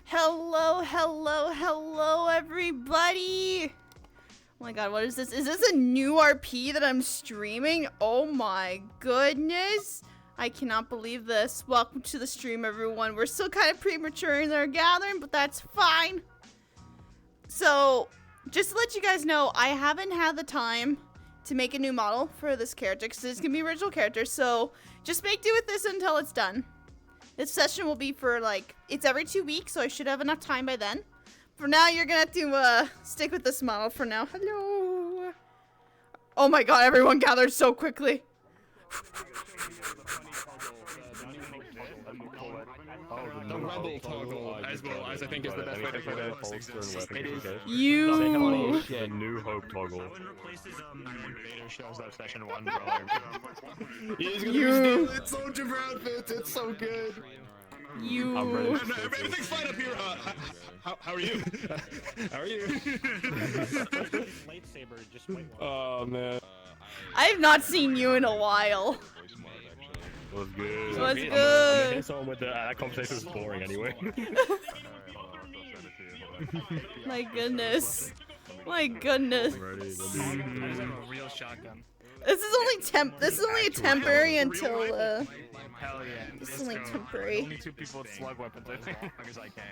Hello, hello, hello, everybody! Oh my god, what is this? Is this a new RP that I'm streaming? Oh my goodness! I cannot believe this. Welcome to the stream, everyone. We're still kind of premature in our gathering, but that's fine. So, just to let you guys know, I haven't had the time to make a new model for this character, because it's going to be original character, so just make do with this until it's done. This session will be for, like, it's every 2 weeks, so I should have enough time by then. For now, you're gonna have to, stick with this model for now. Hello! Oh my god, everyone gathered so quickly! The rebel toggle, as well as I think is the best way to put it. It is You. The new hope toggle. Vader shows up session 1, bro. You. It's soldier outfits. It's so good. You. Everything's fine up here. How are you? How are you? Lightsaber, just white one. Oh man. I have not seen you in a while. What's good? What's I'm good? hit someone with that conversation was boring anyway. My goodness. My goodness. Real shotgun. This is only a temporary until Hell yeah. this is only temporary. Only 2 people with slug weapons, I think.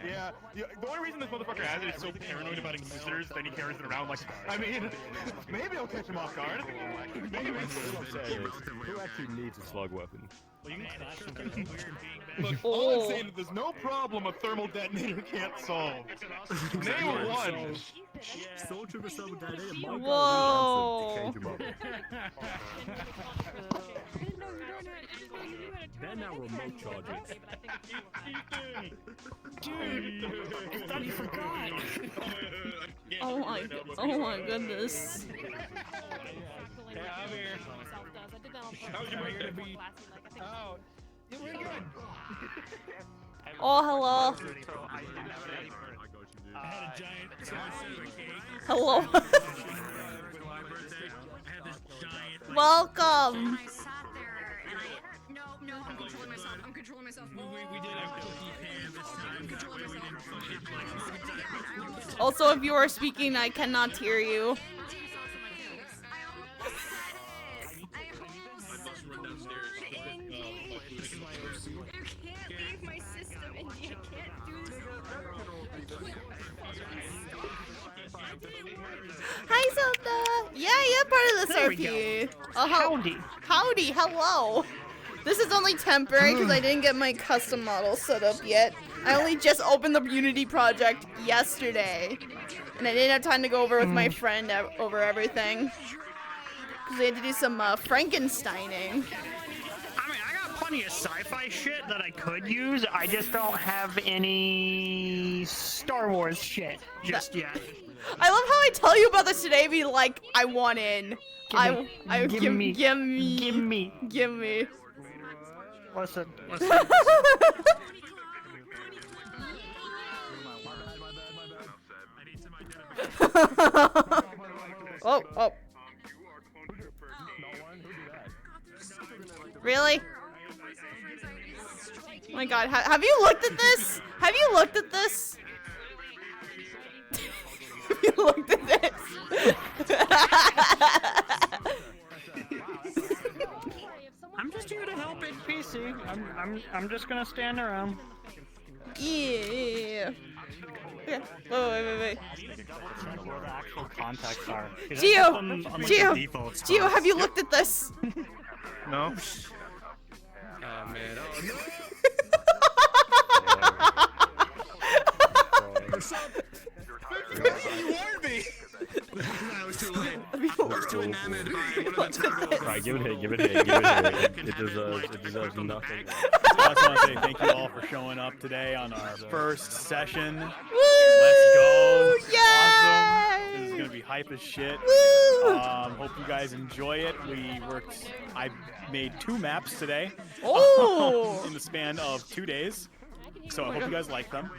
Yeah, the only reason this motherfucker has it is so paranoid about Inquisitors that he carries it around like, I mean, maybe I'll catch him off guard. Maybe. Who actually needs a slug weapon? Look, all I'm saying is there's no problem a thermal detonator can't solve. Name one. Soldier with thermal detonator. Whoa. They're now remote charges. I thought you forgot. Oh my goodness. Yeah, I'm here. How's your birthday? Oh, yeah, we're good. Oh, hello. I had a giant cake. Hello. I had this giant. Welcome. I sat there and no, I'm controlling myself. I'm controlling myself. We did a cookie pan this time. That way we didn't fucking Also, if you are speaking, I cannot hear you. You can't leave my system and you can't do this. Hi, Zelda. Yeah, part of this RP. Oh, howdy. Howdy, hello. This is only temporary because I didn't get my custom model set up yet. I only just opened the Unity project yesterday. And I didn't have time to go over with my friend over everything. Because we had to do some Frankensteining. I mean, I got plenty of sci-fi shit that I could use. I just don't have any Star Wars shit just yet. I love how I tell you about this today, be like, I want in. Give me. Listen. Oh. Really? Oh my god, have you looked at this? Have you looked at this? Have you looked at this? I'm just here to help it, PC. I'm just gonna stand around. Yeah. Okay. Wait. Where the actual contacts are. Gio, have you looked at this? No. Oh man. Oh no. You warned me! I was too late. I was too enamored by one of the toggles. Alright, give it hit. It deserves nothing. I just want to say thank you all for showing up today on our first session. Woo! Let's go. This is Yay! awesome. This is going to be hype as shit. Woo! Hope you guys enjoy it. I made 2 maps today. Oh! In the span of 2 days. So I hope you guys like them.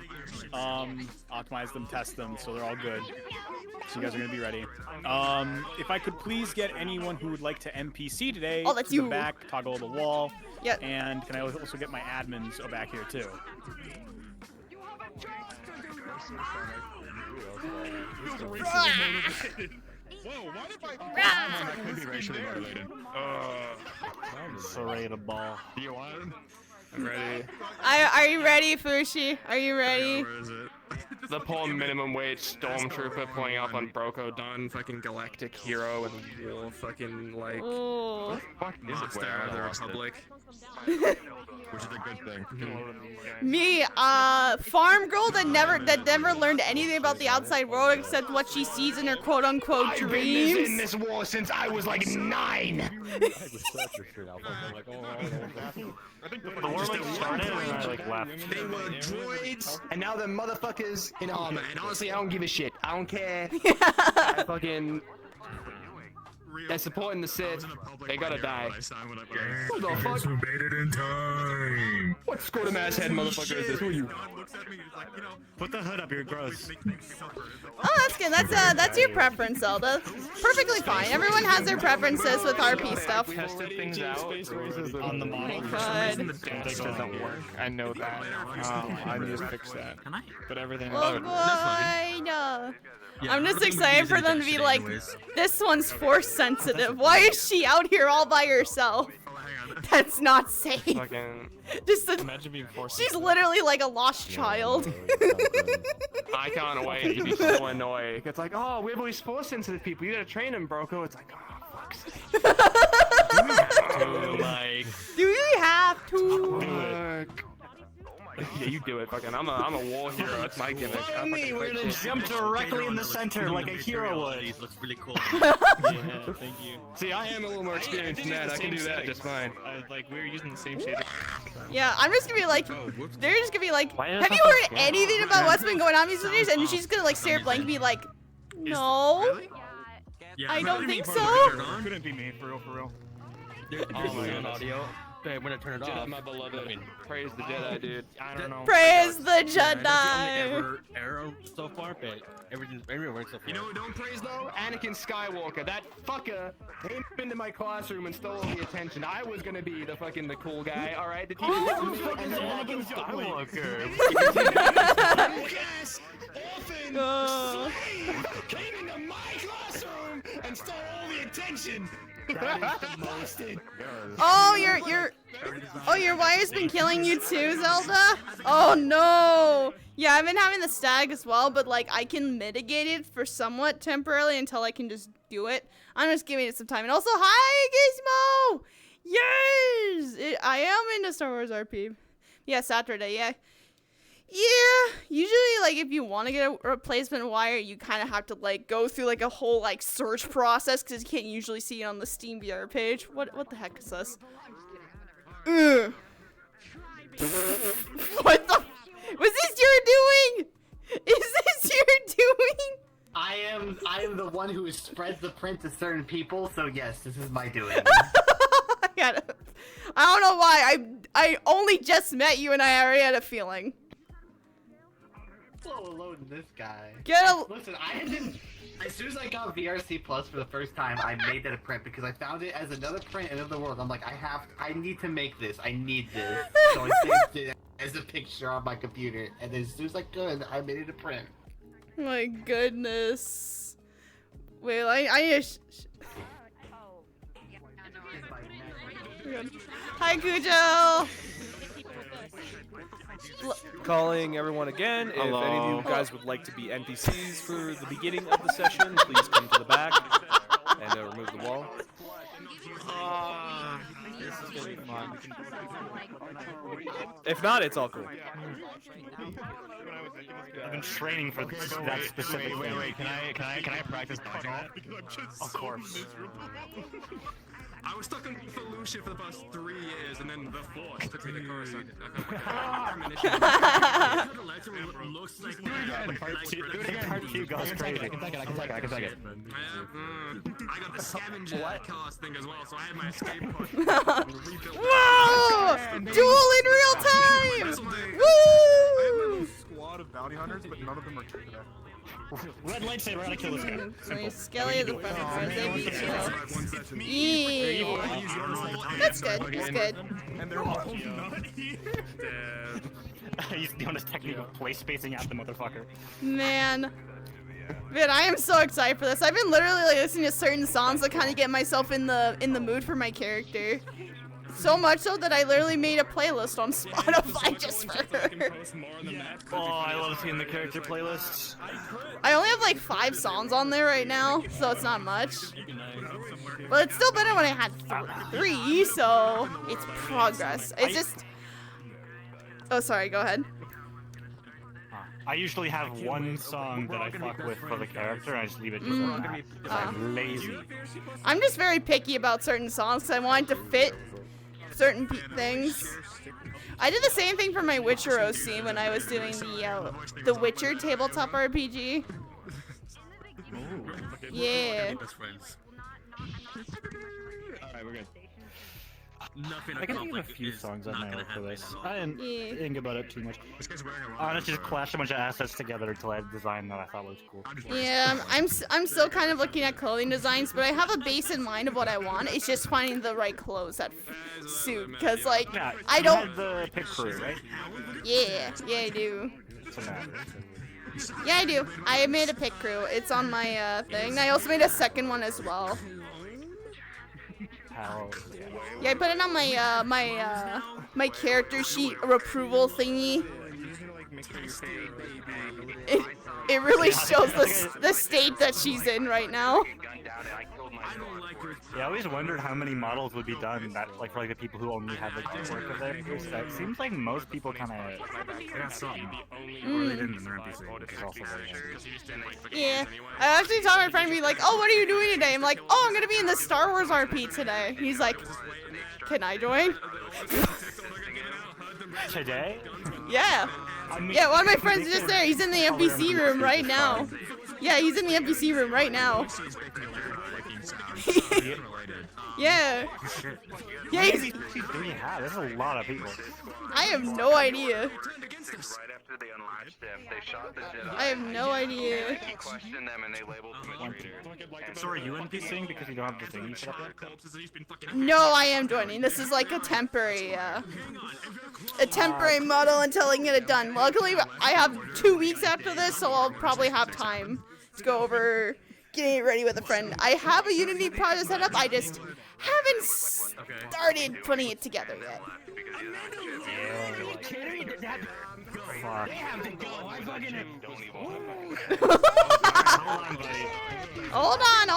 Optimize them, test them, so they're all good. So you guys are gonna be ready. If I could please get anyone who would like to NPC today Oh, that's to you. the back, toggle the wall. Yep. And can I also get my admins back here too? Whoa, why did my That could be racially motivated. Serena ball. You want? I'm ready. Are you ready, Fushi? Are you ready? Where is it? The poor minimum wage stormtrooper pulling up on Broco Don, fucking galactic hero and war fucking like Ooh. monster of the Republic. Which is a good thing. Me, farm girl that never learned anything about the outside world except what she sees in her quote-unquote dreams. in this war since I was like 9. I just searched your shit out. I'm like, The war like started and I like left. They were droids, and now they're motherfuckers in armor. And honestly, I don't give a shit. I don't care. I fucking. They're supporting the Sith. They gotta die. What the fuck? Who made it in time? What scrotum ass head motherfucker is this? Who are you? Put the hood up, you're gross. Oh, that's good. That's your preference, Zelda. Perfectly fine. Everyone has their preferences with RP stuff. Tested things out On the model. For some reason, the dash doesn't work. I know that. I need to fix that. Can I? But everything. Oh boy, no. I'm just excited for them to be like, this one's force sensitive. Why is she out here all by herself? That's not safe. Fucking. Just Imagine being forced. she's literally like a lost child. I can't wait. You'd be so annoyed. It's like, oh, we have all these force sensitive people. You gotta train them, Broco. It's like, oh, fuck's sake. like, Do we have to? Fuck. Yeah, you do it. Fucking, I'm a war hero. That's my gimmick. Follow me, we're gonna jump directly in the center like a hero would. looks really cool. Yeah, thank you. See, I am a little more experienced than that. I can do that just fine. Like, we were using the same shader. Yeah, I'm just gonna be like, they're just gonna be like, Why is have you that heard anything about what's been going on these years? And she's gonna like stare blank and be like, no. Yeah, I don't think so. Couldn't be me, for real, for real. Oh my god, audio. Babe, when I turn it Jedi, off. my beloved. Praise the Jedi, dude. I don't know. Praise the That's the Jedi. only error so far, but everything works so far. You know who don't praise though? Anakin Skywalker. That fucker came into my classroom and stole all the attention. I was gonna be the fucking the cool guy, alright? The teacher Anakin Skywalker. Lucas, orphan, Oh. slave, came into my classroom and stole all the attention. That is the most. Oh, your wire's been killing you too, Zelda? Oh no! Yeah, I've been having the stag as well, but like I can mitigate it for somewhat temporarily until I can just do it. I'm just giving it some time. And also, hi Gizmo! Yes! I am into Star Wars RP. Yeah, Saturday, yeah. Yeah, usually like if you want to get a replacement wire, you kind of have to like go through like a whole like search process because you can't usually see it on the Steam VR page. What the heck is this? Ugh. What the? Was this your doing? Is this your doing? I am the one who spreads the print to certain people, so yes, this is my doing. I don't know why. I only just met you and I already had a feeling. So alone, this guy. Listen, As soon as I got VRC Plus for the first time, I made that a print because I found it as another print in the world. I'm like, I need to make this. I need this. So I saved it as a picture on my computer, and then as soon as I could, I made it a print. My goodness. Wait, I Hi, Cujo. Calling everyone again. If any of you guys would like to be NPCs for the beginning of the session, please come to the back and remove the wall. This is gonna be fun. If not, it's all cool. I've been training for that specific thing. Wait, can I practice dodging that? Of course. I was stuck in Felucia for the past 3 years, and then the Force took me to Coruscant. Looks like Part 2 goes crazy. I can take it. I got the scavenger cast thing as well, so I had my escape pod. Whoa! Duel in real time! I Woo! have a little squad of bounty hunters, but none of them are here today. Red lightsaber, how to kill this guy. Simple. Skelly is a perfect friend. They beat you. Yeah. That's good. That's good. And they're all not here. He's doing his technique of play spacing out the motherfucker. Man. Man, I am so excited for this. I've been literally like listening to certain songs to kind of get myself in the mood for my character. So much so that I literally made a playlist on Spotify just for her. Oh, I love seeing the character playlists. I only have like 5 songs on there right now, so it's not much. But it's still better when I had 3, so it's progress. It's just... Oh, sorry, go ahead. I usually have one song that I fuck with for the character, and I just leave it just like that. 'Cause I'm lazy. I'm just very picky about certain songs because I want it to fit certain things. I did the same thing for my Witcher OC when I was doing the Witcher tabletop RPG. Yeah. Alright, we're good. Nothing I can think of a few songs on my own for this. I didn't think about it too much. Honestly, just clashed a bunch of assets together until I had a design that I thought was cool. Yeah, I'm still kind of looking at clothing designs, but I have a base in mind of what I want. It's just finding the right clothes that suit, because like Yeah, I you don't. had the pit crew, right? Yeah, I do. Yeah, I do. I made a pick crew. It's on my thing. I also made a second one as well. Hell Yeah, I put it on my my character sheet approval thingy. It really shows the state that she's in right now. Yeah, I always wondered how many models would be done that, like, for like the people who only have like the work of their set. It seems like most people kind of. Yeah, I actually told my friend, be like, "Oh, what are you doing today?" I'm like, "Oh, I'm gonna be in the Star Wars RP today." He's like, "Can I join?" Today? Yeah. Yeah, one of my friends is just there. He's in the NPC room right now. Yeah, he's in the NPC room right now. Yeah. Yeah, he's... There's a lot of people. I have no idea. I have no idea. So are you NPCing because you don't have the thing you set up yet? No, I am joining. This is like a temporary model until I can get it done. Luckily, I have 2 weeks after this, so I'll probably have time to go over getting it ready with a friend. I have a Unity project set up. I just haven't started putting it together yet. Hold on.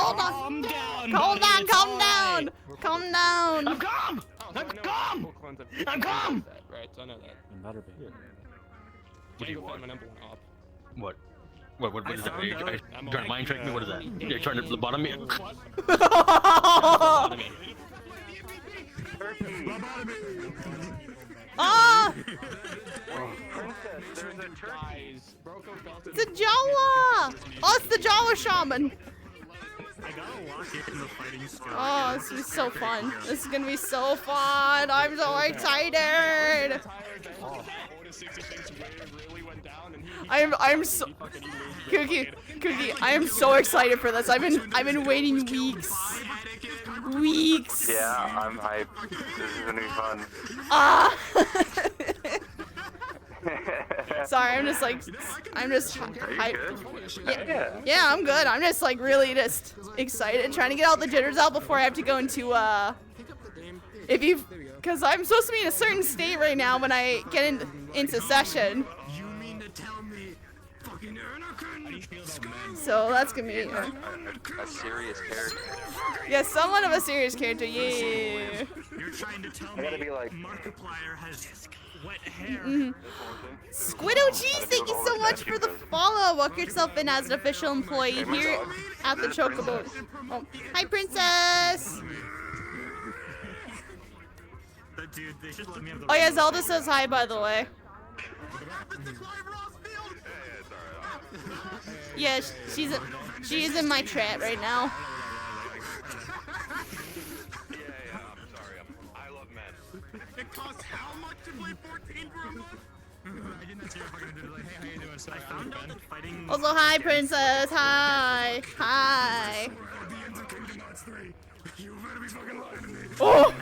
Calm down. I'm calm! Right, so I know that. Better be. What do you want? My number 1 op. What? What is that? Are you trying to mind trick me? What is that? You're trying to lobotomy me? Ah! It's a Jawa! Oh, it's the Jawa shaman! Oh, this is so fun. This is gonna be so fun. I'm so excited. I'm so Cookie, I am so excited for this. I've been waiting weeks. Yeah, I'm hyped. This is gonna be fun. Sorry, I'm just hyped. Yeah, I'm good. I'm just like really just excited, trying to get all the jitters out before I have to go into because I'm supposed to be in a certain state right now when I get into session. So that's gonna be a serious character. Yeah, somewhat of a serious character. Yeah. You're trying to tell I gotta be like Markiplier has wet hair. Squiddo Cheese, thank you so much for the follow. Walk yourself in as an official employee here at the Chocobo. Oh, hi, Princess. Oh yeah, Zelda says hi, by the way. Yeah, she is in my chat right now. It costs how much to play 14 Bruno? I didn't see if I could do like, hey, how you doing? So I found out that fighting. Also, hi, Princess. Hi. Hi. Oh!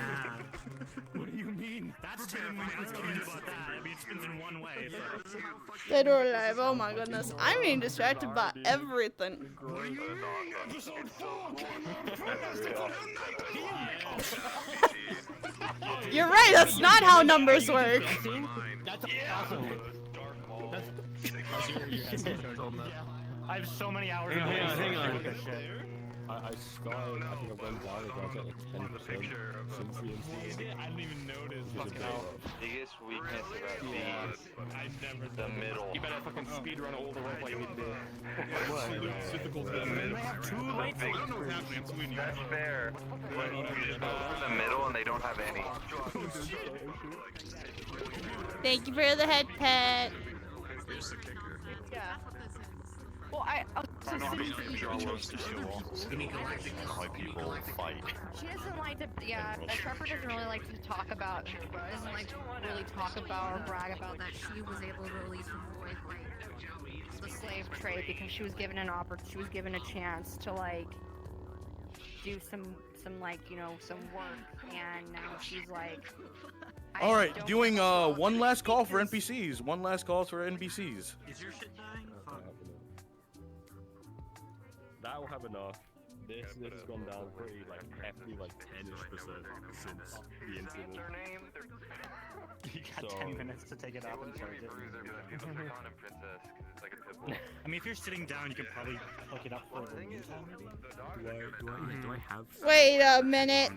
What do you mean? That's 10 minutes about that. I mean, it spins in one way. So. Dead or alive. Oh my goodness. I'm getting distracted by everything. You're right, that's not how numbers work. That's awesome. I have so many hours. Hang on. I started, I think I went down, I got like 10% since the incident. I didn't even notice. Fucking biggest weakness about the middle. You better fucking speed run all the way like we did. That's fair. But you just go for the middle and they don't have any. Thank you for the head pet. Yeah. Well, I people fight. She doesn't like to, yeah, Trevor doesn't really like to talk about, doesn't like to really talk about or brag about that she was able to at least avoid, like, the slave trade because she was given an she was given a chance to, like, do some like, you know, some work, and now she's like... All right, doing one last call for NPCs. One last call for NPCs. Is your shit dying? That will have enough. This has gone down pretty like hefty, like 10-ish% since the incident. You got 10 minutes to take it off and charge it. I mean, if you're sitting down, you can probably hook it up for the meantime, maybe? Do I have... Wait a minute.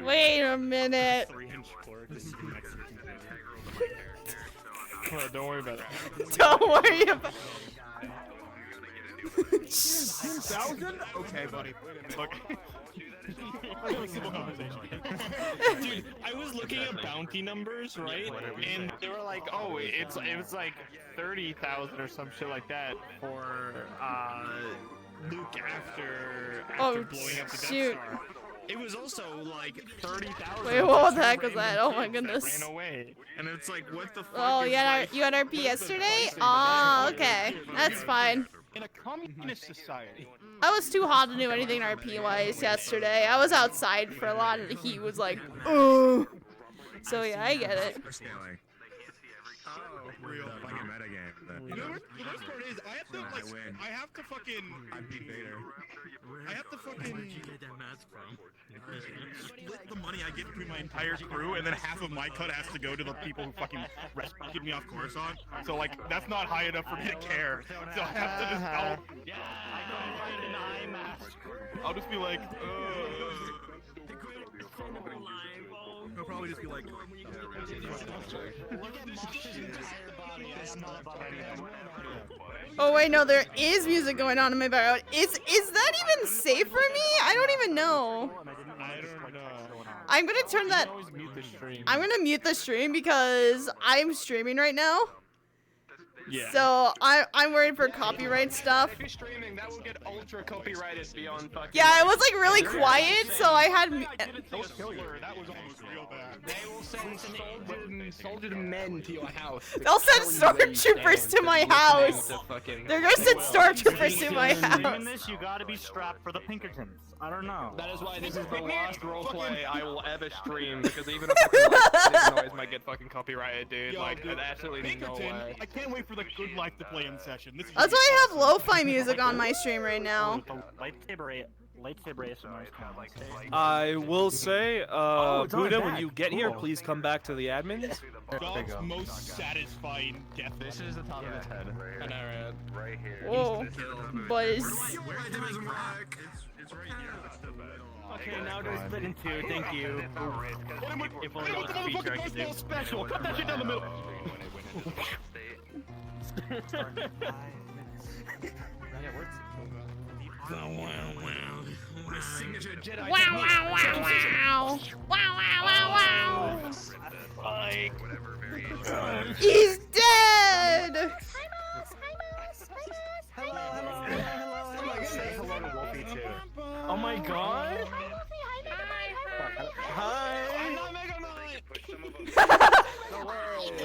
Wait a minute. 3-inch cord. Don't worry about it. Don't worry about it. 10,000? Okay, buddy. Look. Simple conversation. Dude, I was looking at bounty numbers, right? And they were like, oh, it was like 30,000 or some shit like that for Luke after blowing up the Death Star. It was also like 30,000. Wait, what the heck was that? Oh my goodness. Ran away. And it's like, what the fuck? Oh, you had RP yesterday? Oh, okay. That's fine. In a communist society. I was too hot to do anything RP-wise yesterday. I was outside for a lot and the heat was like, ugh. So yeah, I get it. Real fucking metagame. You know what the best part is? I have to fucking... I have to fucking... Where'd you get that mask from? Split the money I get between my entire crew, and then half of my cut has to go to the people who fucking rescued me off Coruscant. So, like, that's not high enough for me to care. So I have to just... I'll just be like, He'll probably just be like... Oh wait, no, there is music going on in my background. Is that even safe for me? I don't even know. I don't know. I'm gonna turn that... I'm gonna mute the stream because I'm streaming right now. Yeah. So I'm worried for copyright stuff. If you're streaming, that will get ultra copyrighted beyond fucking... Yeah, it was like really quiet, so I had... That was almost real bad. They will send soldiers men to your house. They'll send stormtroopers to my house. They're gonna send stormtroopers to my house. In this, you gotta be strapped for the Pinkertons. I don't know. That is why this is the last roleplay I will ever stream, because even a fucking noise might get fucking copyrighted, dude. Yo, like, dude, absolutely no way. I can't wait for the good life to play in session. This is That's why I have lo-fi music on my stream right now. Lightsaber ASMR is kind of like I will say, Buddha, when you get here, please come back to the admins. Dog's most satisfying death. This is the top of his head. And right here. Whoa, buzz. It's right here. Okay, now there's split in two. Thank you. If only that was a feature I could do. Special. Cut that shit down the middle. My signature Jedi. Wow, wow, wow, wow. Wow, wow, wow, wow. He's dead! Oh my god! Hi.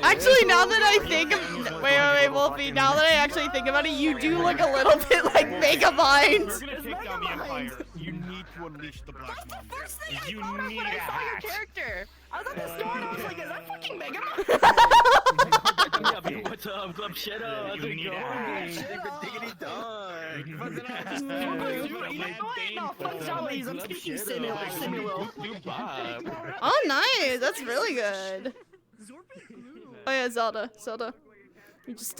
Actually, now that I think of... Wait, Wolfie, now that I actually think about it, you do look a little bit like Megamind. You're gonna take down the Empire. You need need to unleash the black mom. First thing You I thought of need when I a saw your hat. character. I was at the store and I was like, is that fucking Mega Man? Yeah, but what's up, Club Shadow? How's it need a going? hat. Diggity dog. No, fuck Jollies, I'm speaking Simulo. Oh, nice. That's really good. Oh yeah, Zelda. You just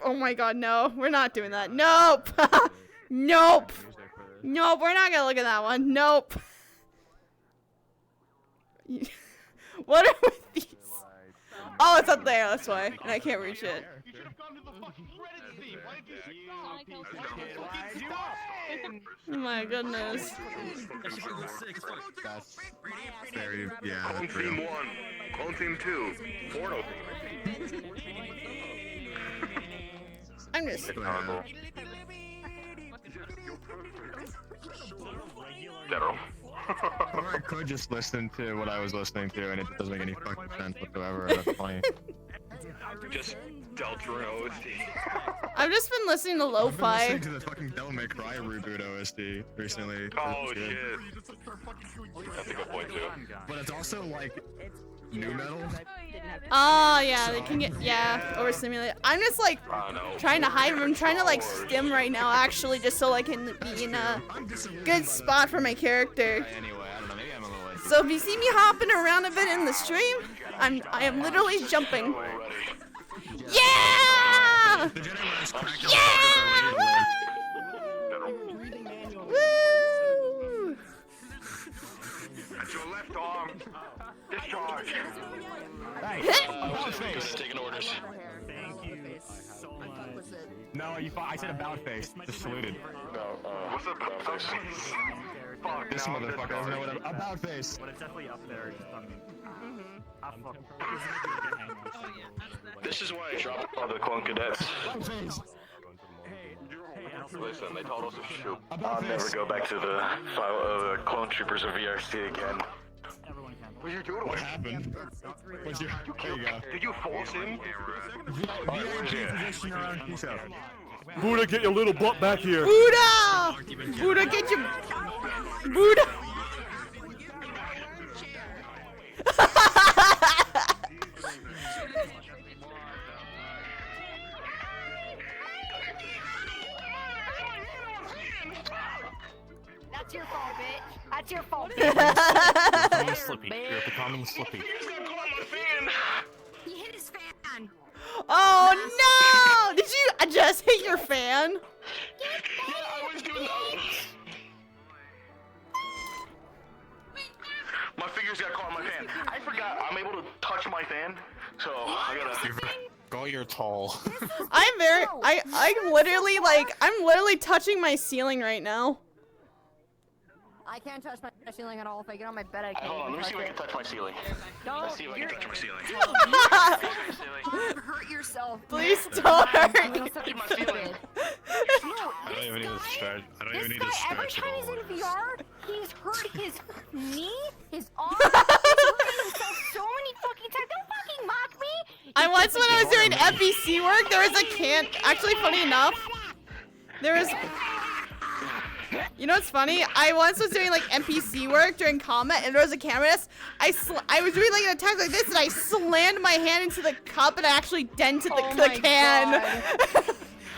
Oh my God, no. We're not doing that. Nope. Nope. Nope. We're not gonna look at that one. Nope. What are with these? Oh, it's up there. That's why, and I can't reach it. Oh my goodness. Very, yeah. Clone Team 1, Clone Team 2, Portal. I'm just. General. Or I could just listen to what I was listening to, and it doesn't make any fucking sense whatsoever. That's funny. Just Delta OST. I've just been listening to I've been lo-fi. listening to the fucking Devil May Cry reboot OST recently. Oh It's good. shit. That's a good point too. But it's also like new metal. Oh yeah, they can get overstimulated. I'm just like trying to hide. I'm trying to like stim right now, actually, just so I can be in a good spot for my character. Anyway, I don't know. Maybe I'm a little late. So if you see me hopping around a bit in the stream, I am literally jumping. Yeah! Yeah! Woo! At your left arm. Discharge. About face. Taking orders. Thank you so much. No, I said about face. Just saluted. No, what's about face? Fuck, This now motherfucker doesn't know what about face. But it's definitely up there. Just This is why I dropped all the clone cadets. Listen, they told us to shoot. I'll never go back to the clone troopers of VRC again. What did you do to What him? happened? What's your? There you go. Did you force him? Buddha, get your little butt back here. Buddha! Buddha, get your Buddha! That's your fault, bitch. That's your fault, Becoming slippy. You're becoming slippy. He hit his fan. Oh no! Did you just hit your fan? My fingers got caught in my fan. I forgot I'm able to touch my fan, so I gotta. Go, you're tall. I'm literally touching my ceiling right now. I can't touch my ceiling at all. If I get on my bed, I can't. Hold on, even let me see if I touch can touch my ceiling. Don't. Let's see if I can touch my ceiling. Don't hurt yourself. Please don't hurt. Touch my ceiling. I don't even need to stretch. I don't even need to Every stretch at time he's all. in VR, he's hurt his knee, his arm. He's hurting himself so many fucking times. Don't fucking mock me. I once, when I was doing FBC work, there was a can. Actually, funny enough, there was. You know what's funny? I once was doing like NPC work during combat, and there was a camera test. I was doing like an attack like this, and I slammed my hand into the cup, and I actually dented the can.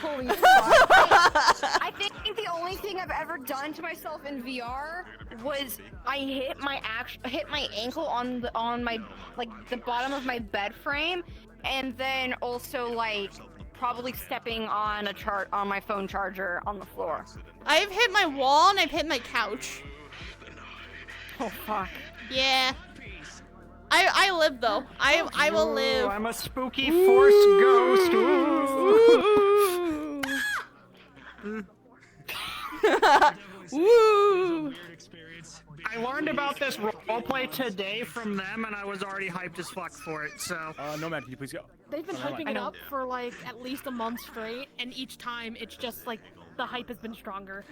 Holy fuck. I think the only thing I've ever done to myself in VR was I hit my ankle on my like the bottom of my bed frame, and then also like probably stepping on on my phone charger on the floor. I've hit my wall and I've hit my couch. Oh fuck. Yeah. I live though. I will live. I'm a spooky force ghost. Woo! I learned about this roleplay today from them, and I was already hyped as fuck for it. So. Nomad, can you please go? They've been hyping it up for like at least a month straight, and each time it's just like the hype has been stronger.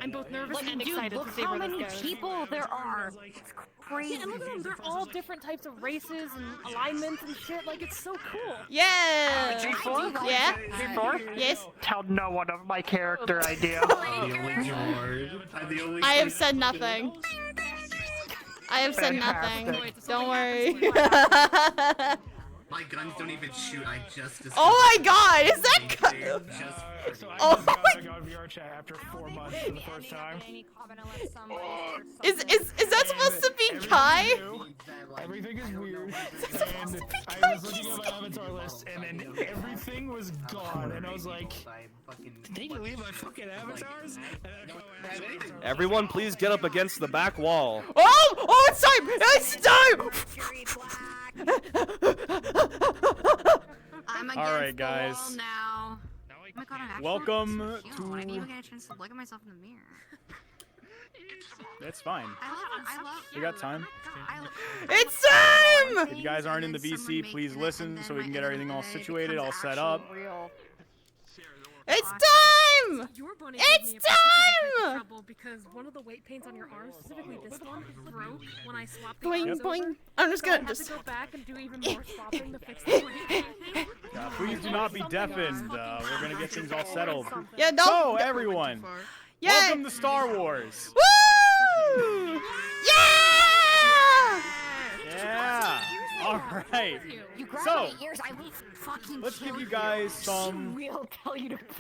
I'm both nervous and Dude, excited look to see how where many this goes. people there are. It's crazy. Yeah, and look at them. They're all different types of races and alignments and shit. Like, it's so cool. Yeah. G4? Yeah. G4? Yes. Tell no one of my character idea. I have said nothing. I have said nothing. Don't worry. My guns don't even shoot. I just. Oh my God! Is that? Oh my. I got VR chat after 4 months for the first time. Is that supposed to be Kai? Everything is weird. And I was looking at my avatar list, and then everything was gone, and I was like, did they delete my fucking avatars? Everyone, please get up against the back wall. Oh! It's time! It's time! I'm All right, guys. the wall now. Oh my God, I'm actually Welcome so I didn't even to. get a chance to look at myself in the mirror. It's fine. I love. We got time. It's time! If you guys aren't in the VC, please listen so we can get everything all situated, all set up. It's time! Your bunny It's gave me a particular time! trouble because one of the weight paints on your arm, specifically this one, broke when I swapped the Boing, arms boing. over. I'm just So I gonna had just. to go back and do even more swapping to fix the weight paint. Please do not be deafened. We're gonna get things all settled. Yeah, don't. So, everyone, Yay! welcome to Star Wars. Woo! Yeah! Yeah. All right. So, fucking let's give you guys some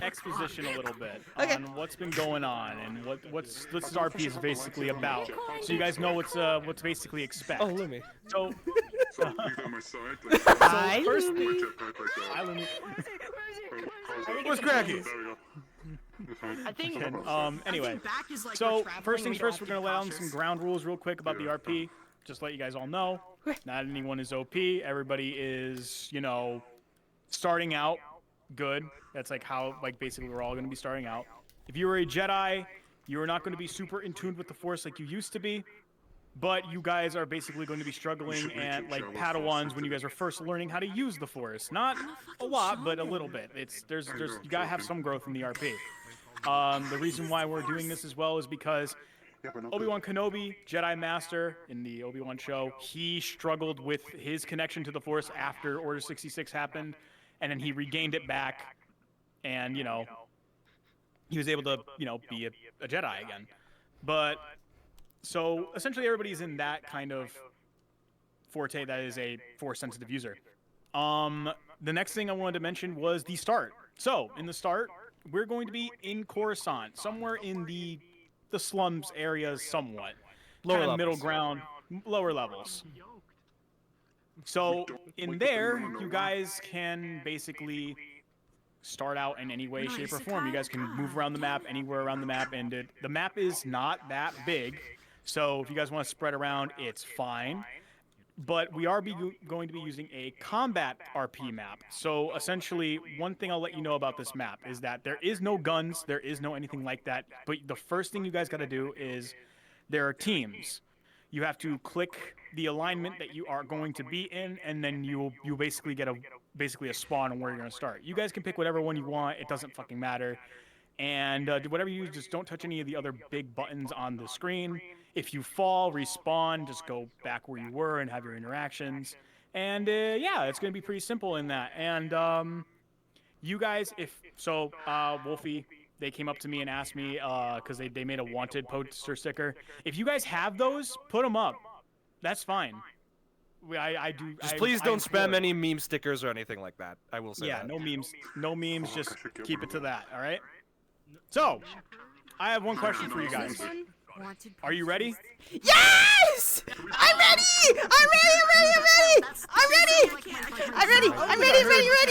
exposition a little bit on what's been going on and what's this RP is basically about, so you guys know what's basically expect. Oh, Lumi. So, Hi, first, Lumi. Hi, Lumi. What's cracking? I think. Anyway, so first things first, we're gonna lay down some ground rules real quick about the RP. Just to let you guys all know, not anyone is OP. Everybody is, you know, starting out good. That's like how, basically we're all going to be starting out. If you were a Jedi, you are not going to be super in tune with the Force like you used to be. But you guys are basically going to be struggling at, like, Padawans when you guys are first learning how to use the Force. Not a lot, but a little bit. There's you gotta have some growth in the RP. The reason why we're doing this as well is because Obi-Wan Kenobi, Jedi Master, in the Obi-Wan show, he struggled with his connection to the Force after Order 66 happened, and then he regained it back, and, you know, he was able to, you know, be a Jedi again. But, so, essentially everybody's in that kind of forte that is a Force-sensitive user. The next thing I wanted to mention was the start. So, in the start, we're going to be in Coruscant, somewhere in the slums areas somewhat. Lower Kinda middle levels. ground, lower levels. So in there, you guys can basically start out in any way, shape, or form. You guys can move around the map, anywhere around the map, and the map is not that big. So if you guys want to spread around, it's fine. But we are going to be using a combat RP map. So essentially, one thing I'll let you know about this map is that there is no guns, there is no anything like that. But the first thing you guys got to do is there are teams. You have to click the alignment that you are going to be in, and then you basically get a spawn on where you're going to start. You guys can pick whatever one you want. It doesn't fucking matter. And whatever you use, just don't touch any of the other big buttons on the screen. If you fall, respawn, just go back where you were and have your interactions. And yeah, it's going to be pretty simple in that. And you guys, Wolfie, they came up to me and asked me, because they made a wanted poster sticker. If you guys have those, put them up. That's fine. I do. Just please don't spam any meme stickers or anything like that. I will say yeah, that. no memes. No memes, just keep it to that, all right? So, I have one question for you guys. Are you ready? Yes! I'm ready! I'm ready!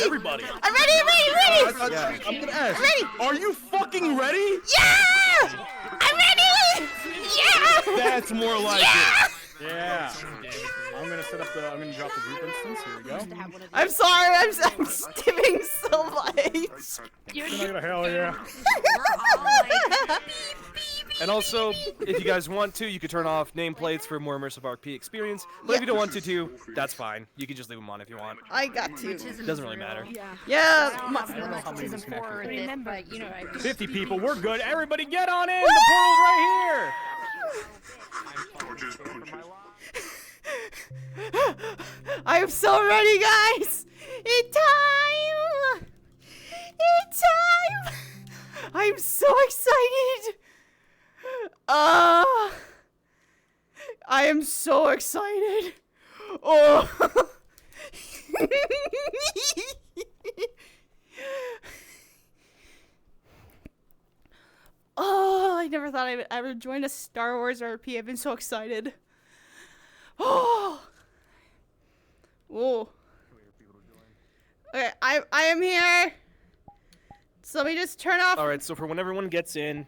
Everybody. I'm ready! I'm gonna ask. I'm ready! Are you fucking ready? Yeah! I'm ready! Yeah! That's more like it. Yeah. I'm gonna drop the group instance. Here we go. I'm sorry, I'm stimming so much. Hell yeah. We're all like, beep, beep, And also, if you guys want to, you could turn off nameplates for more immersive RP experience. But if you don't want to, that's fine. You can just leave them on if you want. I got to. Doesn't really matter. Yeah. I don't know how many this can actually fit. Remember, you know, 50 people, we're good. Everybody get on in. The portal's right here. I'm so ready, guys. It's time. It's time. I'm so excited. I am so excited. Oh. Oh, I never thought I would join a Star Wars RP. I've been so excited. Oh. Whoa. Okay, I am here. So let me just turn off. Alright, so for when everyone gets in,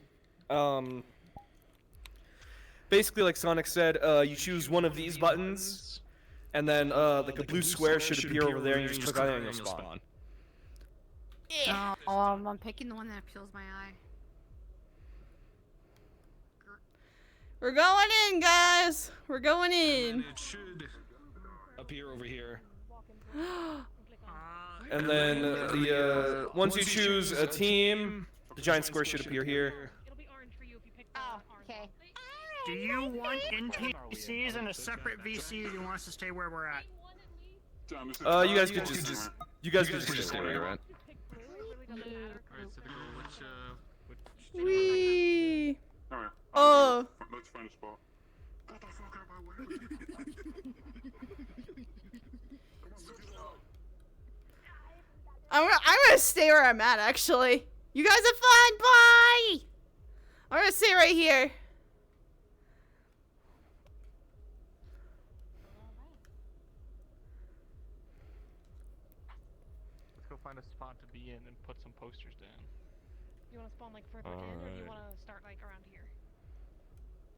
basically like Sonic said, you choose one of these buttons, and then like a blue square should appear over there, and you just click on it and you'll spawn. Yeah. I'm picking the one that peels my eye. We're going in, guys. We're going in. It should appear over here. And then once you choose a team, the giant square should appear here. Oh, okay. Do you want NPCs in a separate VC, or do you want us to stay where we're at? You guys could just stay where you're at. Wee. Alright. Oh. Let's find a spot. Get the fuck out of my way. I'm gonna stay where I'm at, actually. You guys have fun. Bye. I'm gonna stay right here. Let's go find a spot to be in and put some posters down. You want to spawn like further in, or do you want to start like around here?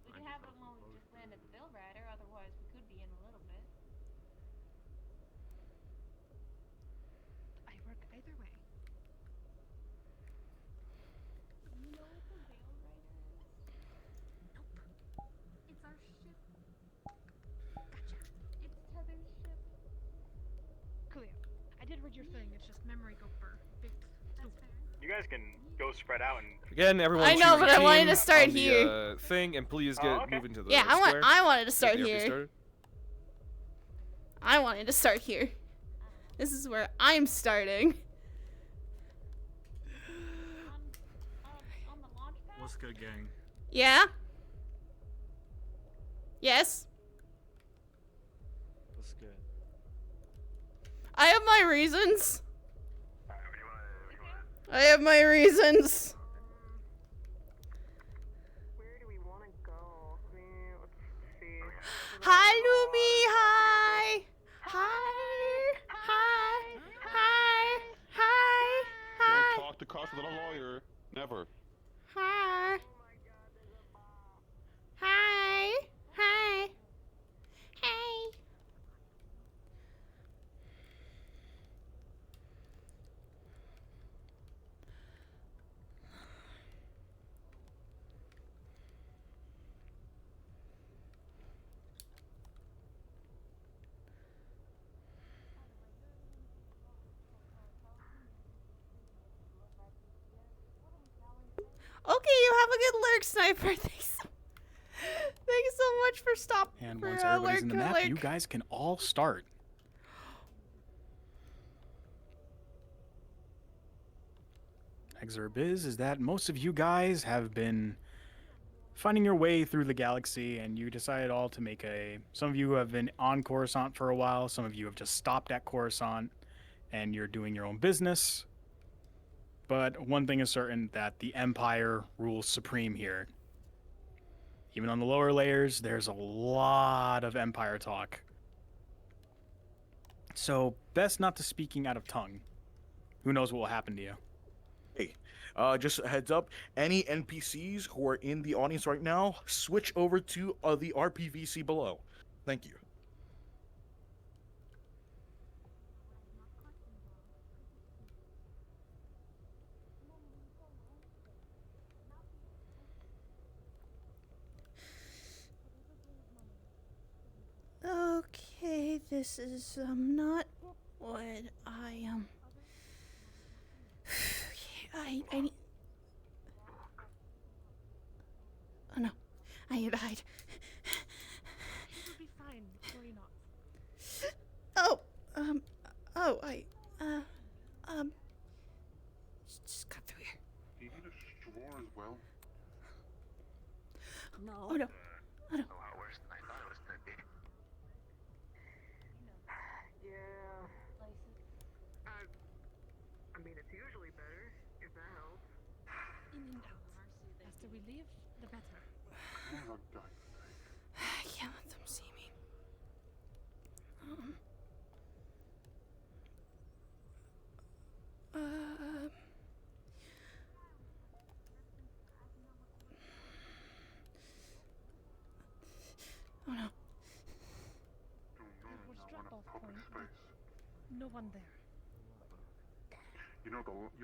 We can have them when we just land at the Bill Rider, otherwise we could be in a little bit. I work either way. You know what the Bill Rider is? Nope. It's our ship. Gotcha. It's Tether's ship. Coolio. I did read your thing. It's just memory go perfect. That's fair. You guys can go spread out and. Again, everyone. I know, choose but a I wanted team to start on the, here. Thing, and please get moving to the Yeah, square. I wanted to start Get the RP here. started. I wanted to start here. This is where I'm starting. What's good, gang? Yeah? Yes? That's good. I have my reasons. I have my reasons. Hi, Lumi. Hi. Hi. Hi. Hi. Hi. Hi. Don't talk to cost of the lawyer. Never. Hi. Hi. Hi. Hey. Okay, you have a good lurk, Sniper. Thanks so much for stopping. And for, once everybody's lurk, in the map, lurk. you guys can all start. Exurb is that most of you guys have been finding your way through the galaxy, and you decided all to make a. Some of you have been on Coruscant for a while. Some of you have just stopped at Coruscant, and you're doing your own business. But one thing is certain, that the Empire rules supreme here. Even on the lower layers, there's a lot of Empire talk. So, best not to speaking out of tongue. Who knows what will happen to you? Hey, just a heads up, any NPCs who are in the audience right now, switch over to the RPVC below. Thank you. this is not what I I need. Oh no, I need to hide. It'll be fine. Worry not. Oh, just cut through here. Do you need a straw as well? No. Oh no, oh no. A lot worse than I thought it was gonna be. Yeah. I mean, it's usually better, if that helps. In and out. The faster we leave, the better. Oh, God. I can't let them see me. Oh no. Edward's drop-off point. Space. No one there. You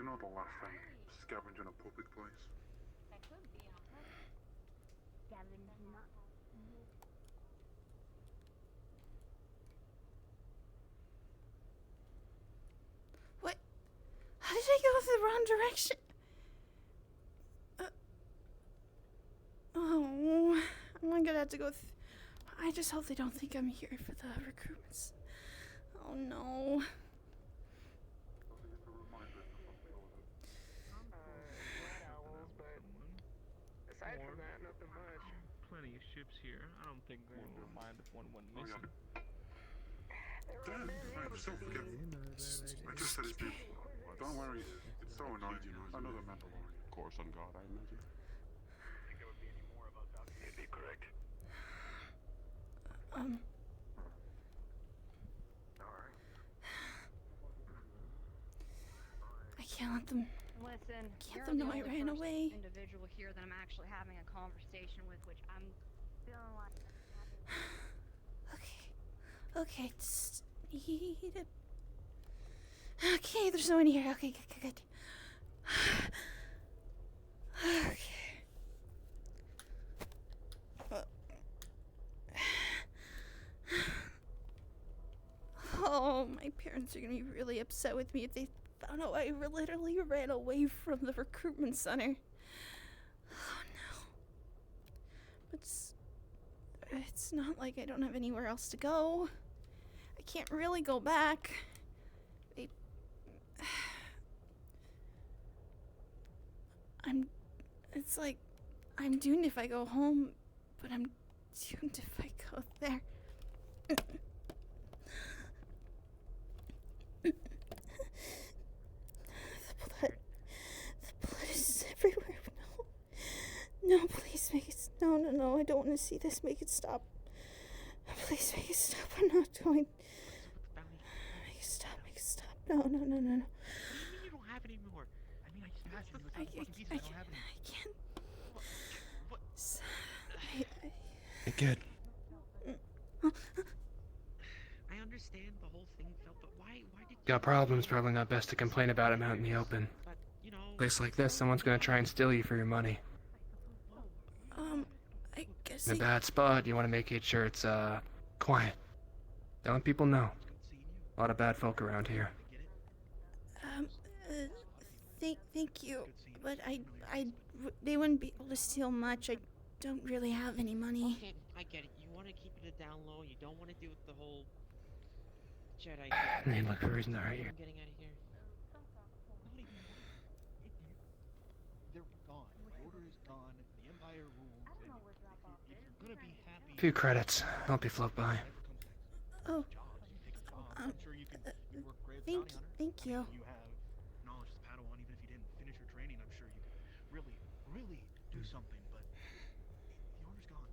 know the last time scavenging a public place? That could be a scavenging. What? How did I go the wrong direction? Oh, I'm gonna have to go. I just hope they don't think I'm here for the recruitments. Oh no. Aside from that, nothing much. Plenty of ships here. I don't think Graham will mind if one went missing. Don't forget. I just said his name. Don't worry, it's so annoying. Another Mandalorian. Of course, on God, I imagine. Think there would be any more of us out here? You'd be correct. I can't let them. Listen, Can't you're them the know I only ran first away. individual here that I'm actually having a conversation with, which I'm feeling like. Okay, just need it. Okay, there's no one here. Okay, good. Okay. Oh, my parents are gonna be really upset with me if they found out I literally ran away from the recruitment center. Oh no. It's not like I don't have anywhere else to go. I can't really go back. It's like I'm doomed if I go home, but I'm doomed if I go there. The blood is everywhere. No, please make it. No, I don't want to see this. Make it stop. Please make it stop. I'm not going. Make it stop. No. What do you mean you don't have any more? I mean, I just passed you with I the fucking pieces. I don't have any. I can't. What? Hey, kid. I understand the whole thing felt, but why did you... Got problems, probably not best to complain about them out in the open. But, you know... Place like this, someone's gonna try and steal you for your money. I guess In a bad spot, you want to make sure it's, quiet. Don't let people know. A lot of bad folk around here. Thank you, but they wouldn't be able to steal much. I don't really have any money. Okay, I get it. You want to keep it down low. You don't want to deal with the whole Jedi. They look for a reason to hurt you. I'm getting out of here. They're gone. The order is gone. The Empire rules. If you're gonna be happy. A few credits. Hope you float by. Oh. I'm sure you can work great as a bounty hunter. Thank you. You have knowledge as a Padawan, even if you didn't finish your training. I'm sure you could really do something. But the order's gone.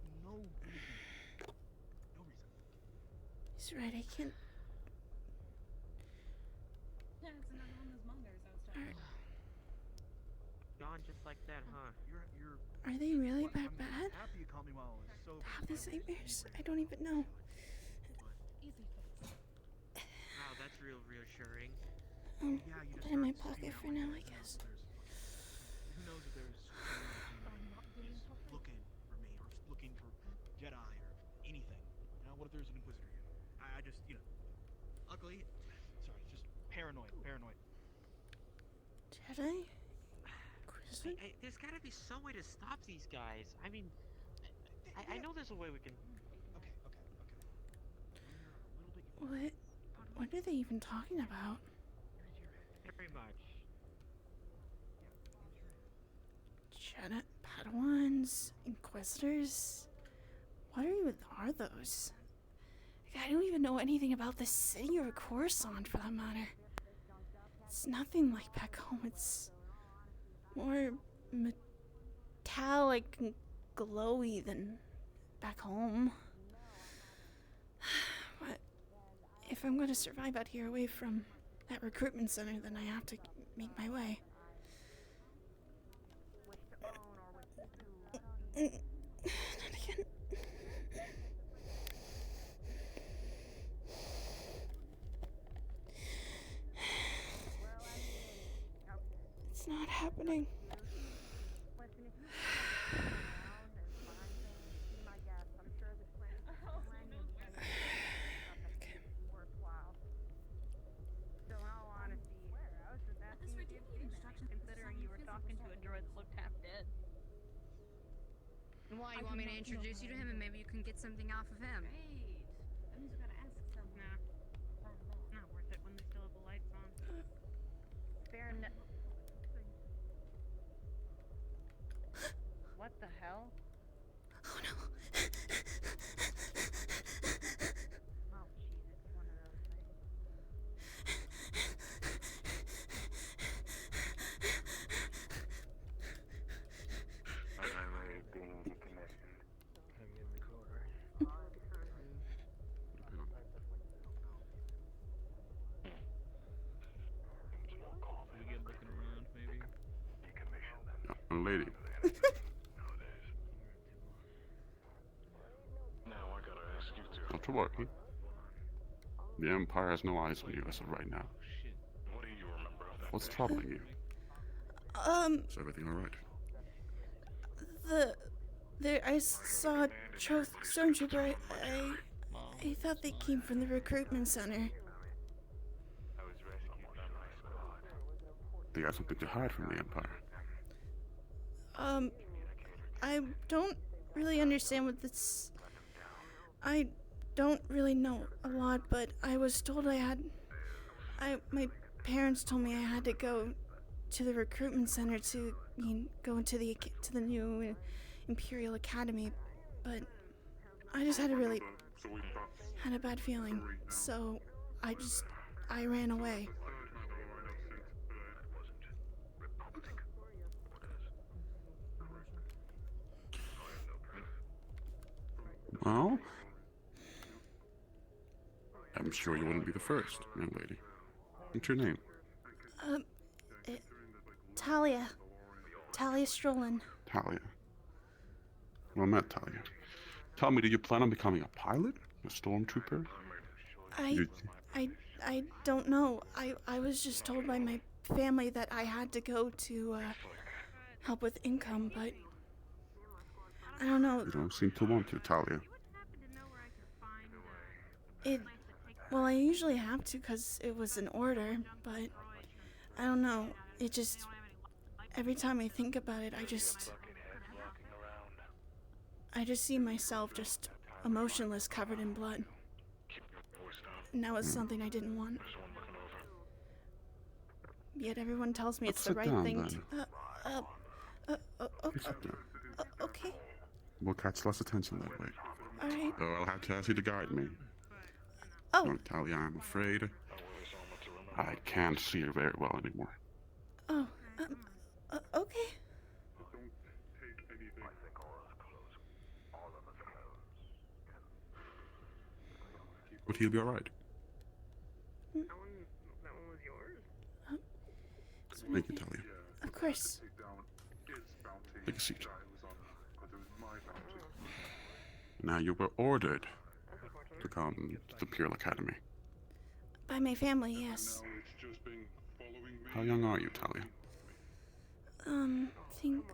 There's no reason. No reason. He's right. I can't. Yeah, it's another one of those mangas I was talking about. Gone just like that, huh? Are they really that bad? Happy you caught me while I was so. Have these nightmares? I don't even know. Easy fix. Wow, that's reassuring. Put it in my pocket for now, I guess. Who knows if there's someone looking for me or just looking for Jedi or anything. You know, what if there's an Inquisitor here? I just, you know, luckily, sorry, just paranoid. Jedi? There's gotta be some way to stop these guys. I mean, I know there's a way we can. Okay. What are they even talking about? Very much. Jedi, Padawans, Inquisitors. What even are those? Like, I don't even know anything about the city or Coruscant for that matter. It's nothing like back home. It's more metallic and glowy than back home. But if I'm going to survive out here away from that recruitment center, then I have to make my way. Not again. It's not happening. Why? You want me to introduce you to him and maybe you can get something off of him? Great. That means we gotta ask something. Nah. Not worth it when they still have the lights on. Fair enough. What the hell? Oh no. Oh, jeez, it's one of those things. Young lady. Not to worry. The Empire has no eyes on you as of right now. What's troubling you? Is everything alright? I saw a stormtrooper. I thought they came from the recruitment center. They got something to hide from the Empire. I don't really understand what this. I don't really know a lot, but I was told my parents told me I had to go to the recruitment center to go into the new Imperial Academy, but I just had a bad feeling, so I ran away. Well, I'm sure you wouldn't be the first, young lady. What's your name? Talia. Talia Strolin. Talia. Well met, Talia. Tell me, do you plan on becoming a pilot? A stormtrooper? I don't know. I was just told by my family that I had to go to help with income, but I don't know. You don't seem to want to, Talia. Well, I usually have to because it was an order, but I don't know. It just, every time I think about it, I just see myself just emotionless, covered in blood. And that was something I didn't want. Yet everyone tells me it's the right thing to. Okay. We'll catch less attention that way. Alright. Though I'll have to ask you to guide me. Oh. No, Talia, I'm afraid I can't see you very well anymore. Oh. Okay. But he'll be alright. That one was yours? Thank you, Talia. Of course. Take a seat. Now, you were ordered to come to the Imperial Academy. By my family, yes. How young are you, Talia? I think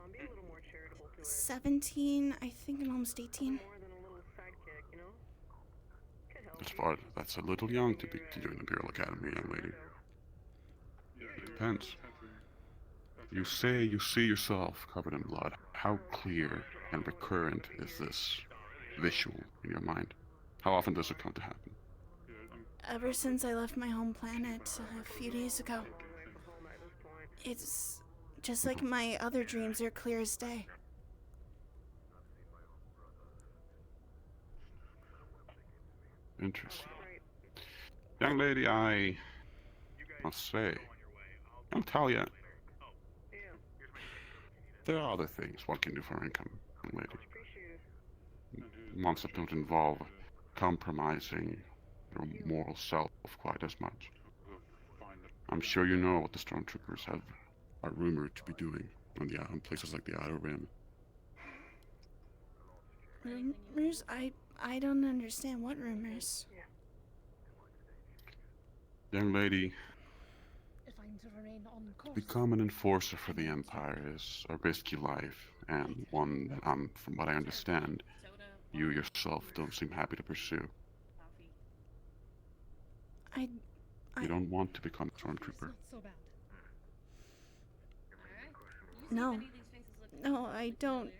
17. I think I'm almost 18. That's a little young to join the Imperial Academy, young lady. It depends. You say you see yourself covered in blood. How clear and recurrent is this visual in your mind? How often does it come to happen? Ever since I left my home planet a few days ago. It's just like my other dreams, they're clear as day. Interesting. Young lady, I must say, Talia, there are other things one can do for income, young lady. Ones that don't involve compromising your moral self quite as much. I'm sure you know what the stormtroopers are rumored to be doing on places like the Outer Rim. Rumors? I don't understand. What rumors? Young lady, to become an enforcer for the Empire is a risky life, and one that, from what I understand, you yourself don't seem happy to pursue. You don't want to become a stormtrooper. No. No, I don't.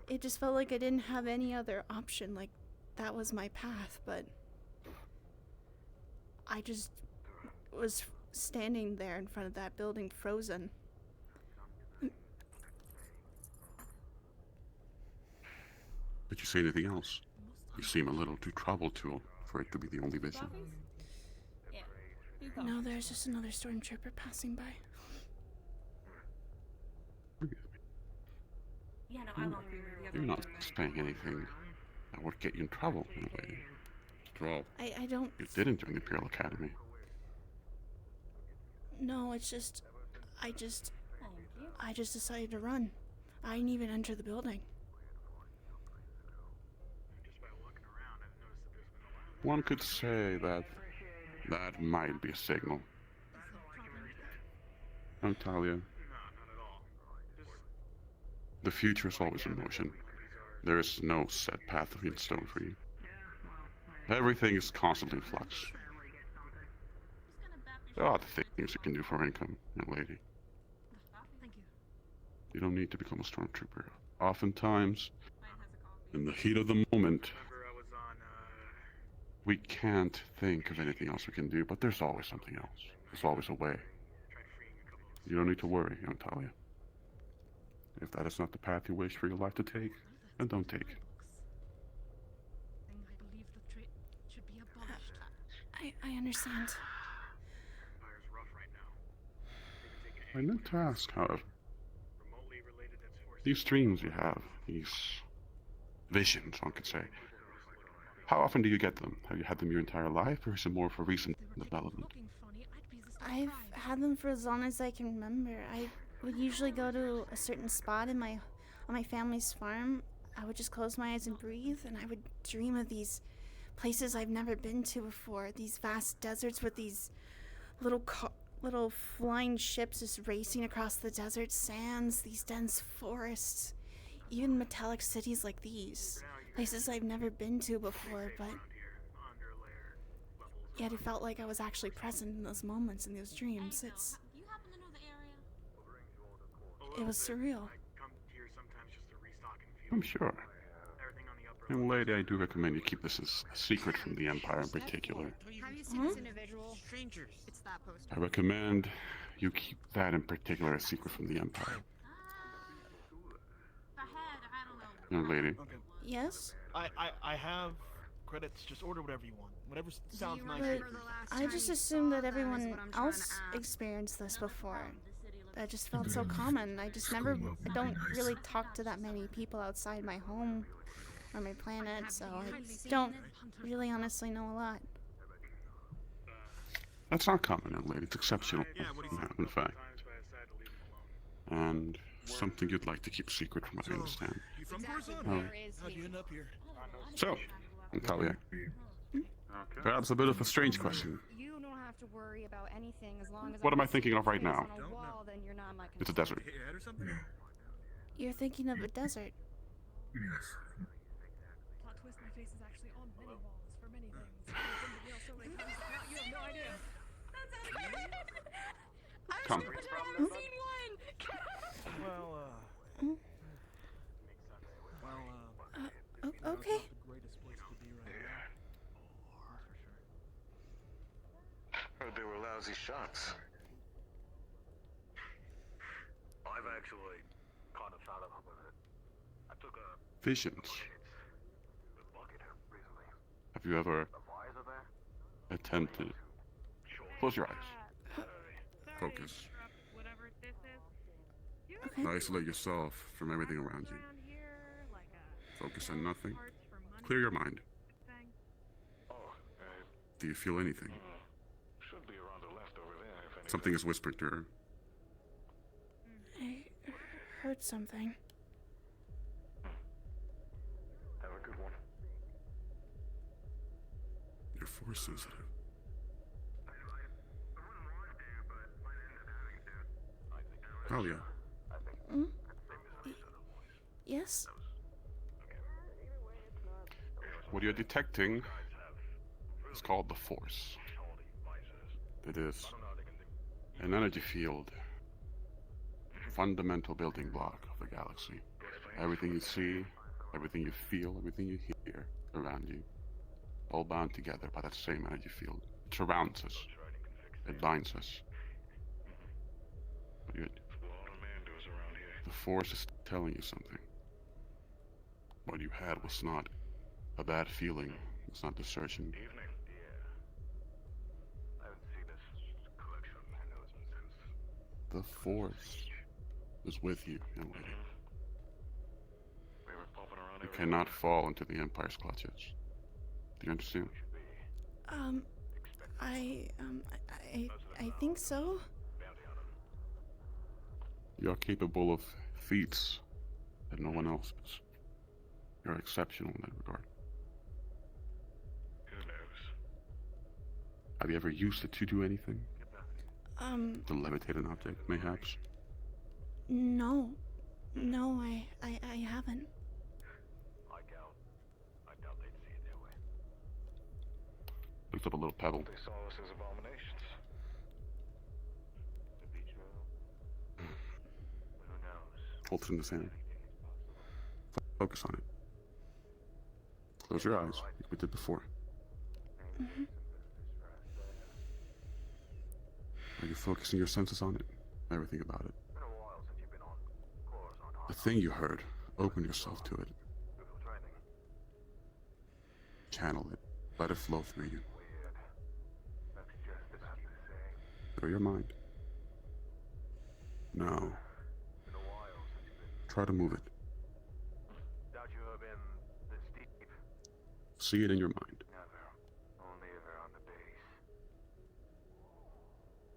It just felt like I didn't have any other option, like that was my path, but I just was standing there in front of that building, frozen. Did you say anything else? You seem a little too troubled for it to be the only vision. No, there's just another stormtrooper passing by. You're not saying anything that would get you in trouble, in a way. After all, I don't... You didn't join the Imperial Academy. No, it's just... I just decided to run. I didn't even enter the building. One could say that might be a signal. Talia, the future is always in motion. There is no set path in stone for you. Everything is constantly in flux. There are other things you can do for income, young lady. You don't need to become a stormtrooper. Oftentimes, in the heat of the moment, we can't think of anything else we can do, but there's always something else. There's always a way. You don't need to worry, young Talia. If that is not the path you wish for your life to take, then don't take it. I understand. I meant to ask, however, these dreams you have, these visions, one could say, how often do you get them? Have you had them your entire life, or is it more for recent development? I've had them for as long as I can remember. I would usually go to a certain spot on my family's farm. I would just close my eyes and breathe, and I would dream of these places I've never been to before. These vast deserts with these little flying ships just racing across the desert sands, these dense forests, even metallic cities like these. Places I've never been to before, but yet it felt like I was actually present in those moments, in those dreams. It was surreal. I'm sure. Young lady, I do recommend you keep this a secret from the Empire in particular. Have you seen this individual? Strangers. It's that poster. I recommend you keep that in particular a secret from the Empire. Young lady. Yes? I have credits. Just order whatever you want. Whatever sounds nice. But I just assumed that everyone else experienced this before. That just felt so common. I don't really talk to that many people outside my home or my planet, so I don't really honestly know a lot. That's not common, young lady. It's exceptional, in fact. And something you'd like to keep secret from what I understand. How'd you end up here? So, Talia, perhaps a bit of a strange question. You don't have to worry about anything as long as What am I thinking of right now? It's a desert. You're thinking of a desert. twist my face is actually on many balls for many things. I've been to jail so many times now, you have no idea. Come. I've seen one! Well, Okay. It's not the greatest place to be right now. That's for sure. Heard they were lousy shots. I've actually kind of found up with it. I took a Visions. Have you ever attempted? Close your eyes. Focus. Whatever this is. Now isolate yourself from everything around you. Focus on nothing. Clear your mind. Do you feel anything? Should be around the left over there, if anything. Something is whispered to her. I heard something. Have a good one. You're force sensitive. Oh yeah. Mm? Yes? What you're detecting is called the Force. It is an energy field, fundamental building block of the galaxy. Everything you see, everything you feel, everything you hear around you, all bound together by that same energy field. It surrounds us. It binds us. But the Force is telling you something. What you had was not a bad feeling. It's not desertion. The Force is with you, young lady. You cannot fall into the Empire's clutches. Do you understand? I think so. You're capable of feats that no one else is. You're exceptional in that regard. Have you ever used it to do anything? To levitate an object, mayhaps? No. No, I haven't. I doubt they'd see it that way. Picked up a little pebble. They saw us as abominations. Could be true. Who knows? Holds it in his hand. Focus on it. Close your eyes, like we did before. Mm-hmm. Are you focusing your senses on it? Everything about it. Been a while since you've been on Coruscant. The thing you heard, open yourself to it. Channel it. Let it flow through you. That's just about the same. Through your mind. Now, Been a while since you've been. try to move it. Doubt you have been this deep. See it in your mind. Never. Only ever on the base.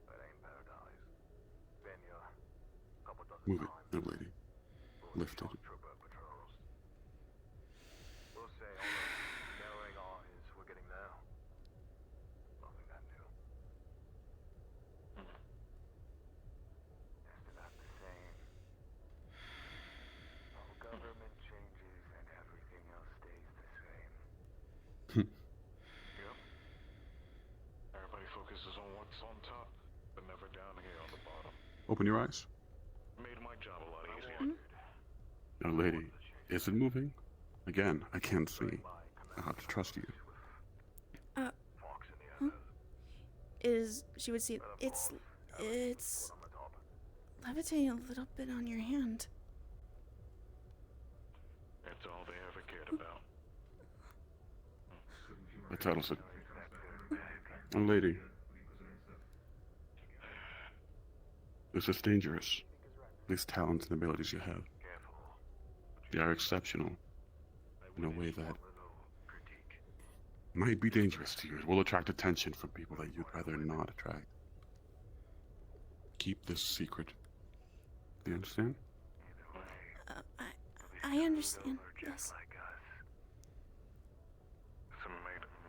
That ain't paradise. Been here a couple dozen Move it, times. young lady. Lift it. Trooper patrols. We'll say all the narrowing eyes we're getting now. Nothing that new. Just about the same. No government changes and everything else stays the same. Yep. Everybody focuses on what's on top, but never down here on the bottom. Open your eyes. Made my job a lot easier. Young lady, is it moving? Again, I can't see. I have to trust you. She would see it's levitating a little bit on your hand. That's all they ever cared about. That settles it. Young lady, this is dangerous. These talents and abilities you have. They are exceptional in a way that might be dangerous to you. It will attract attention from people that you'd rather not attract. Keep this secret. Do you understand? I understand. Yes.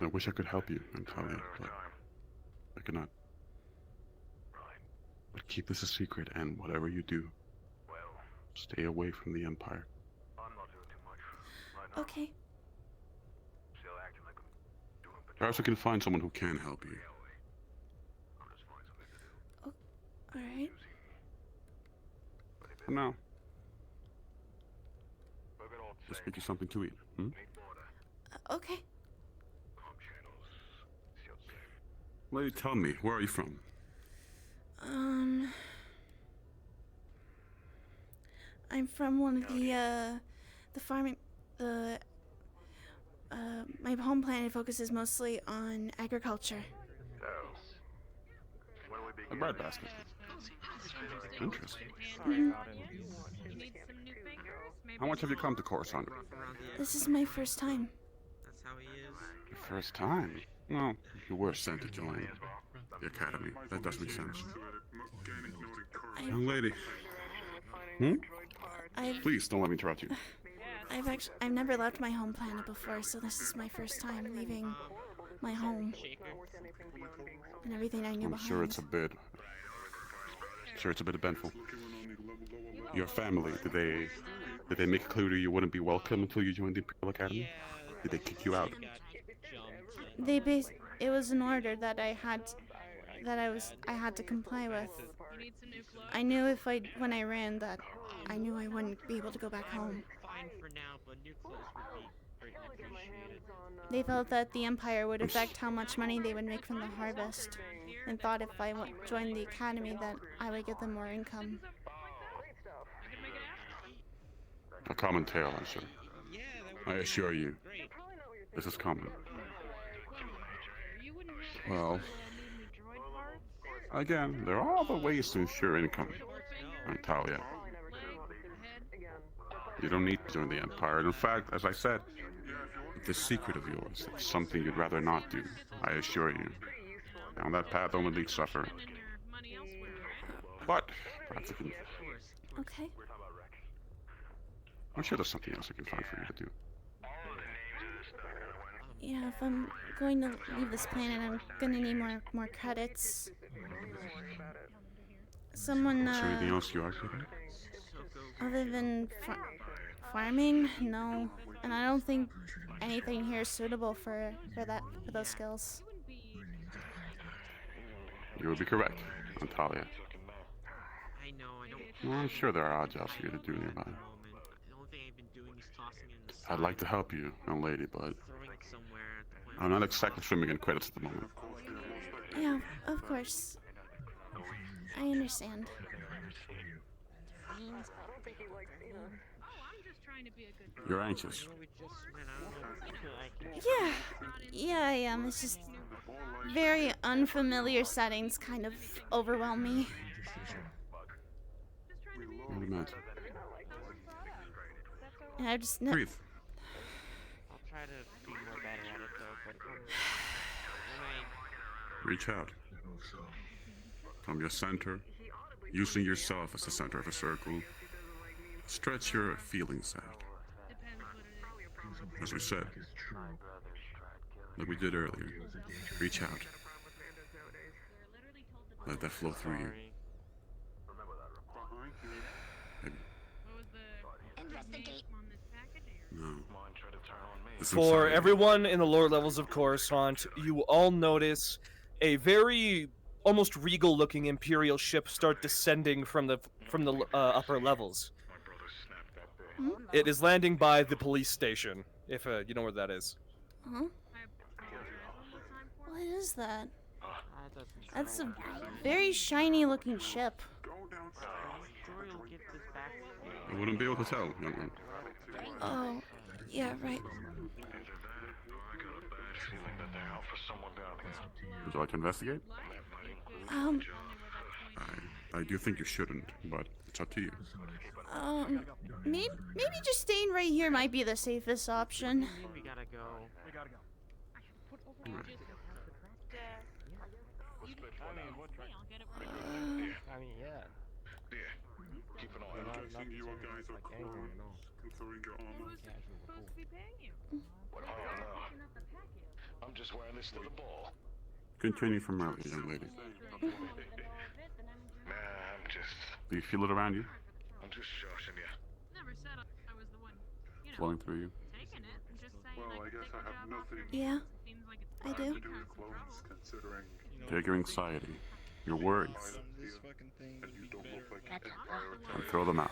I wish I could help you and tell you, but I cannot. But keep this a secret, and whatever you do, stay away from the Empire. Okay. Perhaps we can find someone who can help you. Alright. For now. Just get you something to eat. Hmm? Okay. Lady, tell me, where are you from? I'm from one of the farming, my home planet focuses mostly on agriculture. A breadbasket. Interesting. How much have you come to Coruscant? This is my first time. That's how he is. Your first time? Well, you were sent to join the academy. That does make sense. Young lady. Hmm? Please don't let me interrupt you. I've never left my home planet before, so this is my first time leaving my home and everything I knew I'm behind. sure it's a bit eventful. Your family, did they make it clear to you wouldn't be welcome until you joined the Imperial Academy? Did they kick you out? It was an order that I had to comply with. I knew when I ran that I knew I wouldn't be able to go back home. Fine for now, but new clothes would be greatly appreciated. They felt that the Empire would affect how much money they would make from the harvest, and thought if I joined the academy that I would get them more income. A common tale, I'm sure. I assure you, this is common. Well, again, there are other ways to ensure income, Natalia. You don't need to join the Empire. In fact, as I said, this secret of yours is something you'd rather not do, I assure you. Down that path only leads suffer. But, perhaps you can... Okay. I'm sure there's something else I can find for you to do. Yeah, if I'm going to leave this planet, I'm gonna need more credits. Someone, Is there anything else you are good at? other than farming, no. And I don't think anything here is suitable for those skills. You would be correct, Natalia. I know, I don't. Well, I'm sure there are odd jobs for you to do nearby. The only thing I've been doing is tossing it in the I'd like to help you, young lady, but throwing it somewhere at the point. I'm not exactly swimming in credits at the moment. Yeah, of course. I understand. You're anxious. Yeah, I am. It's just very unfamiliar settings kind of overwhelm me. I'd imagine. And I just Breathe. I'll try to be more better at it though, but Reach out. From your center, using yourself as the center of a circle, stretch your feelings out. As we said, like we did earlier, reach out. Let that flow through you. No. For everyone in the lower levels of Coruscant, you all notice a very almost regal-looking Imperial ship start descending from the upper levels. It is landing by the police station, if you know where that is. Huh? What is that? That's a very shiny looking ship. I wouldn't be able to tell, young man. Oh, yeah, right. Would you like to investigate? I do think you shouldn't, but it's up to you. Maybe just staying right here might be the safest option. we gotta go. I mean, yeah. Keep an eye on it. You guys are cool, considering your armor. What? I'm just wearing this to the ball. Continue from earlier, young lady. Nah, I'm just... Do you feel it around you? I'm just shushing you. Flowing through you? Well, I guess I have nothing... Yeah, I do. Take your anxiety, your worries, and throw them out.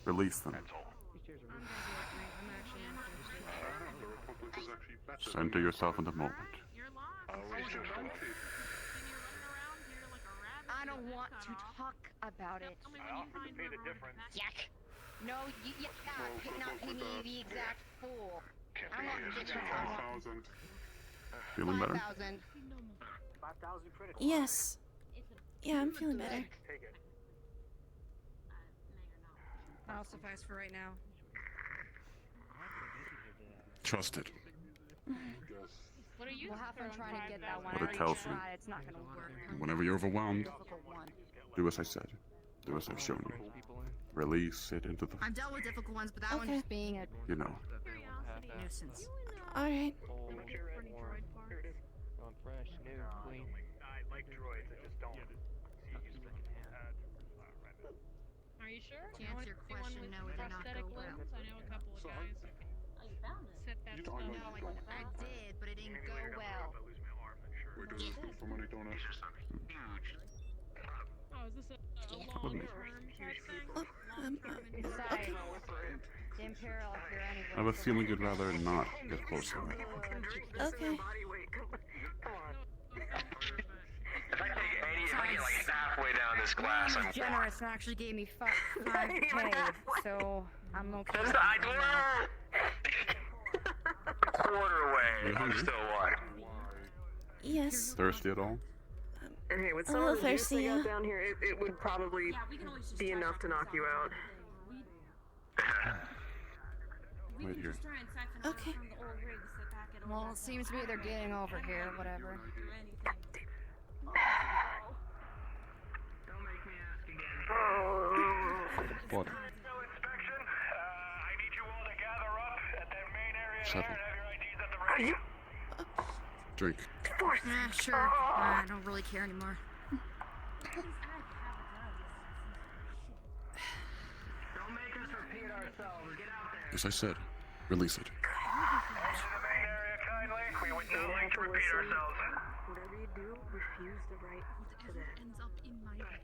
Release them. Center yourself in the moment. I don't want to talk about it. Yuck. No, not pay me the exact fool. I want the difference. I want Feeling better? 5,000. 5,000 credits. Yes. Yeah, I'm feeling better. Take it. That'll suffice for right now. Trust it. What are you? We'll have fun trying to get that one. What it tells you. It's not gonna work. Whenever you're overwhelmed, do as I said. Do as I've shown you. Release it into the... I've dealt with difficult ones, but that one just being a You know. nuisance. Alright. Fresh, new, clean. I like droids, I just don't. Are you sure? To answer your question, no, it did not go well. I know a couple of guys. Set that stuff up. I did, but it didn't go well. For money, don't ask. Oh, is this a long-term type thing? Besides, the Imperial here anyway. I have a feeling you'd rather not get close to me. Okay. If I take any like halfway down this glass, I'm generous and actually gave me 5K, so I'm okay. That's the idea. Quarter away. I'm still one. Yes. Thirsty at all? Hey, with A some little of the juice thirsty, they yeah. got down here, it would probably be enough to knock you out. Right here. Okay. Well, it seems to me they're getting over here, whatever. What? Settle. Drink. Yeah, sure. I don't really care anymore. As I said, release it. We would not like to repeat ourselves. Whatever you do, refuse the right to that. Ends up in my head.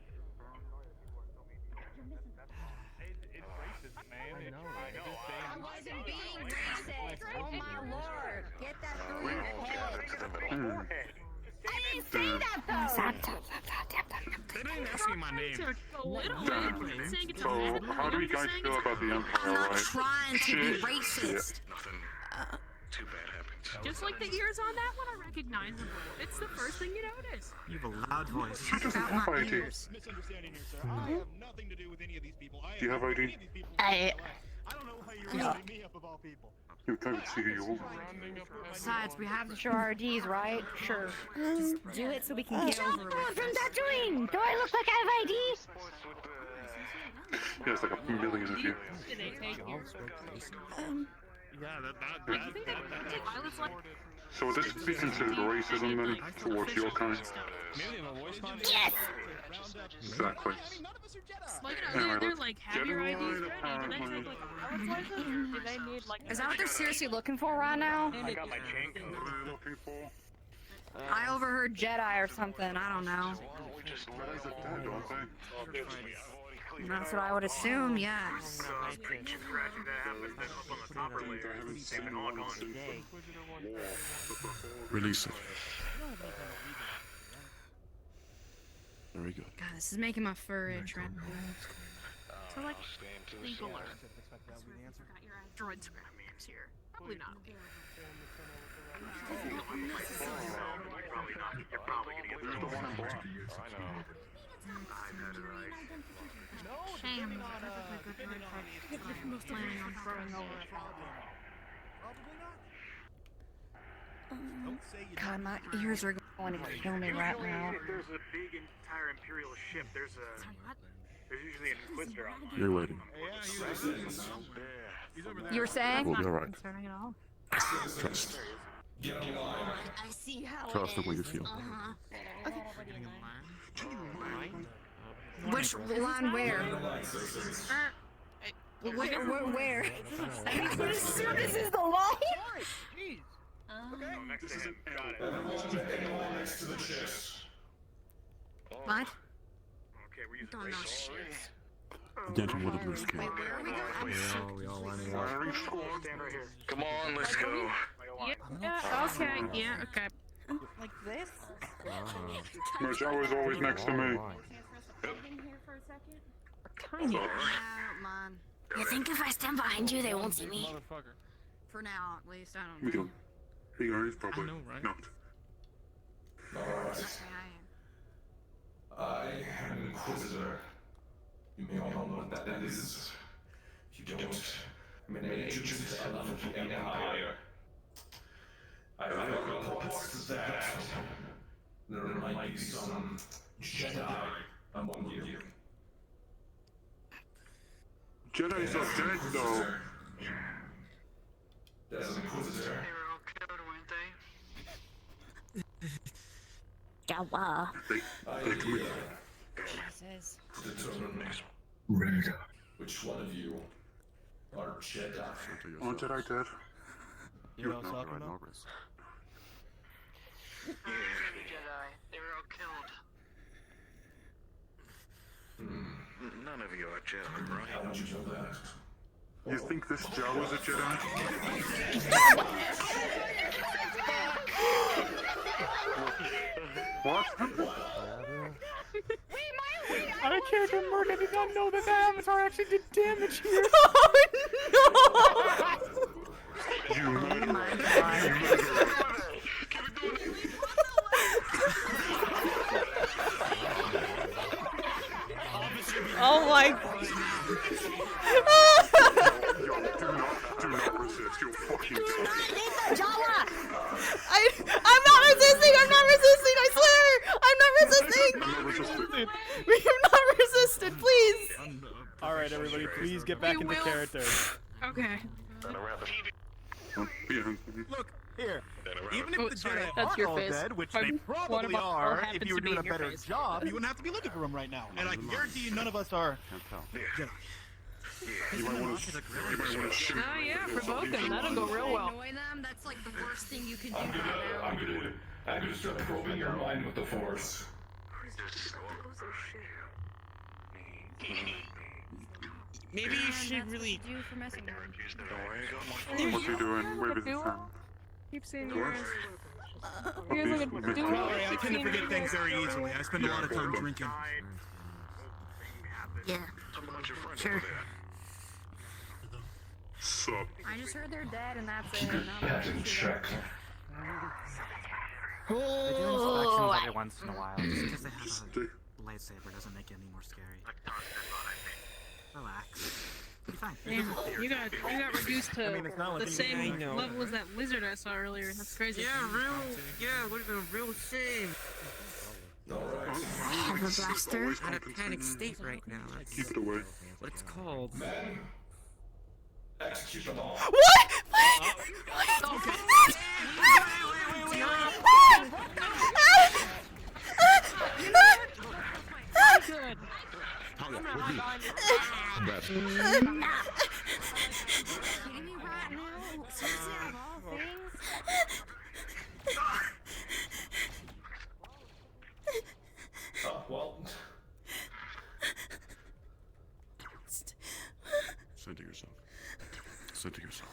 It's racist, man. I wasn't being racist. Oh my lord. Get that through your head. I didn't say that though. They didn't ask me my name. So, how do you guys feel about the Empire, I'm not right? trying to be racist. Nothing too bad happened. Just like the ears on that one are recognizable. It's the first thing you notice. You have a loud voice. She doesn't have ID. Misunderstanding here, sir. I have nothing to do with any of these people. Do you have ID? I don't know why you're rounding me up of all people. You can't see who you are. Besides, we have to show our IDs, right? Sure. Just do it so we can get over it. From Tatooine! Do I look like I have IDs? Yeah, it's like a million of you. Yeah, So would this be considered racism then, towards your kind? Yes! Exactly. Like, Anyway, they're let's like, get have your in IDs line, ready? Do they apparently. have like a pilot's license, or do they need like? Is that what they're seriously looking for right now? I got my chain code. What are you looking for? I overheard Jedi or something, I don't know. Jedi's are dead, aren't they? That's what I would assume, yes. Release it. Very good. God, this is making my fur itch right now. So like, legal or droid scrams here. Probably not. You're probably gonna get the one in black. Shame. Perfectly good droid for planning on throwing over it. God, my ears are going to kill me right now. If there's a big entire Imperial ship, there's usually an Inquisitor on board. You're waiting. You were saying? We'll be alright. Concerning at all. Trust. I see how Trust it in what you is. feel. Which line where? Where? As soon as is the line. Jeez. Okay. This isn't. Got it. Anyone next to the chest. What? Okay, we're using Don't know shit. Denton, what did we skip? Wait, where are we going? I'm so We all lining Firing up. squad. Stand right here. Come on, let's go. Yeah, okay, yeah, okay. Like this? My shower's always next to me. Tiny. Yeah, man. You think if I stand behind you, they won't see me? For now, at least. I don't We know. don't. Big eyes, probably. I know, right? Not. Okay, I am an Inquisitor. You may all know what that is. If you don't, I'm an agent of the Empire. I have reports to that. There might be some Jedi among you. Jedi's are dead, though. There's an Inquisitor. They were all killed, weren't they? Jawa. They commit Jesus. to determine Red. Which one of you are Jedi? Oh, Jedi dead. You know what I'm talking about? Jedi. They were all killed. None of you are Jedi, right? How did you know that? You think this Joe is a Jedi? What? Our character Murder did not know that the avatar actually did damage here. Oh no! You Oh my. Do not resist. You'll fucking I'm not resisting! I'm not resisting! I swear! I'm not resisting! We have not resisted, please! Alright, everybody, please get back into character. Okay. Look, here. Even if Oh, the sorry, Jedi that's aren't your all face. dead, which Pardon? they What probably about what are, happens if you were to be doing a in your better face? job, you wouldn't have to be looking for them right now. And I can guarantee you none of us are Jedi. Oh yeah, provoke them. That'll go real well. Annoy them? That's like the worst thing you can do I'm gonna start probing your mind with the Force. Maybe you should really. do for messing with What's he doing? Wave his hand. Keep saying What? yours. You guys like a duo? Sorry, I tend to forget things very easily. I spend a lot of time drinking. Yeah. Sure. Sup? I just heard they're dead and that's it. Pattern check. They do inspections every once in a while. Just because they have a lightsaber doesn't make it any more scary. Relax. You'll be fine. Damn, you got reduced to I mean, it's not like the same anything- I know. level as that lizard I saw earlier. That's crazy. Yeah, what a real shame. I have a blaster. I'm in a panic state right now. That's Keep it away. what it's called. Execute them all. What? Good. Kidding me right now? Seriously, of all things? Well. Center yourself. Center yourself.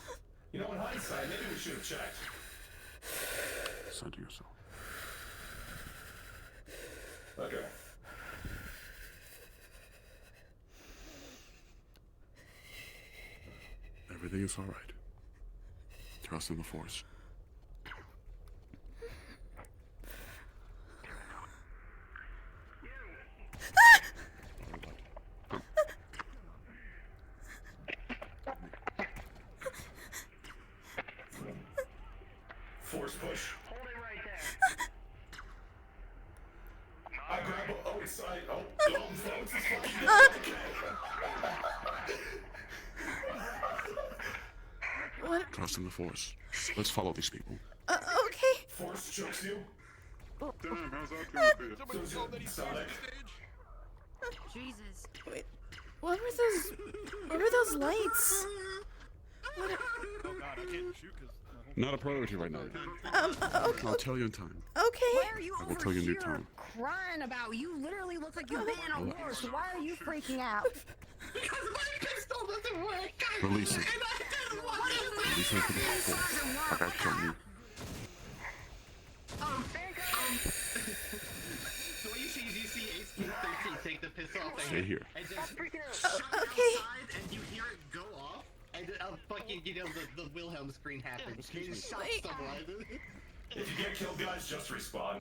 You know, in hindsight, maybe we should have checked. Center yourself. Okay. Everything is all right. Trust in the Force. Force push. Hold it right there. I grab a. Oh, it's. Oh, it's fucking. What? Trust in the Force. Let's follow these people. Okay. Force chokes you. Damn, how's that going for you? Sonic. Jesus. Wait. What were those lights? What Oh god, I can't shoot because. Not a priority right now. Okay. I'll tell you in time. Okay. Why are you I will over tell you in due here time. crying about? You literally look like you've been in a war, so why are you freaking out? Because my pistol doesn't work. Release it. And I didn't want to Release it to the force. Like I told you. So what you see is you see Ace 13 take the pistol off the Stay hand here. and just okay. outside, and you hear it go off, and fucking, you know, the Wilhelm scream happens. He just shot someone. If you get killed, guys, just respawn.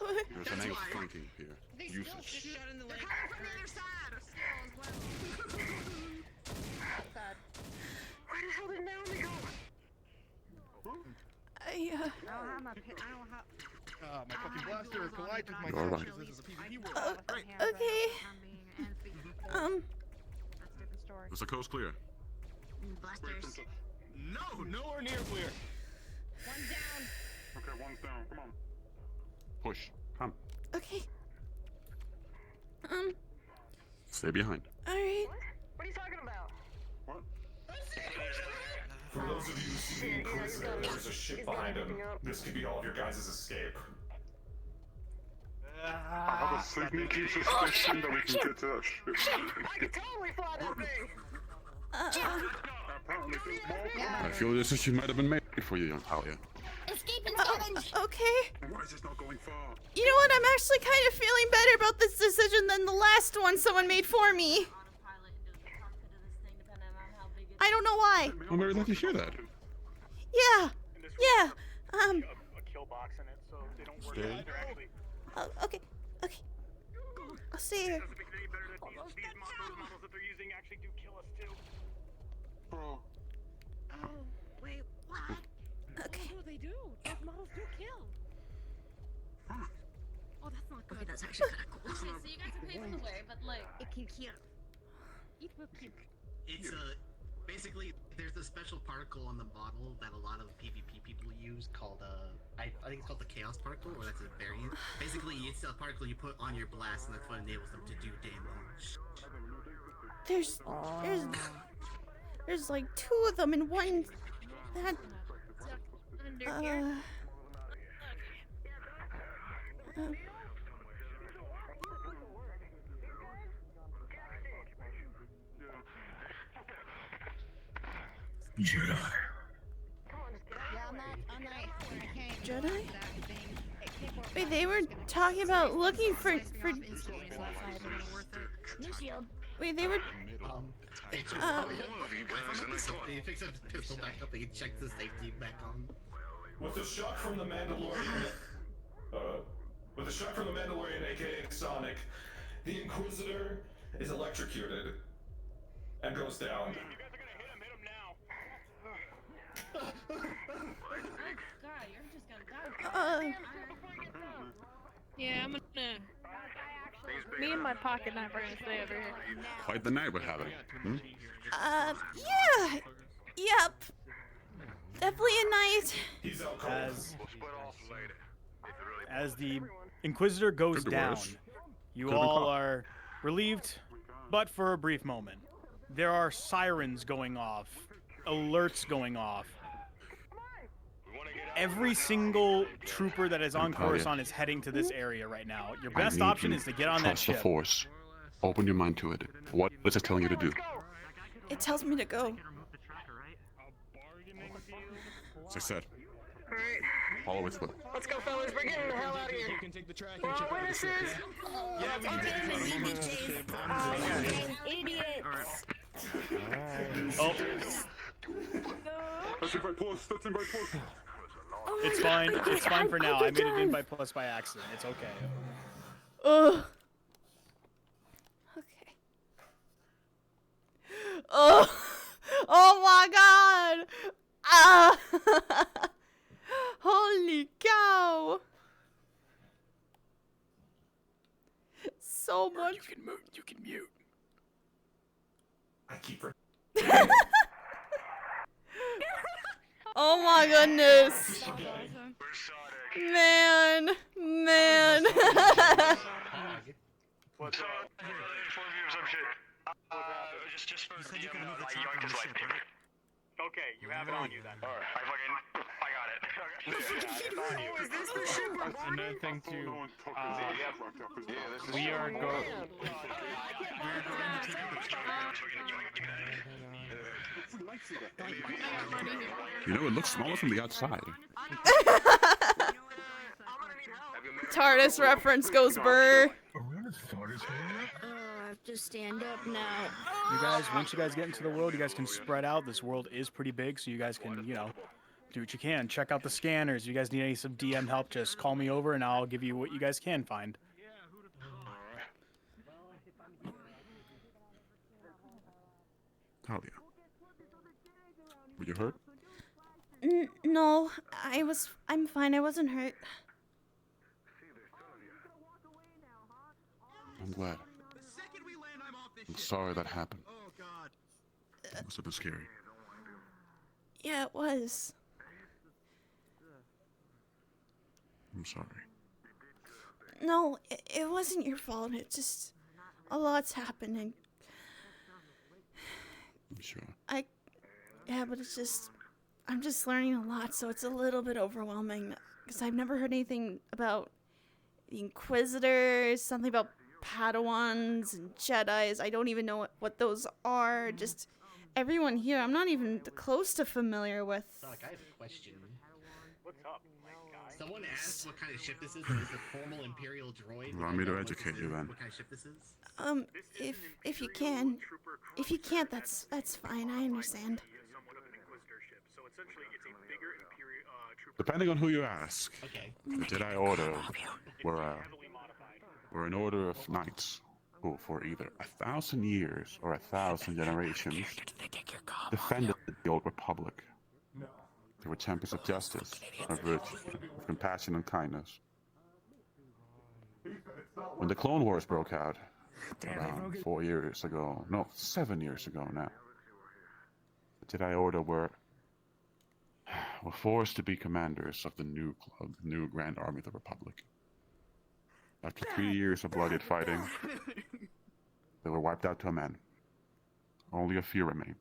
There's an angle flanking here. Use it. Shot in the leg. From the other side. Where the hell did Naomi go? I don't have my My fucking blaster collided with my You're couch. right. This is a PvP world. okay. That's a different story. Was the coast clear? Blasters. No, nowhere near clear. One down. Okay, one's down. Come on. Push. Come. Okay. Stay behind. All right. What are you talking about? What? For those of you who see the Inquisitor, there's a ship behind him. This could be all of your guys' escape. I have a sneaky suspicion that we can get to that ship. I can totally fly that thing. I feel this decision might have been made for you, young Talia. Escaping challenge. Okay. Why is this not going far? You know what? I'm actually kind of feeling better about this decision than the last one someone made for me. I don't know why. I'm very glad to hear that. Yeah. Yeah. A kill box in it, so they don't worry Stay. about it. They're actually. Oh, okay. Okay. I'll see you. Doesn't make it any better that these models that they're using actually do kill us too. Bro. Oh, wait, what? Okay. What do they do? Those models do kill. Oh, that's not good. Okay, that's actually kind of cool. Okay, so you guys are paving the way, but like, It can kill. It will kill. It's basically there's a special particle on the model that a lot of PvP people use called I think it's called the Chaos Particle, or that's a variant. Basically, it's a particle you put on your blast, and that's what enables them to do damage. There's like 2 of them in one. That. Under here. Jedi. Yeah, I'm not Jedi? Wait, they were talking about looking for. New shield. Wait, they were. He picks up his pistol back up and he checks the safety back on. With the shock from the Mandalorian, aka Sonic, the Inquisitor is electrocuted and goes down. God, you're just gonna die. Yeah, I'm gonna. Me and my pocket knife are gonna stay over here. Quite the night we're having. Hmm? Yeah. Yep. Definitely a night. He's out cold. As the Inquisitor goes Could be down, worse. you Could be all caught. are relieved, but for a brief moment. There are sirens going off, alerts going off. Every single trooper that is on Natalia. Coruscant is heading to this area right now. Your I best need option you is to get on that trust the ship. Force. Open your mind to it. What is it telling you to do? It tells me to go. As I said, Alright. follow its will. Let's go, fellas. We're getting the hell out of here. You can take the track We're and all check out the ship, witnesses. yeah? Idiots. Oh, That's invite plus. That's invite plus. it's fine. It's fine for now. I made it in by plus by accident. It's okay. Ugh. Okay. Oh. Oh my God. Ah. Holy cow. So much. You can mute. I keep Oh my goodness. Man. What's up? For some shit. Just for said you can move the like chopper on the Yonkers ship, life. right? Okay, you have it on you then. Alright, I got it. It's on you. Is this the ship we're Another thing too. We are going. You know, it looks smaller from the outside. TARDIS reference goes burr. I have to stand up now. You guys, once you guys get into the world, you guys can spread out. This world is pretty big, so you guys can, you know, do what you can. Check out the scanners. If you guys need some DM help, just call me over and I'll give you what you guys can find. Talia. Were you hurt? No, I'm fine. I wasn't hurt. I'm glad. I'm sorry that happened. It must have been scary. Yeah, it was. I'm sorry. No, it wasn't your fault. It just a lot's happening. I'm sure. Yeah, but it's just I'm just learning a lot, so it's a little bit overwhelming because I've never heard anything about the Inquisitors, something about Padawans and Jedis. I don't even know what those are. Just everyone here, I'm not even close to familiar with. Doc, I have a question. What's up, guy? Someone asked what kind of ship this is, and it's a formal Imperial droid. Allow me to educate you then. What kind of ship this is? If you can. If you can't, that's fine. I understand. Depending on who you ask, okay. The Jedi Order were an order of knights who, for either 1,000 years or 1,000 generations, defended the Old Republic. They were champions of justice, of virtue, of compassion and kindness. When the Clone Wars broke out, around 4 years ago, no, 7 years ago now, the Jedi Order were forced to be commanders of the new Grand Army of the Republic. After 3 years of bloody fighting, they were wiped out to a man. Only a few remain.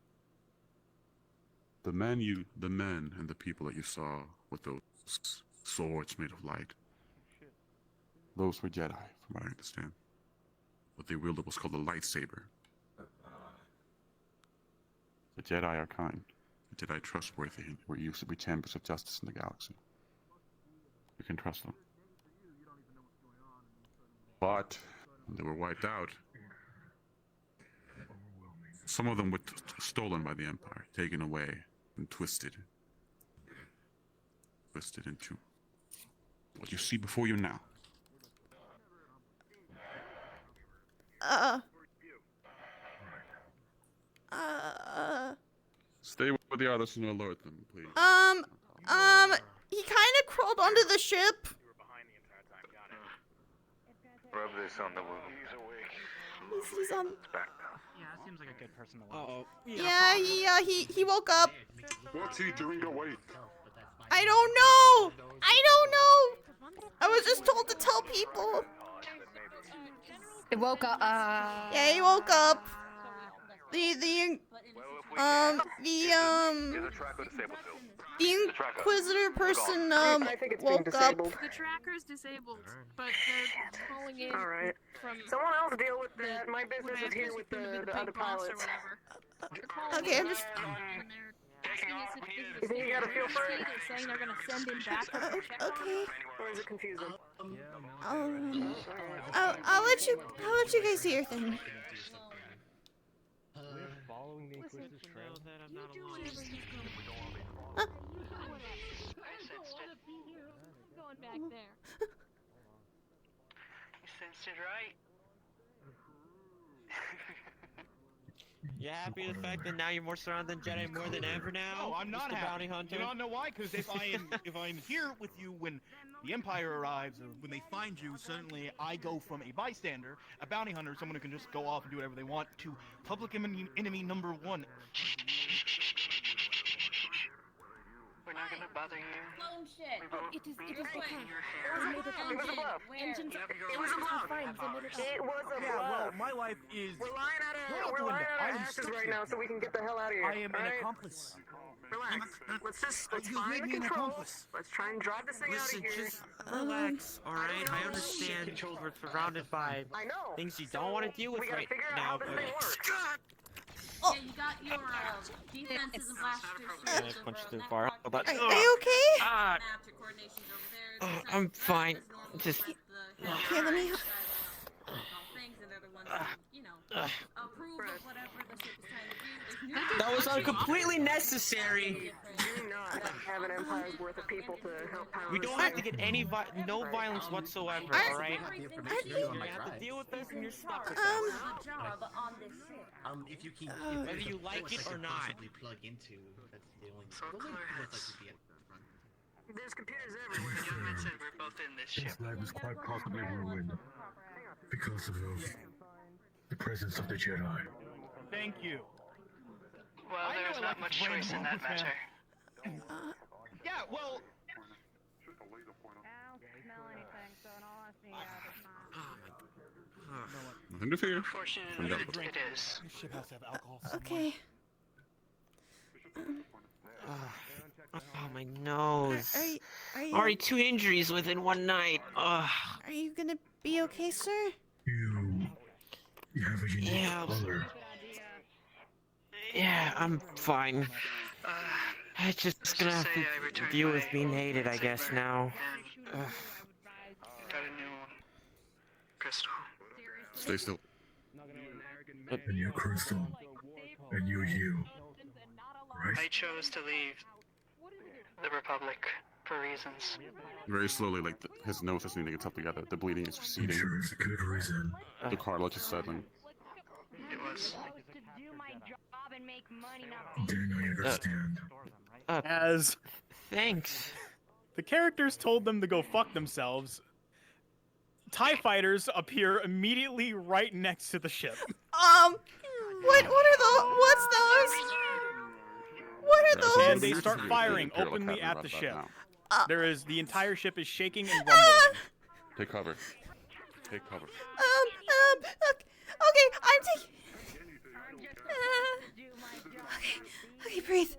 The men and the people that you saw with those swords made of light, those were Jedi, from what I understand. What they wielded was called a lightsaber. The Jedi are kind. The Jedi trustworthy, and were used to be champions of justice in the galaxy. You can trust them. But when they were wiped out, some of them were stolen by the Empire, taken away and twisted into what you see before you now. Stay with the others and alert them, please. He kind of crawled onto the ship. Rub this on the wound. He's on. Yeah, it seems like a good person to watch. Yeah, he woke up. What's he doing awake? I don't know. I was just told to tell people. It woke up. Yeah, he woke up. The Inquisitor person woke up. The tracker's disabled, but they're calling in from. Someone else deal with that. My business is here with the other pilots. Okay, I'm just. You think you got a feel for it? They're saying they're gonna send him back. Okay. Or is it confusing? I'll let you guys do your thing. We're following the Inquisitor's trail. Going back there. You sensed it right. You happy with the fact that now you're more surrounded than Jedi more than ever now? No, I'm not Mr. happy. Bounty Hunter? You don't know why? Because if I'm here with you when the Empire arrives, or when they find you, suddenly I go from a bystander, a bounty hunter, someone who can just go off and do whatever they want, to public enemy number one. We're not gonna bother bothering you? Clone shit. It is okay. Engines. It was a bluff. It was a Yeah, well, bluff. my life is. We're lying out out of the we're lying window. out I of am ashes stuck right here. now, so we can get the hell out of here. I am an alright? accomplice. Relax. Let's You find made the me an controls. accomplice. Let's try and drive this thing Listen, out of here. just relax, alright? I understand we're surrounded by I know. things you don't want to deal with we gotta right figure out now, how this but... thing works. Yeah, you got your defenses and blasters. I punched too far. But, Are you okay? Ah, I'm fine. Just... Okay, let me. That was completely necessary. Do not have an empire's worth of people to help power We this don't have to thing. get any no violence whatsoever, alright? You have to deal with this and you're stuck with If you keep whether you like it or not. Plug into, that's the only. There's computers everywhere. Young men said we're both in this ship. His life is quite possibly ruined because of the presence of the Jedi. Thank you. Well, there's not much choice in that matter. Yeah, well. Nothing to fear. Fortunately, it is. This ship has to have alcohol. Okay. Oh, my nose. Are you? Already 2 injuries within one night. Ugh. Are you gonna be okay, sir? You have a unique color. Yeah, I'm fine. I just gonna have to deal with being hated, I guess, now. Got a new crystal. Stay still. And you, Crystal. And you. Right? I chose to leave the Republic for reasons. Very slowly, like his nose is needing itself together. The bleeding is I'm receding. sure it's a good reason. The cartilage is settling. It was. Then I understand. As thanks. The characters told them to go fuck themselves. TIE fighters appear immediately right next to the ship. What are those? What's those? What are those? And they start firing openly at the ship. The entire ship is shaking and rumbling. Take cover. Take cover. Okay, I'm taking. Okay, breathe.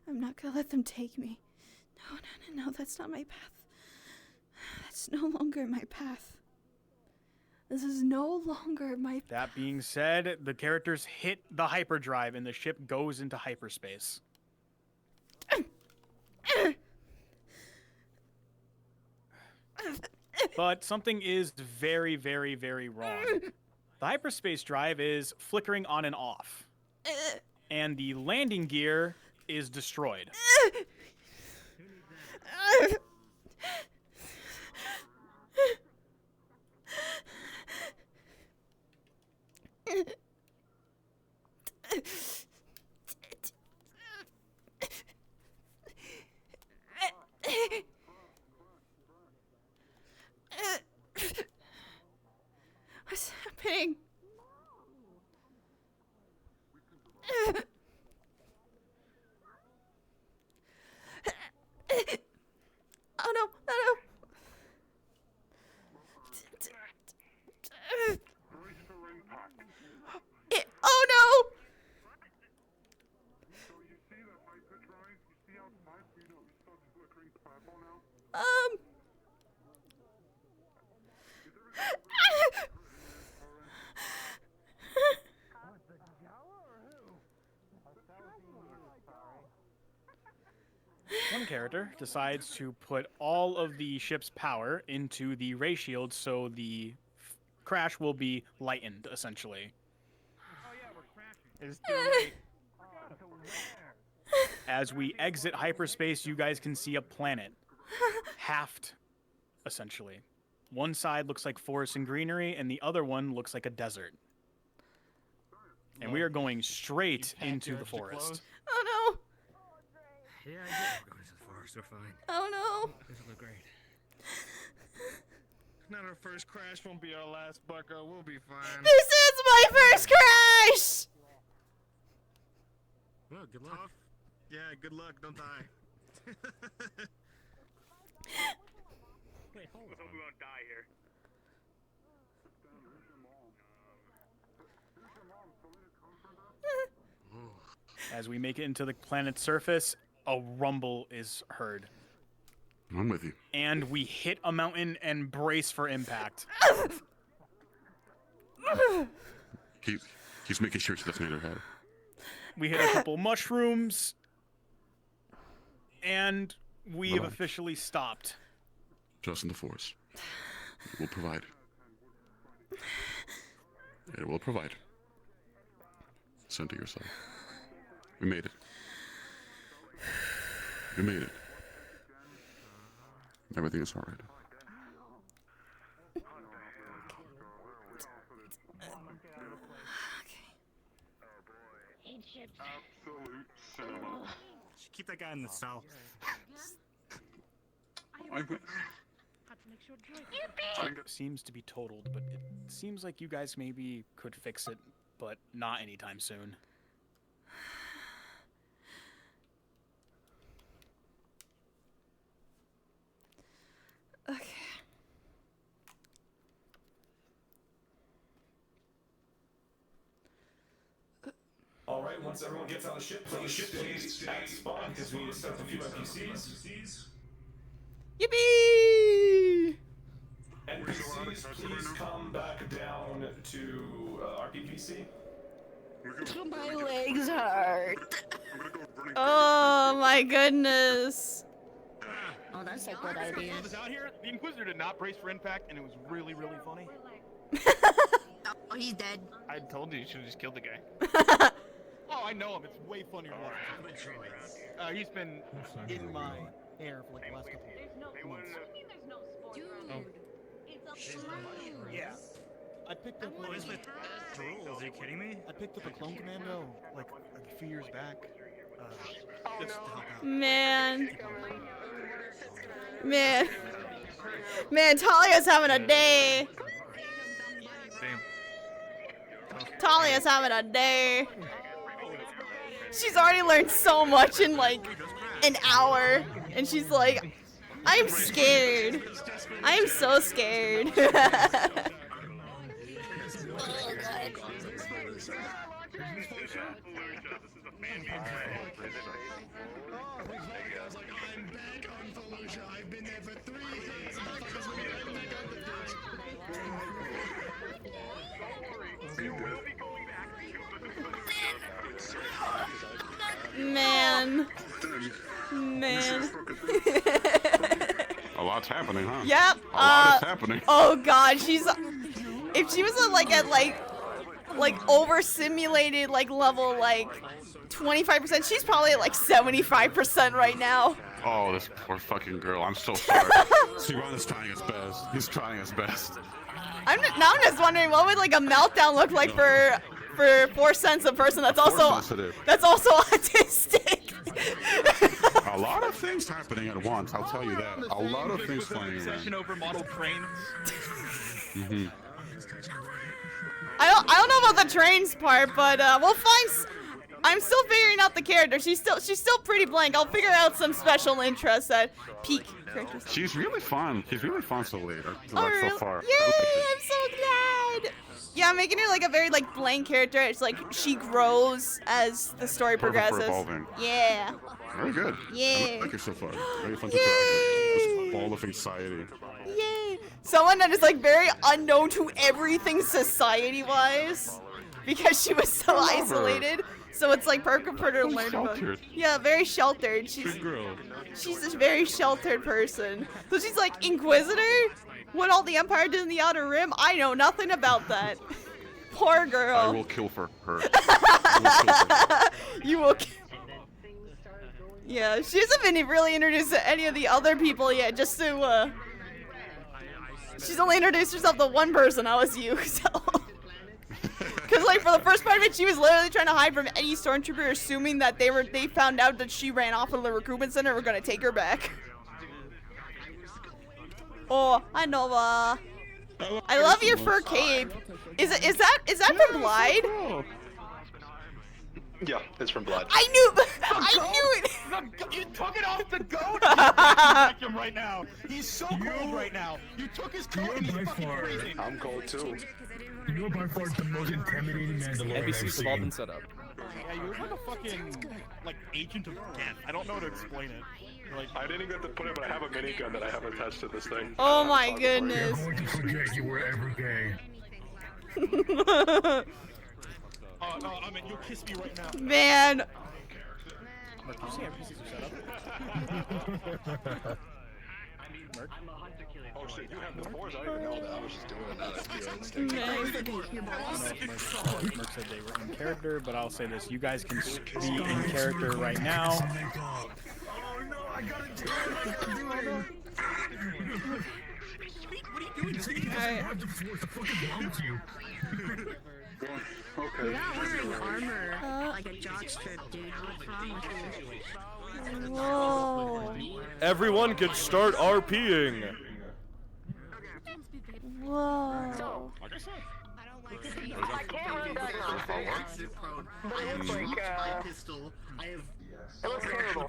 I'm not gonna let them take me. No, that's not my path. That's no longer my path. This is no longer my... That being said, the characters hit the hyperdrive and the ship goes into hyperspace. But something is very, very, very wrong. The hyperspace drive is flickering on and off. And the landing gear is destroyed. What's happening? Oh no, no. Oh no! One character decides to put all of the ship's power into the ray shield so the crash will be lightened, essentially. As we exit hyperspace, you guys can see a planet. Halved, essentially. One side looks like forest and greenery, and the other one looks like a desert. And we are going straight into the forest. Oh no! Yeah, I did. We're going to the forest. We're fine. Oh no! This will look great. Not our first crash, won't be our last, Bucko. We'll be fine. This is my first crash! Well, good luck. Yeah, good luck. Don't die. Wait, hold on. We won't die here. As we make it into the planet's surface, a rumble is heard. I'm with you. And we hit a mountain and brace for impact. He's making sure she doesn't hit her head. We hit a couple mushrooms, and we have officially stopped. Trust in the Force. It will provide. It will provide. Center yourself. We made it. We made it. Everything is alright. Absolute cinema. Should keep that guy in the cell. Seems to be totaled, but it seems like you guys maybe could fix it, but not anytime soon. Okay. All right, once everyone gets on the ship, please stay at spawn because we need to start a few NPCs. Yippee! NPCs, please come back down to RPPC. My legs hurt. Oh my goodness. Oh, that's a good idea. I was out here. The Inquisitor did not brace for impact, and it was really, really funny. Oh, he's dead. I told you should have just killed the guy. Oh, I know him. It's way funnier to watch. He's been in my hair for like the last couple months. Dude, it's a Yeah. I picked up one. Is you kidding me? I picked up a clone commando like a few years back. Just to help out. Man. Man, Talia's having a day. Talia's having a day. She's already learned so much in like an hour. And she's like, I'm scared. I am so scared. Man. A lot's happening, huh? Yep. A lot is happening. Oh god, she's if she was like at like over simulated like level like 25%, she's probably at like 75% right now. Oh, this poor fucking girl. I'm so sorry. Siwan is trying his best. He's trying his best. I'm just wondering what would like a meltdown look like for 4 cents a person that's also autistic. A lot of things happening at once, I'll tell you that. A lot of things flying around. Over model trains. I don't know about the trains part, but we'll find. I'm still figuring out the character. She's still pretty blank. I'll figure out some special interests that peak characters. She's really fun. She's really fun so late. Oh, So far. Yay! I'm so glad. Yeah, I'm making her like a very like blank character. It's like she grows as the story progresses. Evolving. Yeah. Very good. Yeah. I like her so far. Very fun to drag. This ball of anxiety. Yay! Someone that is like very unknown to everything society-wise, because she was so isolated. So it's like perfect for her to learn about. Sheltered. Yeah, very sheltered. Good girl. She's a very sheltered person. So she's like, Inquisitor? What all the Empire did in the Outer Rim? I know nothing about that. Poor girl. I will kill for her. You will. Yeah, she hasn't been really introduced to any of the other people yet. Just to she's only introduced herself to one person. That was you. So. Because like for the first part of it, she was literally trying to hide from any stormtrooper, assuming that they found out that she ran off of the recruitment center and were gonna take her back. Oh, hi Nova. I love your fur cape. Is that from Blide? Yeah, it's from Blood. I knew it. You took it off the goat. Back him right now. He's so cold right now. You took his coat and he's fucking freezing. I'm cold too. You're by far the most intimidating Mandalorian I've NPCs have all been seen. set up. Yeah, you're like a fucking agent of death. I don't know how to explain it. Like, I didn't get to put it, but I have a minigun that I have attached to this thing. Oh my goodness. You're going to forget you were ever gay. oh no, I mean, you'll kiss me right now. Man. Merc, you see NPCs are set up? Merc? Oh shit, you have the force? I didn't even know that. I was just doing it now. Merc said they were in character, but I'll say this: you guys can be in character right now. Oh no, I got it. What are you doing? I have the force. The fuck is wrong with you? You're not wearing armor like a jock strip, dude. What's wrong with you? Whoa. Everyone can start RPing. Whoa. Like I said. I can't run diagnostics, but it looks like, it looks terrible.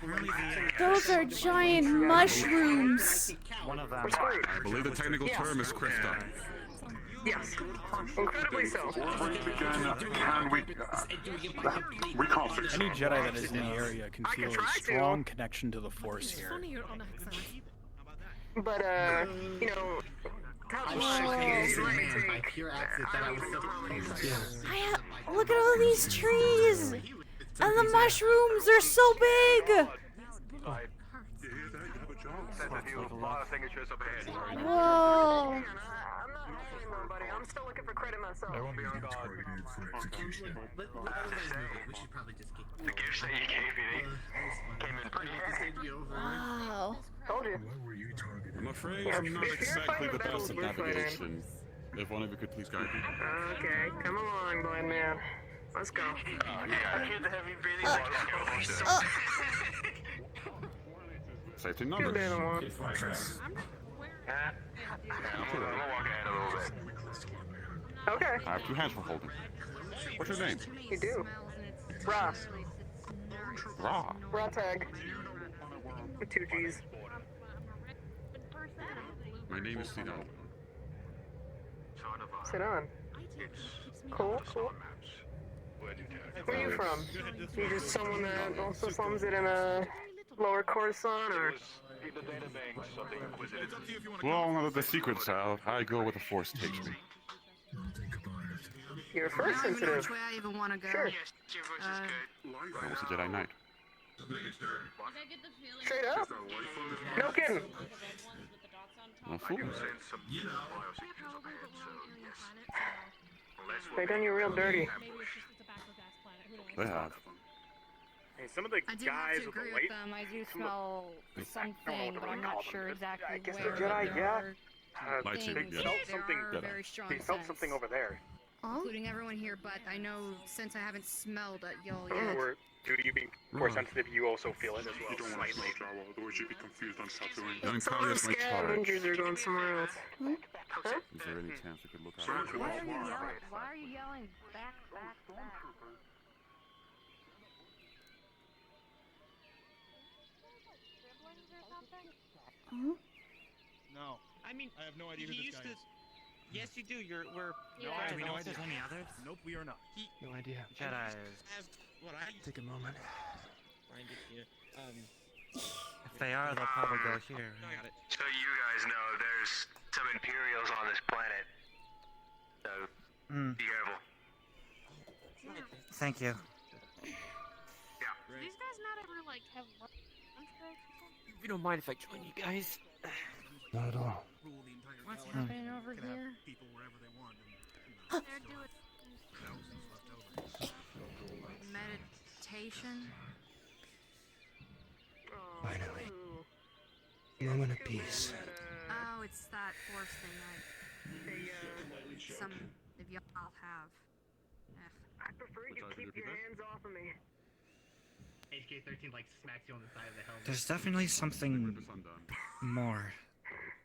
Those are giant mushrooms. One of them. I believe the technical term is Krista. Yes, incredibly so. Before we begin, can we recall please? Any Jedi that is in the area can feel a strong connection to the Force here. But, you know, top line, by pure accident that I was so Look at all these trees. And the mushrooms are so big. Whoa. I'm still looking for credit myself. I won't be targeted for execution. We should probably just keep The gifts that you gave me, they came in pretty handy. Wow. Told you. Why were you targeted? I'm afraid I'm not exactly the best at navigation. If one of you could please guide me. Okay, come along, blind man. Let's go. Yeah, hear the heavy breathing. Safety numbers. I'm gonna walk ahead a little bit. Okay. I have 2 hands for holding. What's your name? You do. Ra. Ra. Ra tag. With 2 G's. My name is Sidon. Sit on. Cool, cool. Where are you from? You just someone that also slums it in a lower Coruscant, or? Well, now that the secret's out, I go where the Force takes me. You're I first don't even know sensitive. which way I even want to go. Sure. I was a Jedi Knight. Straight up. No kidding. No fools. They done you real dirty. They have. Hey, some of the I do guys have to with the agree late. with them. I do smell something, but I'm not sure exactly I guess where. the Jedi, there yeah. are Lightsaber, things. yeah. Felt There something. are very strong They felt scents, something over there. including everyone here. But I know since I haven't smelled it, y'all yet. Or due to you being more sensitive, you also feel it as well. You don't want to Slightly. smell Jawa, otherwise you'd be confused on Tatooine. Some Young of the my charge. scavengers are going somewhere else. Huh? Is there any chance we could look out? Why are you yelling? Back, back, back. No. I mean, I have no idea who he this used guy to. is. Yes, you do. We're. No, do we know if there's any others? Nope, we are not. No idea. Jedi. Have what I Take a moment. find it here. If they are, they'll probably go here. No, I got it. So you guys know there's some Imperials on this planet. So be careful. Thank you. Yeah. These guys not ever like have lunch breaks or something? If you don't mind if I join you guys. Not at all. Rule the entire What's galaxy. happening over Can have here? people wherever they want. They're doing Thousands left over. Meditation. Finally. Moment of peace. Oh, it's that force thing some of y'all have. I prefer you keep your hands off of me. HK13 like smacks you on the side of the helmet. There's definitely something more.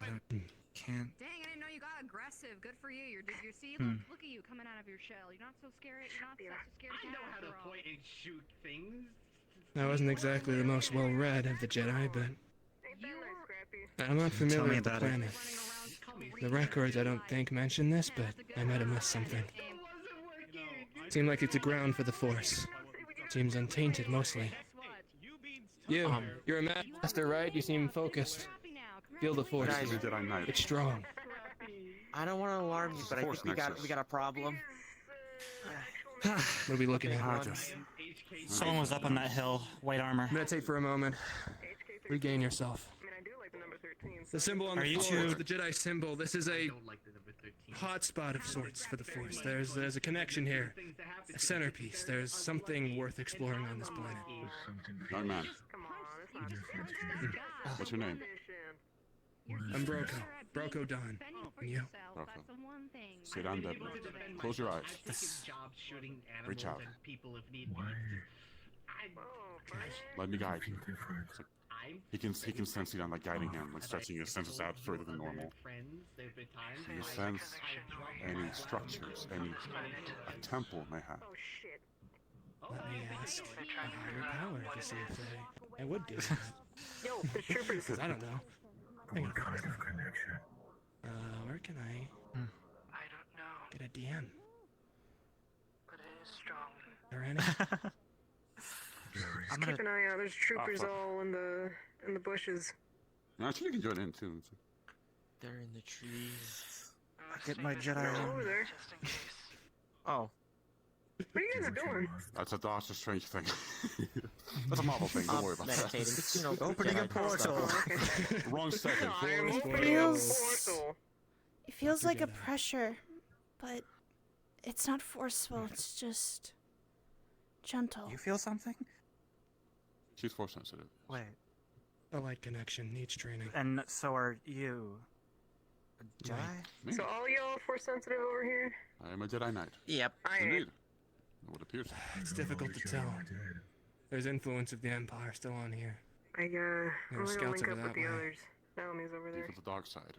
I can't. Dang, I didn't know you got aggressive. Good for you. You're see, look at you coming out of your shell. You're not so scared. You're not such a scared cat. I know how to after all. point and shoot things. I wasn't exactly the most well-read of the Jedi, but I'm not Tell familiar me with the about it. planet. The records, I don't think, mention this, but I might have missed something. Seemed like it's a ground for the Force. Seems untainted, mostly. You're a master, right? You seem focused. Feel the Force. Guys, Jedi Knight. It's strong. I don't want to alarm you, but I think we got a problem. What are we looking at? Someone was up on that hill, white armor. Meditate for a moment. Regain yourself. The symbol on the floor is the Jedi symbol. This is a hotspot of sorts for the Force. There's a connection here, a centerpiece. There's something worth exploring on this planet. Young man. What's your name? I'm Broko. Broko Don. And you? Broko. Sit down, Deb. Close your eyes. Reach out. Let me guide you. He can sense you. I'm like guiding him, like stretching his senses out further than normal. So you sense any structures, any a temple may have. Let me ask a higher power to see if I would do that. Yo, the troopers. Because I don't know. What kind of connection? Where can I don't know. get a DM? But it is strong. Or any? Just keep an eye out. There's troopers all in the bushes. No, actually, you can join in too. They're in the trees. Get my Jedi They're on. over there. Oh. What are you guys doing? That's a Doctor Strange thing. That's a Marvel thing. Don't worry about that. Opening a portal. Wrong second. It feels like a pressure, but it's not forceful. It's just gentle. You feel something? She's Force sensitive. Wait. A light connection needs training. And so are you. A Jedi? Me? So all y'all Force sensitive over here? I am a Jedi Knight. Yep. Indeed. What appears. It's difficult to tell. There's influence of the Empire still on here. I'm gonna scouts link over up with that the way. others. Naomi's over there. Evil the dark side.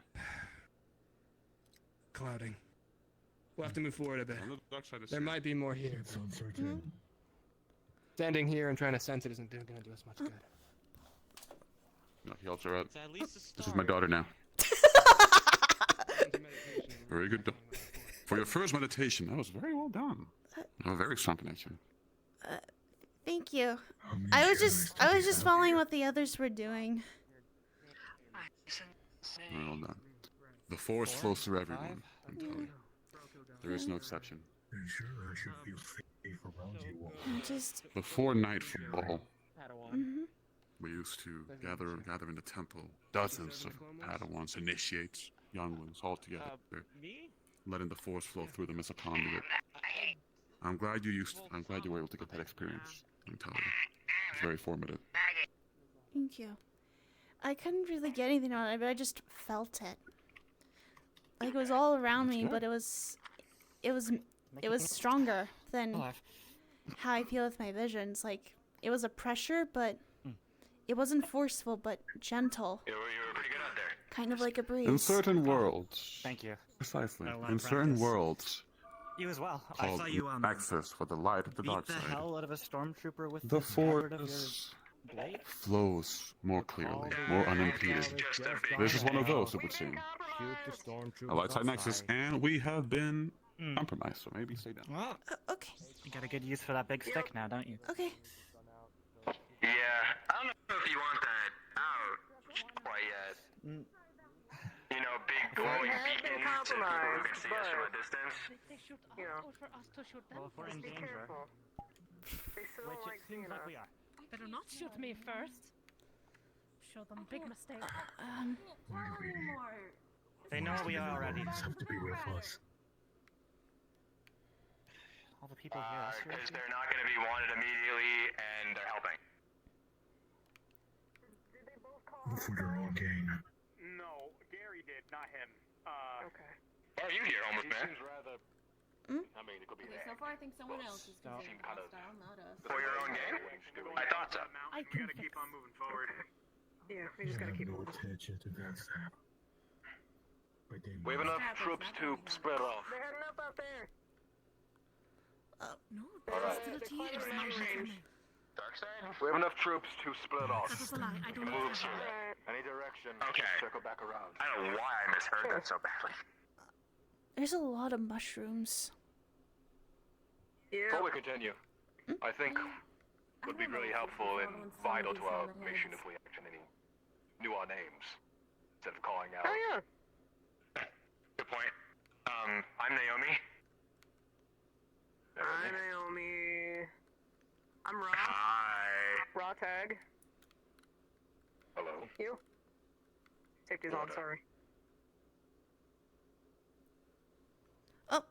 Clouding. We'll have to move forward a bit. On the dark side is There might be more here. It's uncertain. Standing here and trying to sense it isn't going to do us much good. No, he helps her out. It's at least a This is start. my daughter now. Very good. For your first meditation, that was very well done. Very strong connection. Thank you. I was just following what the others were doing. Very well done. The Force flows through everyone. I'm telling you. There is no exception. Then sure, I should feel safe around you all. Before nightfall, Mm-hmm. we used to gather in the temple. Dozens of Padawans, initiates, young ones, all together. Me? Letting the Force flow through them as a conduit. I'm glad you were able to get that experience. I'm telling you. It's very formative. Thank you. I couldn't really get anything on it, but I just felt it. Like it was all around me, but it was stronger than how I feel with my visions. Like it was a pressure, but it wasn't forceful, but gentle. You were pretty good out there. Kind of like a breeze. In certain worlds. Thank you. Precisely. I In certain worlds. You as well. I Called saw you access for the light of the beat dark the side. hell out of a stormtrooper with The scabbard of your Force blade. flows more clearly, more unimpeded. This is one of those, it would seem. A light side nexus, and we have been compromised, so maybe stay down. Well, okay. You got a good use for that big stick now, don't you? Okay. Yeah, I don't know if you want that out quite yet. You know, big glowing beacons so people can see us from a distance. You know. Well, if we're in danger, They still don't like seeing us. we are. Better not shoot me first. Show them big mistake. They know we are already. Have to be with us. All the people here. Because they're not going to be wanted immediately, and they're helping. For your own gain. No, Gary did, not him. Okay. Why are you here, homeless man? I mean, it could be Okay, so far I think someone else is considered hostile, not us. For your own gain? I thought so. We gotta keep on moving forward. Yeah, we just gotta keep no moving. attention to that. We have enough troops to spread off. They're heading up out there. No, Alright. hostility is not with me. We have enough troops to split off. That is a lie. I don't Move have that. any direction. Okay. Circle back around. I don't know why I misheard that so badly. There's a lot of mushrooms. Yeah. Before we continue, I think would be really helpful and vital to our mission if we actually knew our names instead of calling out. Oh yeah. Good point. I'm Naomi. Hi, Naomi. I'm Raw. Hi. Raw tag. Hello. You? Safety's on, sorry. Oh,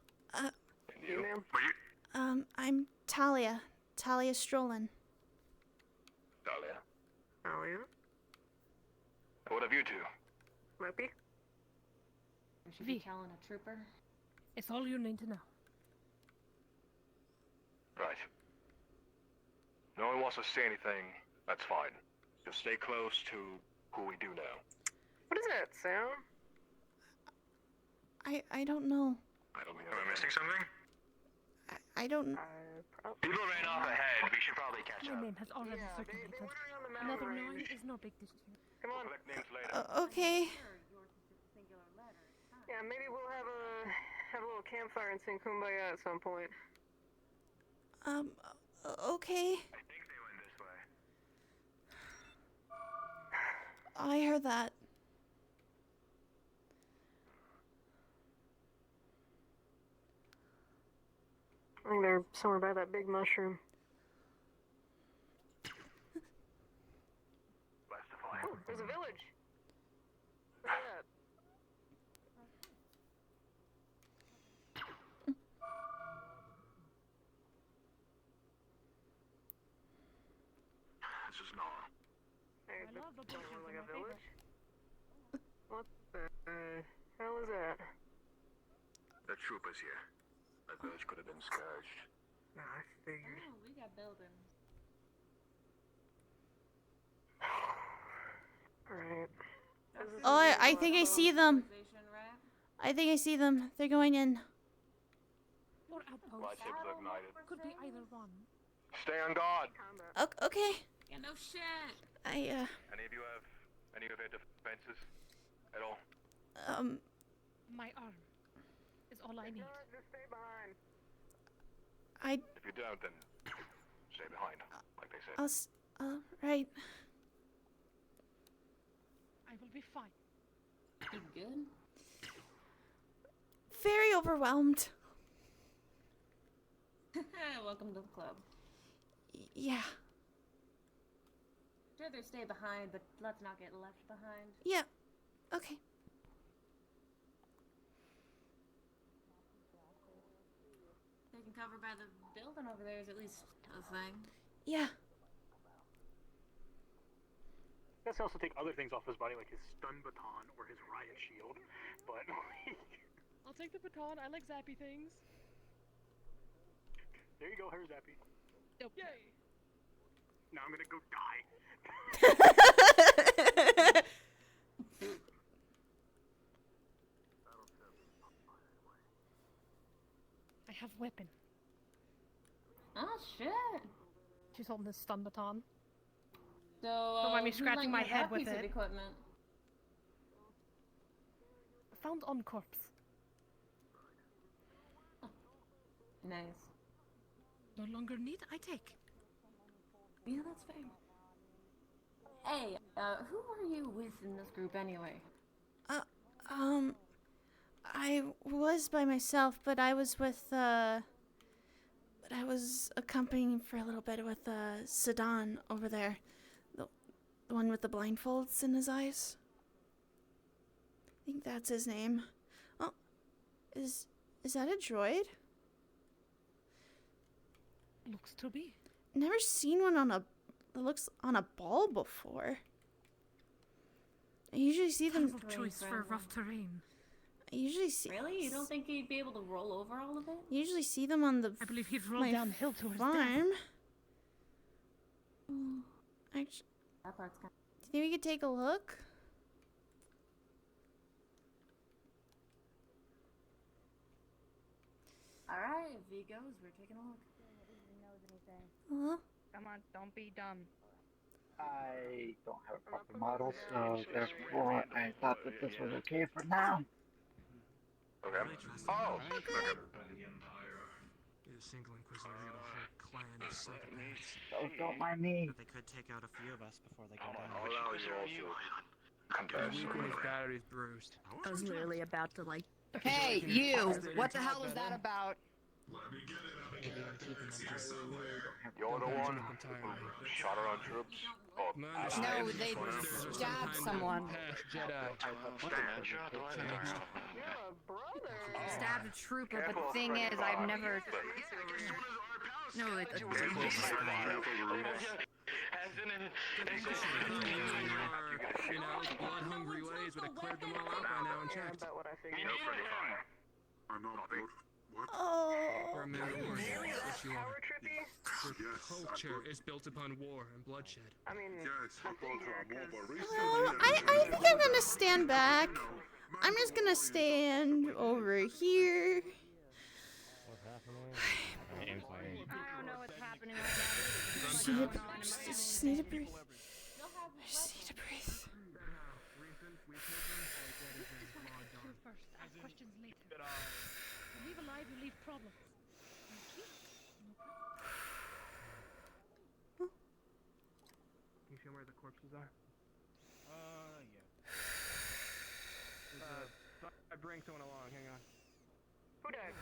You, ma'am? I'm Talia. Talia Strolin. Dahlia. Oh, yeah? What have you two? Lippy? We should be telling a trooper. It's all you need to know. Right. No one wants to say anything. That's fine. Just stay close to who we do know. What is that sound? I don't know. I don't know. Am I missing something? I don't. People ran off ahead. We should probably catch Your up. name has already circulated. Another nine is no big deal. Come on. Collect names later. Okay. Yeah, maybe we'll have a little campfire and sing Kumbaya at some point. Okay. I think they went this way. I heard that. I think they're somewhere by that big mushroom. Oh, there's a village. Look at that. This is not. Hey, I love the don't bushes, look like they're a my village. What the hell is that? The troopers here. That village could have been scourged. Nah, I figured. Oh, we got buildings. Alright. Oh, I think I see them. I think I see them. They're going in. Your outpost. Lightsabers ignited. Could be either one. Stay on guard. Okay. Yeah, no shit. Any of you have any of your defenses at all? My arm is all I need. Just stay behind. If you don't, then stay behind, like they said. Right. I will be fine. You good? Very overwhelmed. Welcome to the club. Yeah. I'd rather stay behind, but let's not get left behind. Yeah. Okay. Taking cover by the building over there is at least a thing. Yeah. You guys also take other things off his body, like his stun baton or his riot shield, but I'll take the baton. I like zappy things. there you go, her zappy. Yep. Yay! Now I'm gonna go die. I have weapon. Oh shit! She's holding this stun baton. So, don't mind me who scratching my lent you head that with piece of it. equipment? Found on corpse. Nice. No longer need, I take. Yeah, that's fair. Hey, who are you with in this group anyway? I was by myself, but I was with, but I was accompanying for a little bit with, Sedan over there. The one with the blindfolds in his eyes. I think that's his name. Oh, is that a droid? Looks to be. Never seen one that looks on a ball before. I usually see them. Choice for rough terrain. I usually see. Really? You don't think he'd be able to roll over all of it? I usually see them on the. I believe he'd roll my downhill to his farm. death. Actually, That part's kind do you think we could take a look? Alright, Vigos, we're taking a look. Huh? Come on, don't be dumb. I don't have a proper model, so therefore I thought that this was okay for now. Okay. Oh! You're a single inquisitor, you got a whole clan of psychopaths. So don't mind me. But they could take out a few of us before they go down. Weak when his battery's bruised. I was literally about to like. Hey, you! What the hell was that about? You're the one who shot around troops? Oh, No, they stabbed someone. Stabbed a trooper, but the thing is, I've never. No, it's You know, blood-hungry ways would have cleared them all out by now and checked. I'm not good. What? For a Mandalorian, yes you are. Your culture is built upon war and bloodshed. I mean, yes, I'm going to a war, but I think I'm gonna stand back. I'm just gonna stand over here. What's happening? I don't know what's happening Just need to breathe. I just need to breathe. Ask questions later. You leave alive, you leave problems. Can you show me where the corpses are? Yeah. I bring someone along, hang on. who died?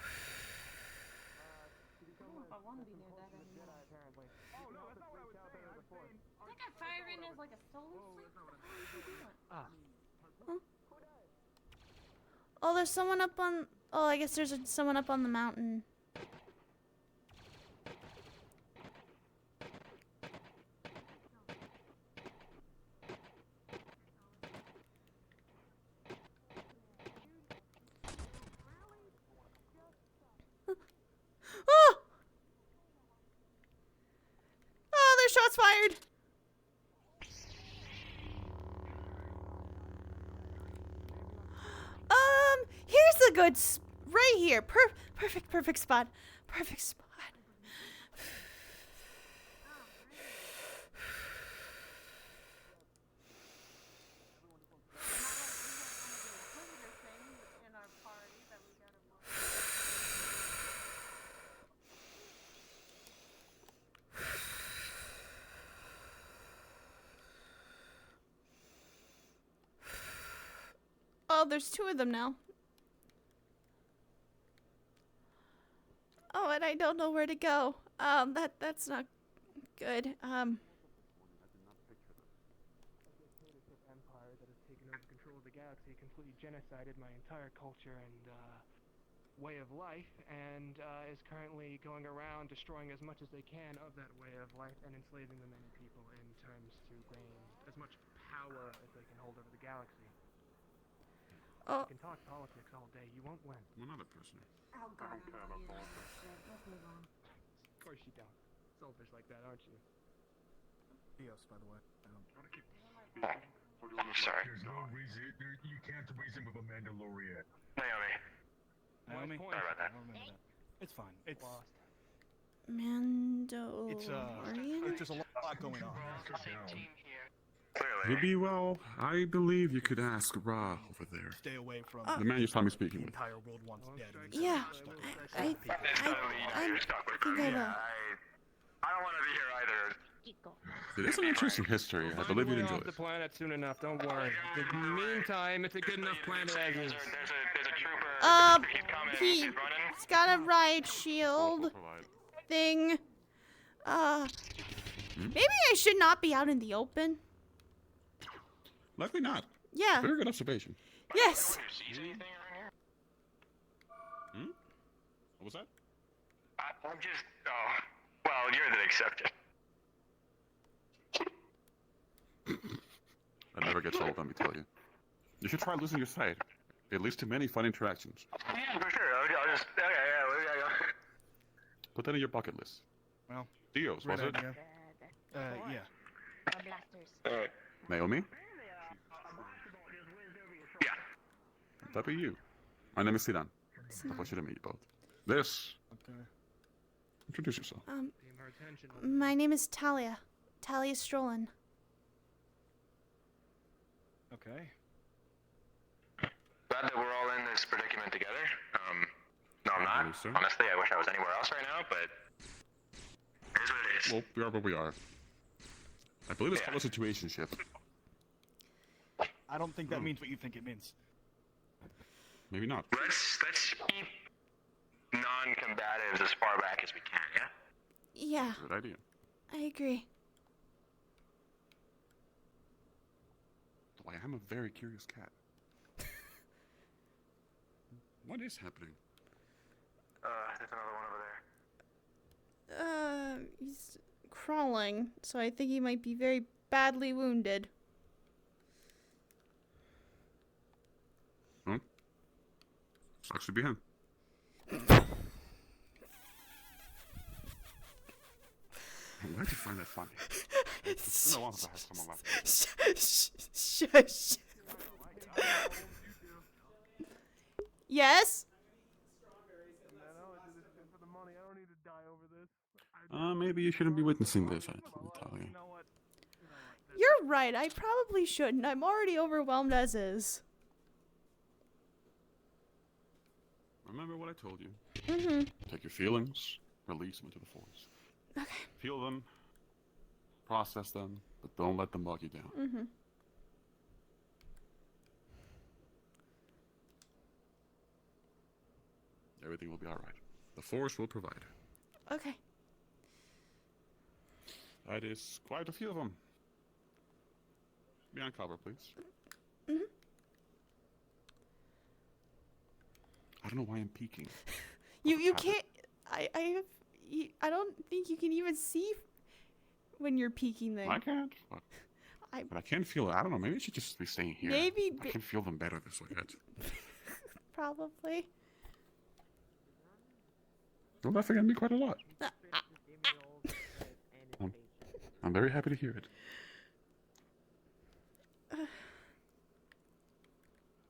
I want to be near that anymore. Apparently. Oh no, that's not what I was saying. I was saying. I think I fire in as like a solo suit. What the hell are you doing? Oh, there's someone up on. Oh, I guess there's someone up on the mountain. Oh! Oh, there's shots fired. Here's a good right here. Perfect spot. Perfect spot. Oh, there's two of them now. Oh, and I don't know where to go. That's not good. Empire that has taken over control of the galaxy, completely genocided my entire culture and way of life, and is currently going around destroying as much as they can of that way of life and enslaving the many people in terms to gain as much power as they can hold over the galaxy. Oh. You can talk politics all day, you won't win. We're not a prisoner. Oh god, let's move on. Of course you don't. Selfish like that, aren't you? Yes, by the way. I'm sorry. There's no reason. You can't reason with a Mandalorian. Naomi? Sorry about that. I don't remember that. It's fine. It's lost. Mandalorian? It's just a lot going on. Maybe, well, I believe you could ask Ra over there. Stay away from the man you saw me speaking the with. entire world wants dead. Yeah, I think I will. I don't want to be here either. It is an interesting history. I believe you'd enjoy Off the it. planet soon enough, don't worry. In the meantime, it's a good enough planet as is. He's got a riot shield thing. Maybe I should not be out in the open. Likely not. Yeah. Very good observation. Yes. Hmm? What was that? I'm just. Oh. Well, you're the exception. That never gets old, let me tell you. You should try losing your sight. It leads to many fun interactions. Yeah, for sure. I'll just. Okay, yeah. Put that in your bucket list. Well, Dios, was it? Yeah. Alright. Naomi? Yeah. That be you. My name is Sidan. A pleasure to meet you both. This Introduce yourself. My name is Talia. Talia Strolin. Okay. Glad that we're all in this predicament together. No, I'm not. Honestly, I wish I was anywhere else right now, but it is what it is. Well, we are where we are. I believe it's called a situationship. I don't think that means what you think it means. Maybe not. Let's keep non-combatives as far back as we can, yeah? Yeah. Good idea. I agree. Though I am a very curious cat. What is happening? There's another one over there. He's crawling, so I think he might be very badly wounded. Hmm? Sucks to be him. Why'd you find that funny? It's been a while since I had someone like that. Shush. Yes? Maybe you shouldn't be witnessing this, Natalia. You're right, I probably shouldn't. I'm already overwhelmed as is. Remember what I told you. Mm-hmm. Take your feelings, release them into the forest. Okay. Feel them, process them, but don't let them bog you down. Mm-hmm. Everything will be alright. The forest will provide. Okay. That is quite a few of them. Be on cover, please. Mm-hmm. I don't know why I'm peeking. You can't. I don't think you can even see when you're peeking there. I can't. But I can feel it. I don't know. Maybe I should just be staying here. Maybe. I can feel them better this way. Probably. Well, that forgot me quite a lot. I'm very happy to hear it.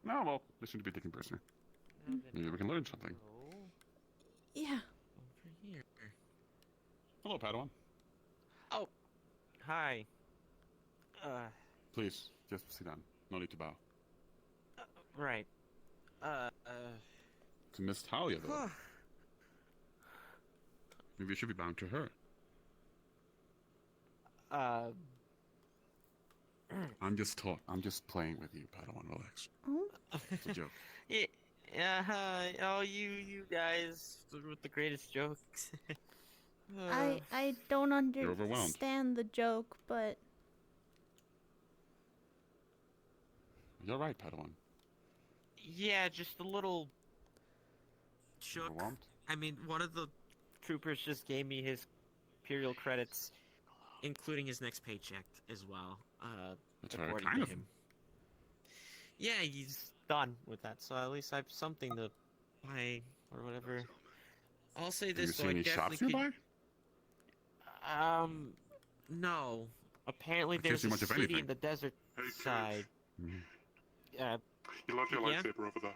No, well, listen to be taken personally. Maybe we can learn something. Yeah. Over here. Hello, Padawan. Oh, hi. Please, just sit down. No need to bow. Right. To Miss Talia, though. Maybe you should be bowing to her. I'm just playing with you, Padawan. Relax. Oh. It's a joke. Oh, you guys with the greatest jokes. I don't You're overwhelmed. understand the joke, but You're right, Padawan. Yeah, just a little shook. Overwhelmed? I mean, one of the troopers just gave me his Imperial credits, including his next paycheck as well. That's very according kind to of him. Yeah, he's done with that, so at least I have something to buy or whatever. I'll say Have you this, seen though, I any definitely shops nearby? No. Apparently I can't there's see a much of city anything. in the desert side. Mhm. You left your Yeah? lightsaber over there.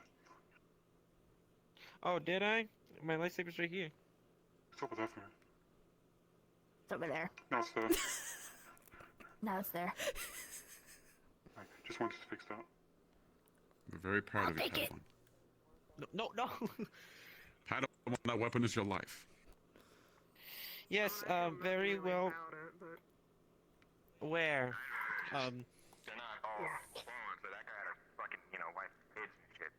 Oh, did I? My lightsaber's right here. What's up with that for me? It's over there. No, it's there. Now it's there. I just wanted to fix that. We're very proud of you, take it. Padawan. No. Padawan, that weapon is your life. Yes, very well. Where? They're not all clones, but that guy had a fucking, white kids and shit.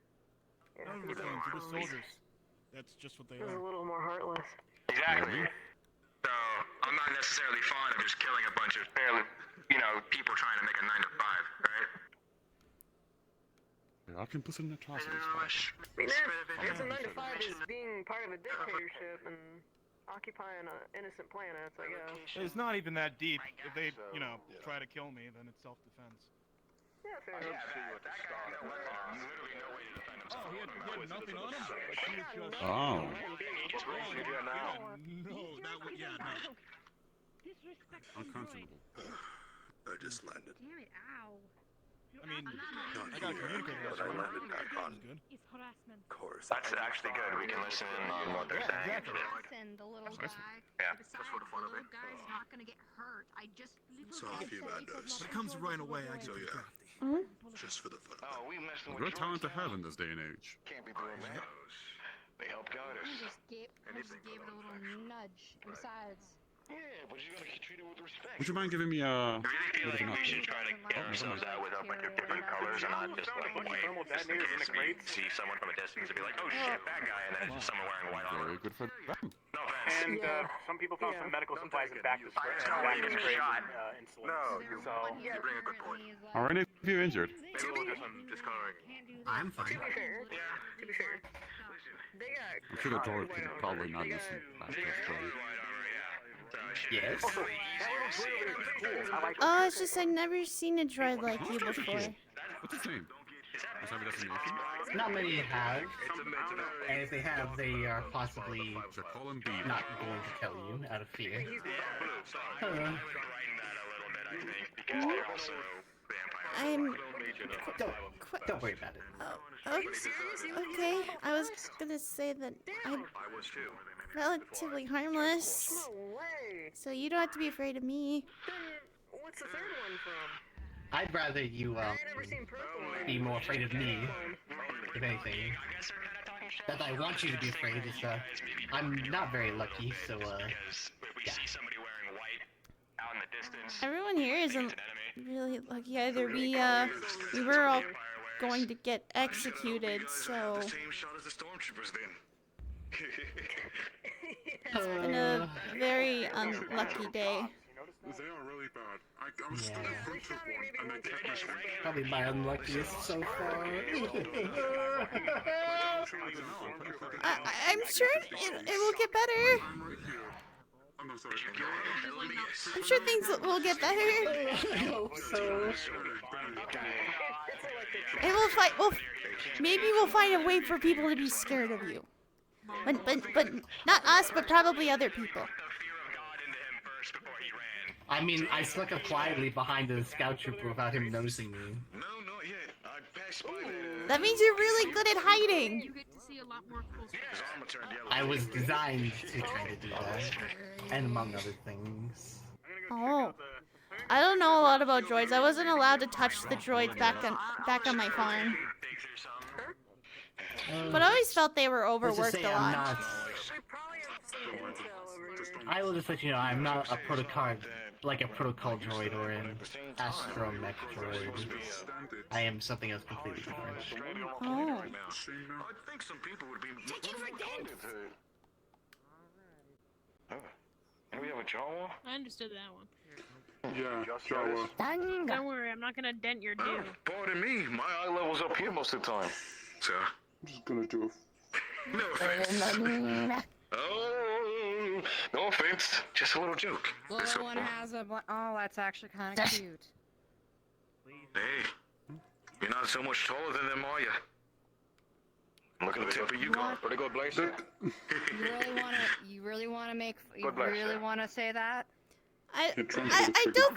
None of the clones are just soldiers. That's just what they They're a are. little more heartless. Exactly. So, I'm not necessarily fond of just killing a bunch of fairly, people trying to make a 9 to 5, right? They are complicit in atrocities. I mean, I guess a 9 to 5 is being part of a dictatorship and occupying innocent planets, I guess. It's not even that deep. If they, try to kill me, then it's self-defense. Yeah, fair enough. Oh, he had nothing on him? She was just... Oh. No, that would... Yeah, no. Unconscionable. I just landed. Damn it, ow. I mean, I got a communicator. I landed back on It's harassment. Coruscant. That's actually good. We can listen in on what they're saying. Listen, the little guy. Yeah. Besides, the little guy's not gonna get hurt. I just. Saw a few bad news. When it comes to running away, I get So yeah, Hmm? just for the fun. Oh, we messing A with good talent to droids have now. in this day and age. Can't be doing that. They help guide us. I just gave it a little nudge. And besides. Yeah, but you gotta treat it with respect. Would you mind giving me I a really feel bit of like an we should update? try to get ourselves out with a bunch of different colors and not just like white. Just in case we see someone from a distance and be like, oh shit, that guy, and then it's just someone wearing white armor. Very good for them. No offense. And some people found some medical supplies and back to spray. No, back you to get spray shot. insulin. No, So you bring a good point. Are any of you injured? Maybe we'll do some discoloring. I'm fine. To be fair. They got. I'm sure the droid can probably not listen back to this story. Yes. Oh, it's just I've never seen a droid like you before. What's his name? Does have a destination? Not many have. And if they have, they are possibly not going to tell you out of fear. I'm. Don't worry about it. Oh, okay. I was gonna say that I'm relatively harmless, so you don't have to be afraid of me. What's the third one from? I'd rather you be more afraid of me, if anything. That I want you to be afraid is I'm not very lucky, so yeah. Everyone here isn't really lucky either. We were all going to get executed, so The same shot as the stormtroopers then. it's been a very unlucky day. They are really bad. I was still in front of one, and they kept me straight. Probably my unluckiest so far. I'm sure it will get better. I'm not sorry. I'm sure things will get better. I hope so. And we'll fight. Maybe we'll find a way for people to be scared of you. But not us, but probably other people. I mean, I snuck up quietly behind the scout trooper without him noticing me. No, not yet. I passed by That means you're really good at hiding. You get to see a lot more cool stuff. his armor turned yellow. I was designed to kind of do that, and among other things. Oh. I don't know a lot about droids. I wasn't allowed to touch the droids back on my farm. But I always felt they were overworked a lot. I will just let you know, I'm not a protocol droid or an astromech droid. I am something else completely different. Oh. I think some people would be. And we have a Jawa? I understood that one. Yeah, Jawa. Don't worry, I'm not gonna dent your do. Pardon me, my eye level's up here most of the time. So, I'm just gonna do no offense. Oh, no offense. Just a little joke. This Little one has a. Oh, that's actually kind of cute. Hey, you're not so much taller than them, are you? Look at the temper you got. Where'd it go, Blazer? You really God bless really you. want to say that? I don't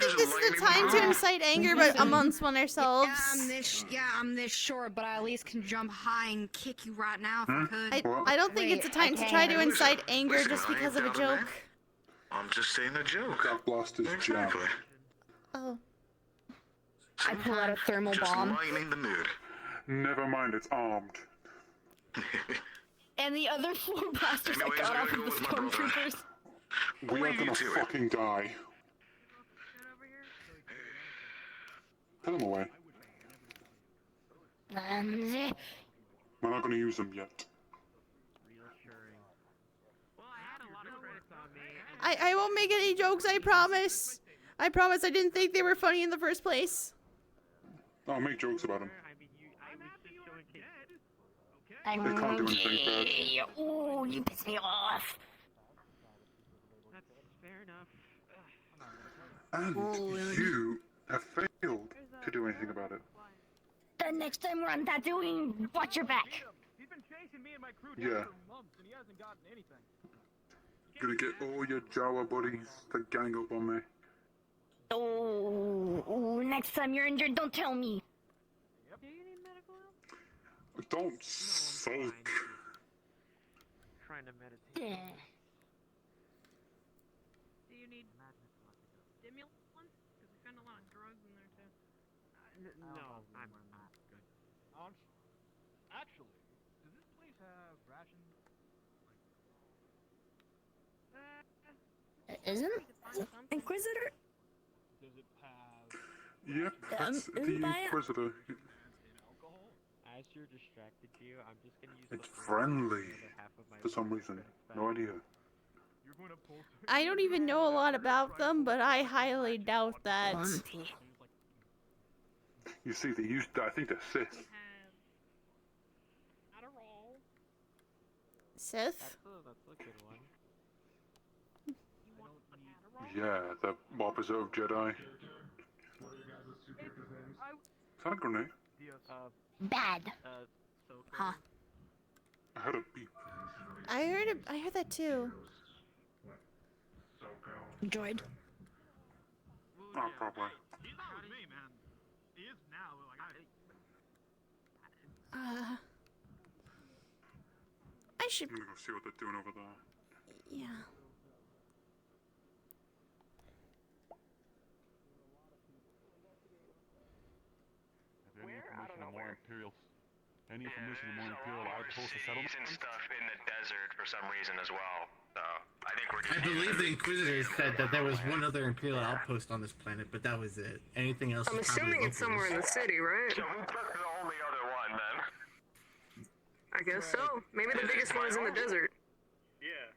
think this is the time to incite anger but amongst one ourselves. I'm this short, but I at least can jump high and kick you right now if I could. I don't think it's a time to try to incite anger just because of a joke. I'm just saying a joke. That blaster's Exactly. Oh. I pull out a thermal Just bomb. lightening the mood. Never mind, it's armed. And the other four blasters I Anyways, got I off gotta of the go with my brother. stormtroopers. We are gonna to it. fucking die. Put them away. We're not gonna use them yet. I won't make any jokes, I promise. I promise I didn't think they were funny in the first place. I'll make jokes about them. They can't do anything bad. Oh, you piss me off. That's fair enough. And you have failed to do anything about it. The next time we're on Tatooine, watch your back. He's been chasing me and my crew Yeah. for months, and he hasn't gotten anything. Gonna get all your Jawa buddies to gang up on me. Oh, next time you're injured, don't tell me. Don't sulk. Trying to meditate. Yeah. Do you need stimulants? Because we found a lot of drugs in there too. No, I'm good. Actually, does this place have rations? Isn't Inquisitor? Does it have Yep, that's the isn't that- Inquisitor. As you're distracted, Gio, I'm just gonna use It's the force friendly on the other half of my for some body reason. to No idea. You're going to pull I don't even know a lot about them, but I highly doubt that. You see, they used. I think they're Sith. Sith? That's a good one. Yeah, the opposite of Jedi. Is that a grenade? Bad. Huh? I heard a beep. I heard that too. Droid. Oh, probably. He's not with me, man. He is now. Like I should. I'm gonna go see what they're doing over there. Yeah. Any information on more Imperial outposts or settlements? And stuff in the desert for some reason as well. So I think we're just. I believe the Inquisitors said that there was one other Imperial outpost on this planet, but that was it. Anything else? I'm was probably assuming it's somewhere in the locals. city, right? So who took the only other one then? I guess so. Maybe the biggest one is in the desert. Yeah.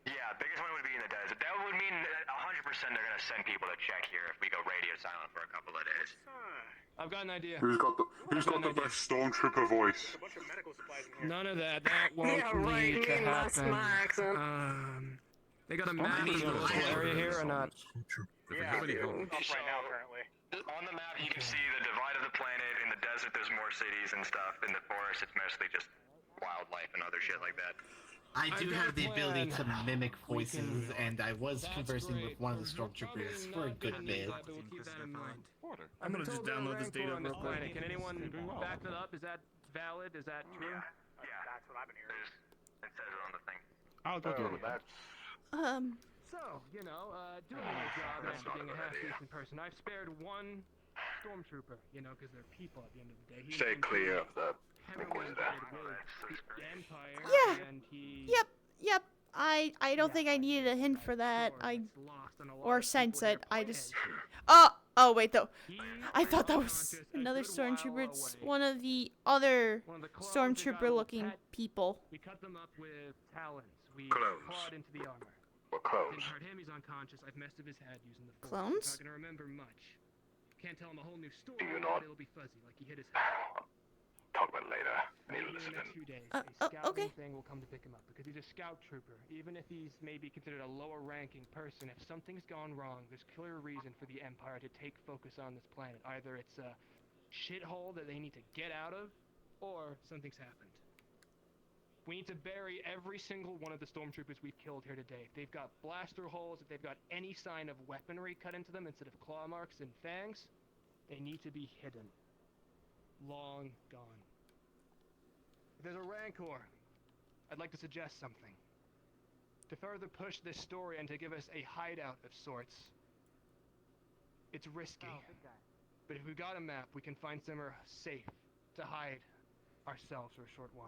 Yeah, biggest one would be in the desert. That would mean that 100% they're gonna send people to check here if we go radio silent for a couple of days. I've got an idea. Who's got the best stormtrooper voice? None of that. That won't Yeah, right. need Me to and happen. my accent. They got a map of the local area here or not? Yeah, up right now currently. On the map, you can see the divide of the planet. In the desert, there's more cities and stuff. In the forest, it's mostly just wildlife and other shit like that. I do have the ability to mimic voices, and I was conversing with one of the stormtroopers for a good bit. I'm gonna just download this data real quick. Can anyone back that up? Is that valid? Is that true? Yeah, that's what I've been hearing. It says it on the thing. I'll go do it. So, you know, doing my job and being a half-decent person, I've spared one stormtrooper, you know, because they're people at the end of the day. He Stay clear of the Inquisitor. The Empire, Yeah. and he... Yep. I don't think I needed a hint for that. Or sense it. I just. Oh wait though. I thought that was another stormtrooper. It's one of the other stormtrooper-looking people. We cut them up with talons. We Clones. clawed into the armor. What clones? Didn't hurt him, he's unconscious. I've messed up his head using the force. Clones? He's not gonna remember much. Can't tell him a whole new story, Do you but not? it'll be fuzzy, like he hit his head. Talk about it later. I need Maybe to in the listen next few days, Uh, a scouting okay. thing will come to pick him up, because he's a scout trooper. Even if he's maybe considered a lower-ranking person, if something's gone wrong, there's clear reason for the Empire to take focus on this planet. Either it's a shithole that they need to get out of, or something's happened. We need to bury every single one of the stormtroopers we've killed here today. If they've got blaster holes, if they've got any sign of weaponry cut into them instead of claw marks and fangs, they need to be hidden. Long gone. If there's a Rancor, I'd like to suggest something. To further push this story and to give us a hideout of sorts. It's risky. But if we got a map, we can find somewhere safe to hide ourselves for a short while.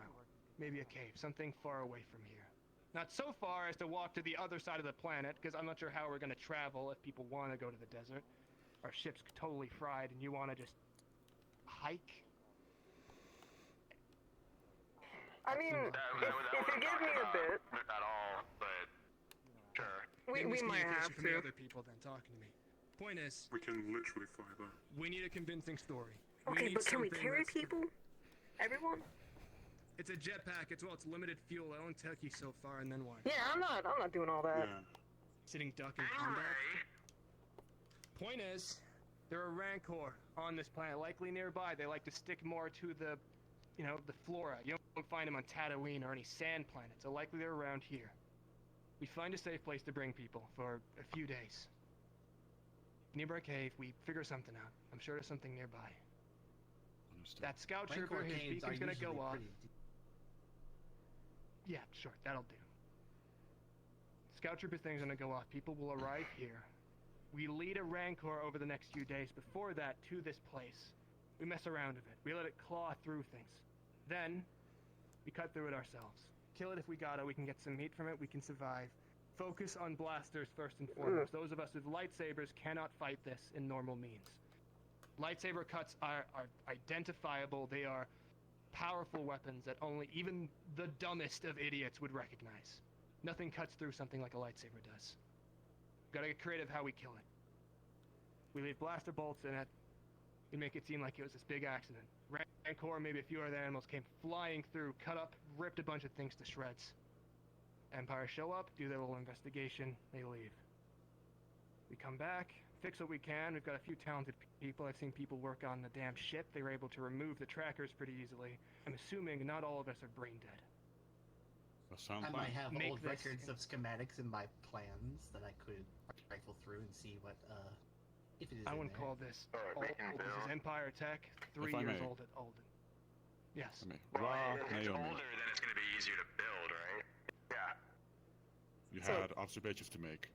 Maybe a cave, something far away from here. Not so far as to walk to the other side of the planet, because I'm not sure how we're going to travel if people want to go to the desert. Our ship's totally fried and you want to just hike? I mean, if you give me a bit, at all, but sure. we might have From the to. other people than talking to me. Point is, We can literally fly there. we need a convincing story. We Okay, need but can we something carry that's- people? Everyone? It's a jetpack. It's limited fuel. It'll only take you so far, and then what? Yeah, I'm not doing all that. Sitting duck in combat. Point is, there are Rancor on this planet, likely nearby. They like to stick more to the, you know, the flora. You don't find them on Tatooine or any sand planets. So likely they're around here. We find a safe place to bring people for a few days. Nearby cave, we figure something out. I'm sure there's something nearby. That scout Rancor trooper, his caves are beacon's gonna usually go off. pretty Yeah, sure, that'll do. Scout trooper thing's gonna go off. People will arrive here. We lead a Rancor over the next few days. Before that, to this place. We mess around with it. We let it claw through things. Then, we cut through it ourselves. Kill it if we gotta. We can get some meat from it. We can survive. Focus on blasters first and foremost. Those of us with lightsabers cannot fight this in normal means. Lightsaber cuts are identifiable. They are powerful weapons that only even the dumbest of idiots would recognize. Nothing cuts through something like a lightsaber does. Gotta get creative how we kill it. We leave blaster bolts in it. We make it seem like it was this big accident. Rancor, maybe a few other animals came flying through, cut up, ripped a bunch of things to shreds. Empire show up, do their little investigation, they leave. We come back, fix what we can. We've got a few talented people. I've seen people work on the damn ship. They were able to remove the trackers pretty easily. I'm assuming not all of us are brain dead. I might have old records of schematics in my plans that I could rifle through and see what, if it is I in wouldn't there. call this old. This is Empire tech, 3 If I years may. old. Yes. Ra, If it's Naomi, older, then it's gonna be easier to build, right? Yeah. you had observations to make.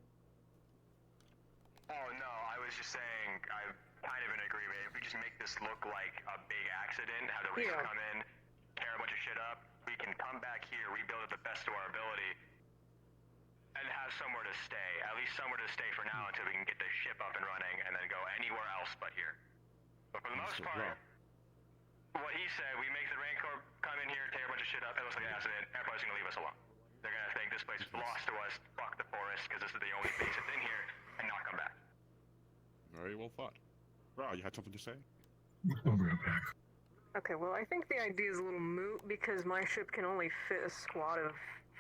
Oh no, I was just saying, I'm kind of in agreement. If we just make this look like a big accident, have the Reaper come in, tear a bunch of shit up, we can come back here, rebuild it the best of our ability, and have somewhere to stay. At least somewhere to stay for now until we can get the ship up and running, and then go anywhere else but here. But for the most part, what he said, we make the Rancor come in here, tear a bunch of shit up, it looks like an accident, everybody's gonna leave us alone. They're gonna think this place is lost to us, fuck the forest, because this is the only base that's in here, and not come back. Very well thought. Ra, you had something to say? Okay, well, I think the idea is a little moot because my ship can only fit a squad of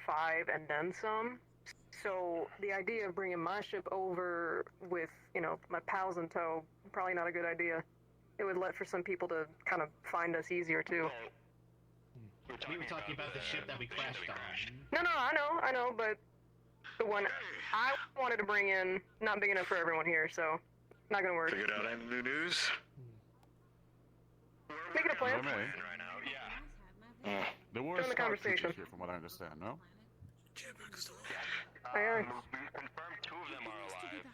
5 and then some. So the idea of bringing my ship over with, you know, my pals in tow, probably not a good idea. It would let for some people to kind of find us easier too. We were talking about the ship that we crashed on. No, I know, but the one I wanted to bring in, not big enough for everyone here, so not gonna work. Figured out any new news? Make it a plan. Right now, yeah. There were Join the scout conversation. troopers here, from what I understand, no? Aye. We confirmed 2 of them are alive.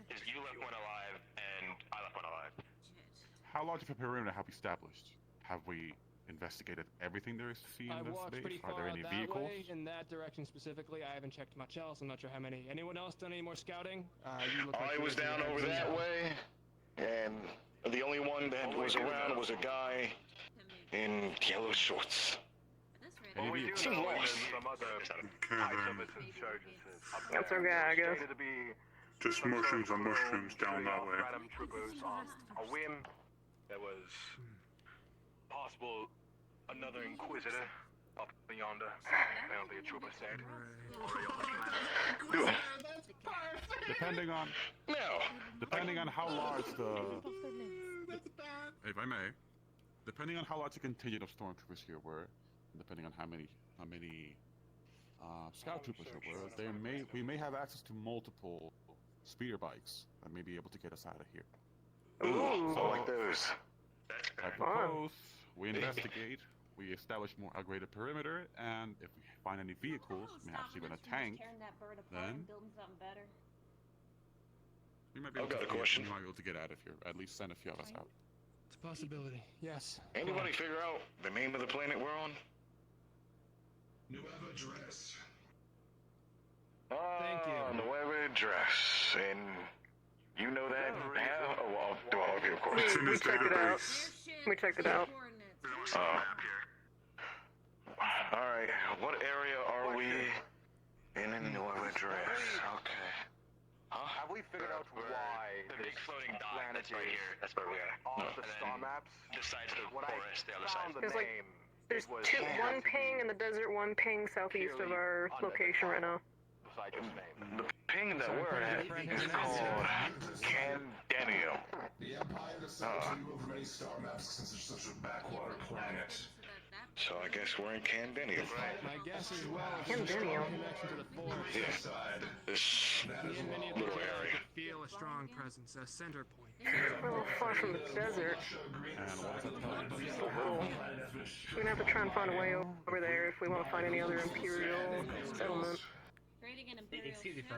Is you left one alive, and I left one alive. How large of a perimeter have we established? Have we investigated everything there is to see in I've this walked space? pretty Are far there out any that vehicles? way, in that direction specifically. I haven't checked much else. I'm not sure how many. Anyone else done any more scouting? You look like I you was were down doing over that way, and the only one that was around was a guy in yellow shorts. What we do Seems know lost. is some other high-service insurgencies up there. That's our guy, I guess. Stated to be Just some mushrooms sort on of mushrooms down that way. Random troopers on a whim. There was possible another Inquisitor up yonder. Apparently a trooper said. Do it. Depending on how large if I may, depending on how large the contingent of stormtroopers here were, and depending on how many scout troopers there were, we may have access to multiple speeder bikes that may be able to get us out of here. Ooh, I like those. I propose we investigate, we establish a greater perimeter, and if we find any vehicles, perhaps even a tank, then we might be able I've got a to question. we might be able to get out of here. At least send a few of us out. It's a possibility. Yes. Anybody figure out the name of the planet we're on? Nueva Dress. Thank you. Nueva Dress. And you know that? How? Oh, well, do all of you, of course. We checked it out. We checked it out. Alright, what area are we in Nueva Dress? Okay. Have we figured out why the big floating dot planet that's right is here? That's where we are. off the And Oh, then star maps? Besides the When forest, the other found side. the There's like- name, There's it was one ping in the desert, one ping southeast of our location right now. besides his name. The ping that we're at is called Candenium. The Empire decided to remove many star maps since it's such a backwater planet. So I guess we're in Candenium. My guess is Candenium. connection to the forest. Yeah. This little area. Feel a strong presence, a center point. Well, far from the desert. And what does that tell you? Cool. We're gonna have to try and find a way over there if we want to find any other Imperial settlement. Creating an Imperial Excuse me for a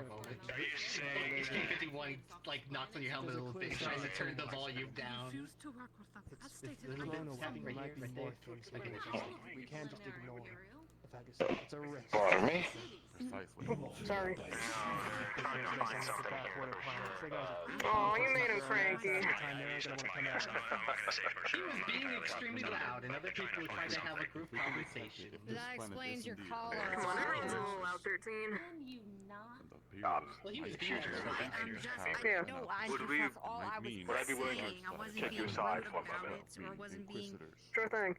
ship. moment. HK-51 like knocks on your helmet a little bit, tries to turn the volume down. We can't just ignore the fact it's a risk. Pardon me? Sorry. Oh, you made him cranky. He was being extremely loud, and other people were trying to have a group conversation. That explains your collar. Come on, everyone's a little loud, 13. Can you not? Well, he was being No, that's all I was Would I be willing saying. I to wasn't check being your side rude for about my it, or wasn't being... Sure thing.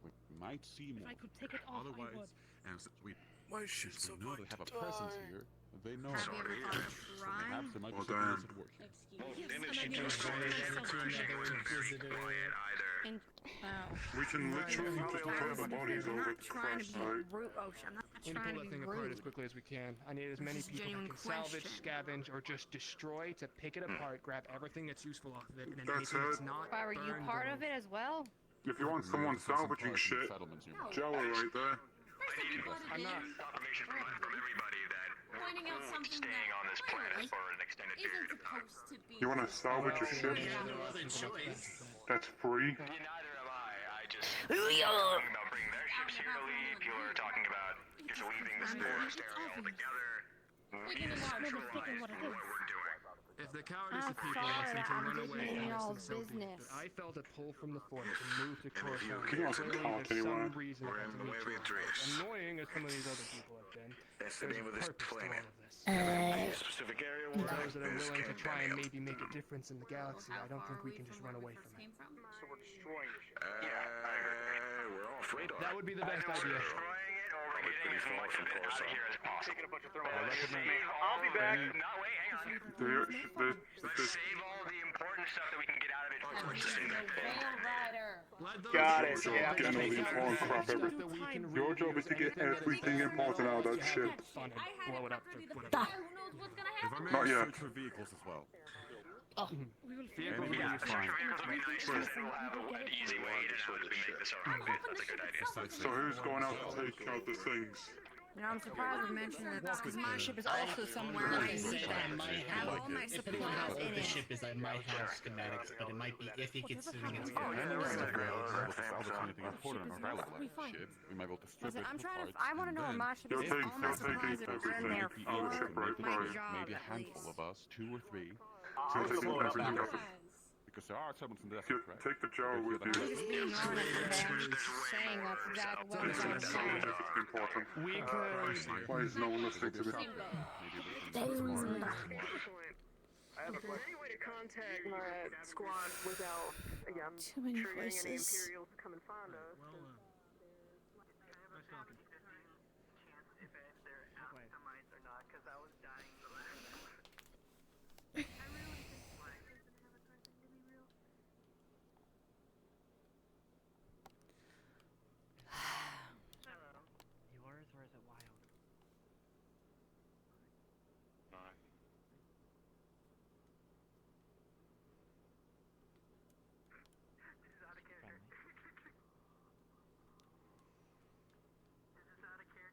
We might see more. If I could take it off, I would. And since we know they have a presence here, they know. Have you ever thought of trying? Perhaps there might be Well, something else at work here. We can literally just turn the bodies over to the Trying to first be site. rude. Oh, I'm not We need to trying pull to that be thing apart as rude. quickly as we can. I need as many This is a people that genuine can salvage, question. scavenge, or just destroy to pick it apart, grab everything that's useful off of it, and then That's anything that's it. not Why, were you burned part or- of it as well? If you want someone salvaging shit, Joe right there. I'm not. Confirmation from everybody that Pointing out something staying on this planet clearly for an extended period isn't of time. supposed to be. You want to salvage your shit? no other choice. That's free. Neither am I. I just talking about bringing their ships here to leave. People are talking about just leaving this forest area altogether. Leaving the law, no mistaking what it is. We're doing. If the cowardice I'm of people sorry, wants them to I'm run just away minding from us, y'all's then so be it. business. But I felt a pull from the force to move to Coruscant. Can you also Clearly, talk there's anywhere? some reason I had to meet you. As annoying as some of these other people have been, That's the there's name a of this purpose to all planet. of this. Specific area And where those that are this willing to can't try be and helped. maybe make a difference in the galaxy, I don't think we can just run away from it. So we're destroying the ship. We're off radar. That would be the best idea. Destroying it or Probably getting pretty as far much from of it out of Coruscant. here as possible. Taking a bunch of thermal I'll be back. No, wait, hang on. Let's save all the important stuff that we can get out of it first. Got it. Yeah. Getting all the important crap. Your job is to get everything important out of that ship. Blow it up. Who knows what's gonna If I happen? may Not yet. search for vehicles as well. We will Vehicles will Yeah, be search fine. for vehicles would be nice, and then we'll have an easy way to know as we make this our own. That's a good idea. So who's going out to take out the things? You know, I'm surprised we mentioned this because my ship is also somewhere and I need that. I have all my Depending on how supplies in old the it. ship is, I might have schematics, but it might be iffy considering it's And very there old. is a salvage anything important or valuable. Shit, we might be able to strip Listen, it I'm trying to. apart, I want to and know where then my ship You're is. taking- All my you're taking supplies are in everything. there the Oh, easier ship, to right, make my right. job, maybe a at handful least. of us, 2 or 3, So you're taking everything off it. because there are settlements in the You desert, right? take the jar with I'm you. just being honest today. Saying that's exactly what I'm Salvage saying. everything important. We could. Why is no one listening to me? I have a question. Any way to contact my squad without, again, Too many triggering any voices. Imperials to come and find us? Nice talking. Yours or is it wild?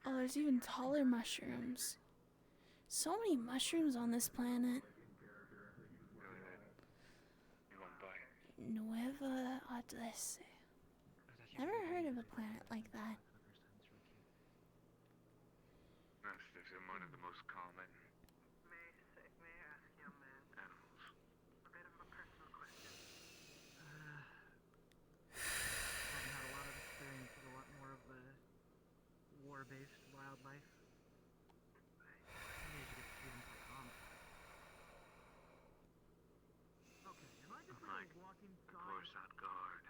Oh, there's even taller mushrooms. So many mushrooms on this planet. Nueva Odesse. Never heard of a planet like that. That's one of the most common Haven't had a lot of experience with a lot more of the war-based wildlife. Maybe you should get to see them quite common. Okay, am I just like walking by? Coruscant Guard.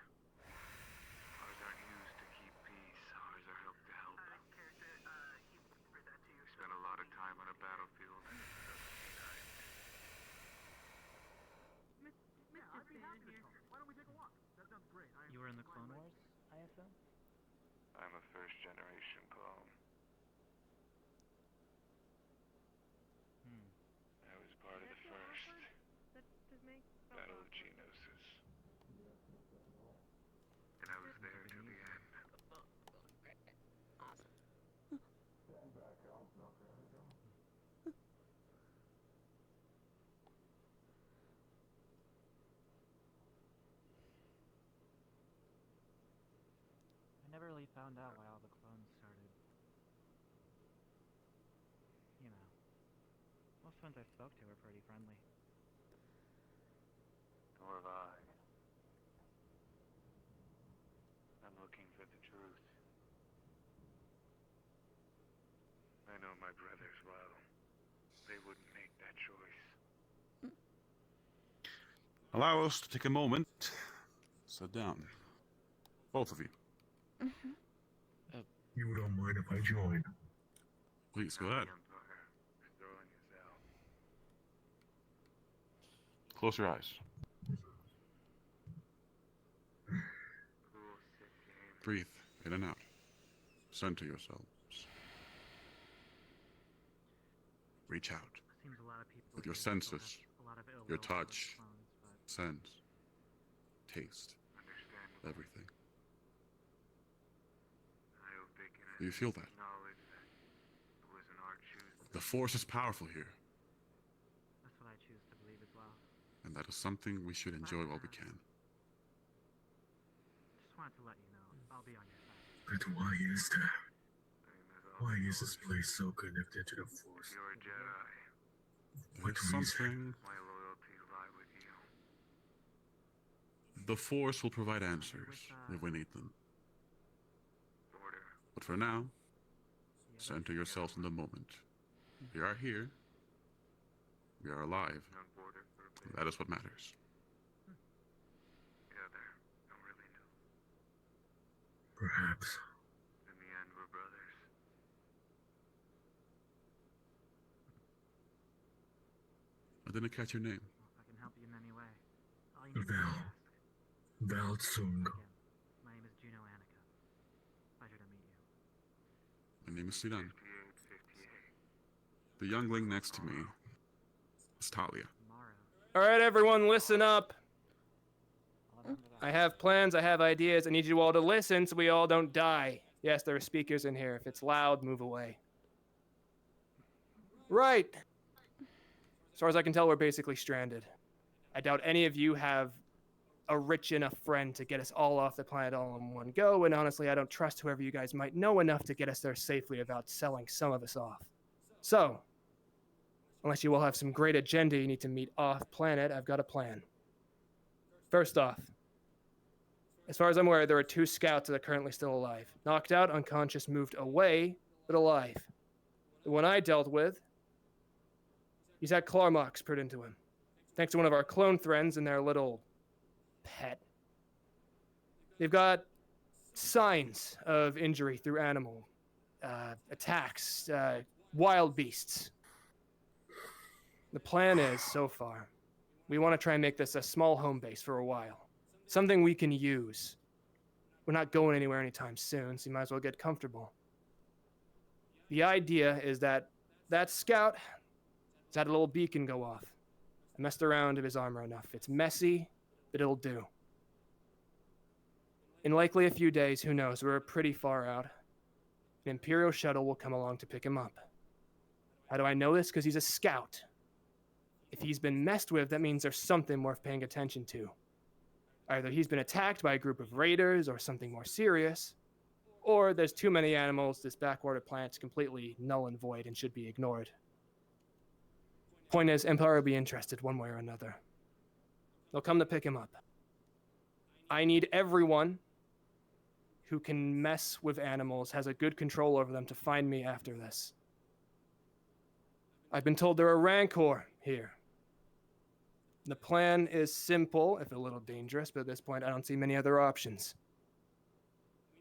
Ours aren't used to keep peace. Ours are helped to help. Spent a lot of time on a battlefield. I'd be happy to talk. Why don't we take a walk? That sounds great. You were in the Clone Wars, I assume? I'm a first-generation clone. I was part of the first. really found out why all the clones started. You know, most ones I spoke to were pretty friendly. Nor have I. I'm looking for the truth. I know my brothers well. They wouldn't make that choice. Allow us to take a moment. Sit down. Both of you. You don't mind if I join? Please, go ahead. Close your eyes. Breathe in and out. Center yourselves. Reach out. Seems a lot of people With your here still have senses, a lot of ill your will towards touch, clones, but sense, taste, everything. I hope they can Do you feel that? acknowledge that it wasn't our choosing. The Force is powerful here, that's what I choose to believe as well. and that is something we should enjoy while we can. Just wanted to let you know, I'll be on your side. But why is that? Why is this place so connected to the Force? You're a Jedi. What It's reason? something My loyalties lie with you. the Force will provide answers if we need them. But for now, center yourselves in the moment. We are here. We are alive. That is what matters. The other don't really know. Perhaps. In the end, we're brothers. I didn't catch your name. If I can help you in any way, all you need to do is Val. ask. Val Tsung. Again, my name is Juno Annika. Pleasure to meet you. My name is Sidan. The youngling next to me is Talia. All right, everyone, listen up. I have plans, I have ideas. I need you all to listen so we all don't die. Yes, there are speakers in here. If it's loud, move away. Right. As far as I can tell, we're basically stranded. I doubt any of you have a rich enough friend to get us all off the planet all in one go, and honestly, I don't trust whoever you guys might know enough to get us there safely without selling some of us off. So, unless you all have some great agenda you need to meet off-planet, I've got a plan. First off, as far as I'm aware, there are 2 scouts that are currently still alive. Knocked out, unconscious, moved away, but alive. The one I dealt with, he's had claw marks put into him. Thanks to one of our clone friends and their little pet. They've got signs of injury through animal attacks, wild beasts. The plan is, so far, we want to try and make this a small home base for a while. Something we can use. We're not going anywhere anytime soon, so you might as well get comfortable. The idea is that scout has had a little beacon go off. I messed around with his armor enough. It's messy, but it'll do. In likely a few days, who knows, we're pretty far out. An Imperial shuttle will come along to pick him up. How do I know this? Because he's a scout. If he's been messed with, that means there's something worth paying attention to. Either he's been attacked by a group of raiders or something more serious, or there's too many animals, this backwater planet's completely null and void and should be ignored. Point is, Empire will be interested one way or another. They'll come to pick him up. I need everyone who can mess with animals, has a good control over them, to find me after this. I've been told there are Rancor here. The plan is simple, if a little dangerous, but at this point I don't see many other options.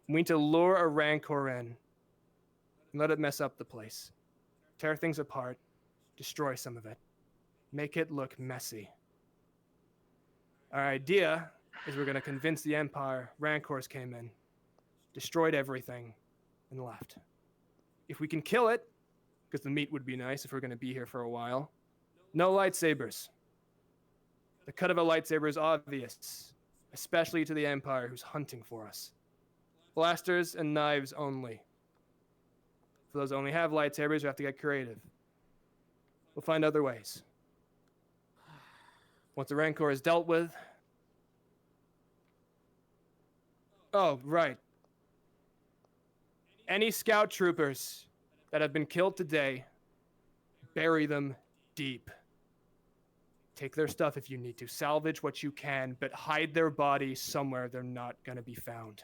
We need to lure a Rancor in and let it mess up the place. Tear things apart, destroy some of it, make it look messy. Our idea is we're going to convince the Empire Rancors came in, destroyed everything, and left. If we can kill it, because the meat would be nice if we're going to be here for a while, no lightsabers. The cut of a lightsaber is obvious, especially to the Empire who's hunting for us. Blasters and knives only. For those who only have lightsabers, we have to get creative. We'll find other ways. Once the Rancor is dealt with... Oh, right. Any scout troopers that have been killed today, bury them deep. Take their stuff if you need to. Salvage what you can, but hide their bodies somewhere they're not gonna be found.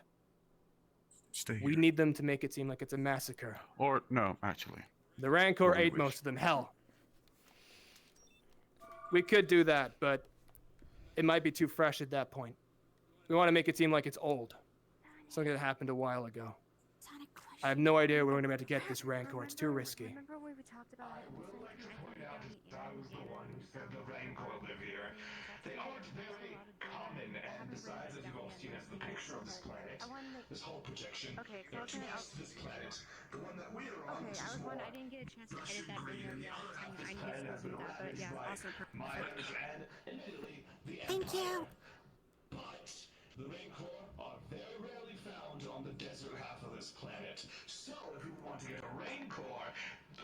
Stay We here. need them to make it seem like it's a massacre. Or, no, actually. The Rancor Or we ate wish. most of them. Hell. We could do that, but it might be too fresh at that point. We want to make it seem like it's old. Something that happened a while ago. I have no idea where we're going to get this Rancor. It's too risky. Remember when we talked about it? I was the one who said the Rancor live here. They aren't very common, and besides, as you've all seen as the picture of this planet, this whole projection, okay, it's just this planet, the one that we are on, okay, I didn't get a chance to edit that video yet. I need to do that, but yeah, awesome. Myers and admittedly, the Thank you. But the Rancor are very rarely found on the desert half of this planet. So if we want to get a Rancor,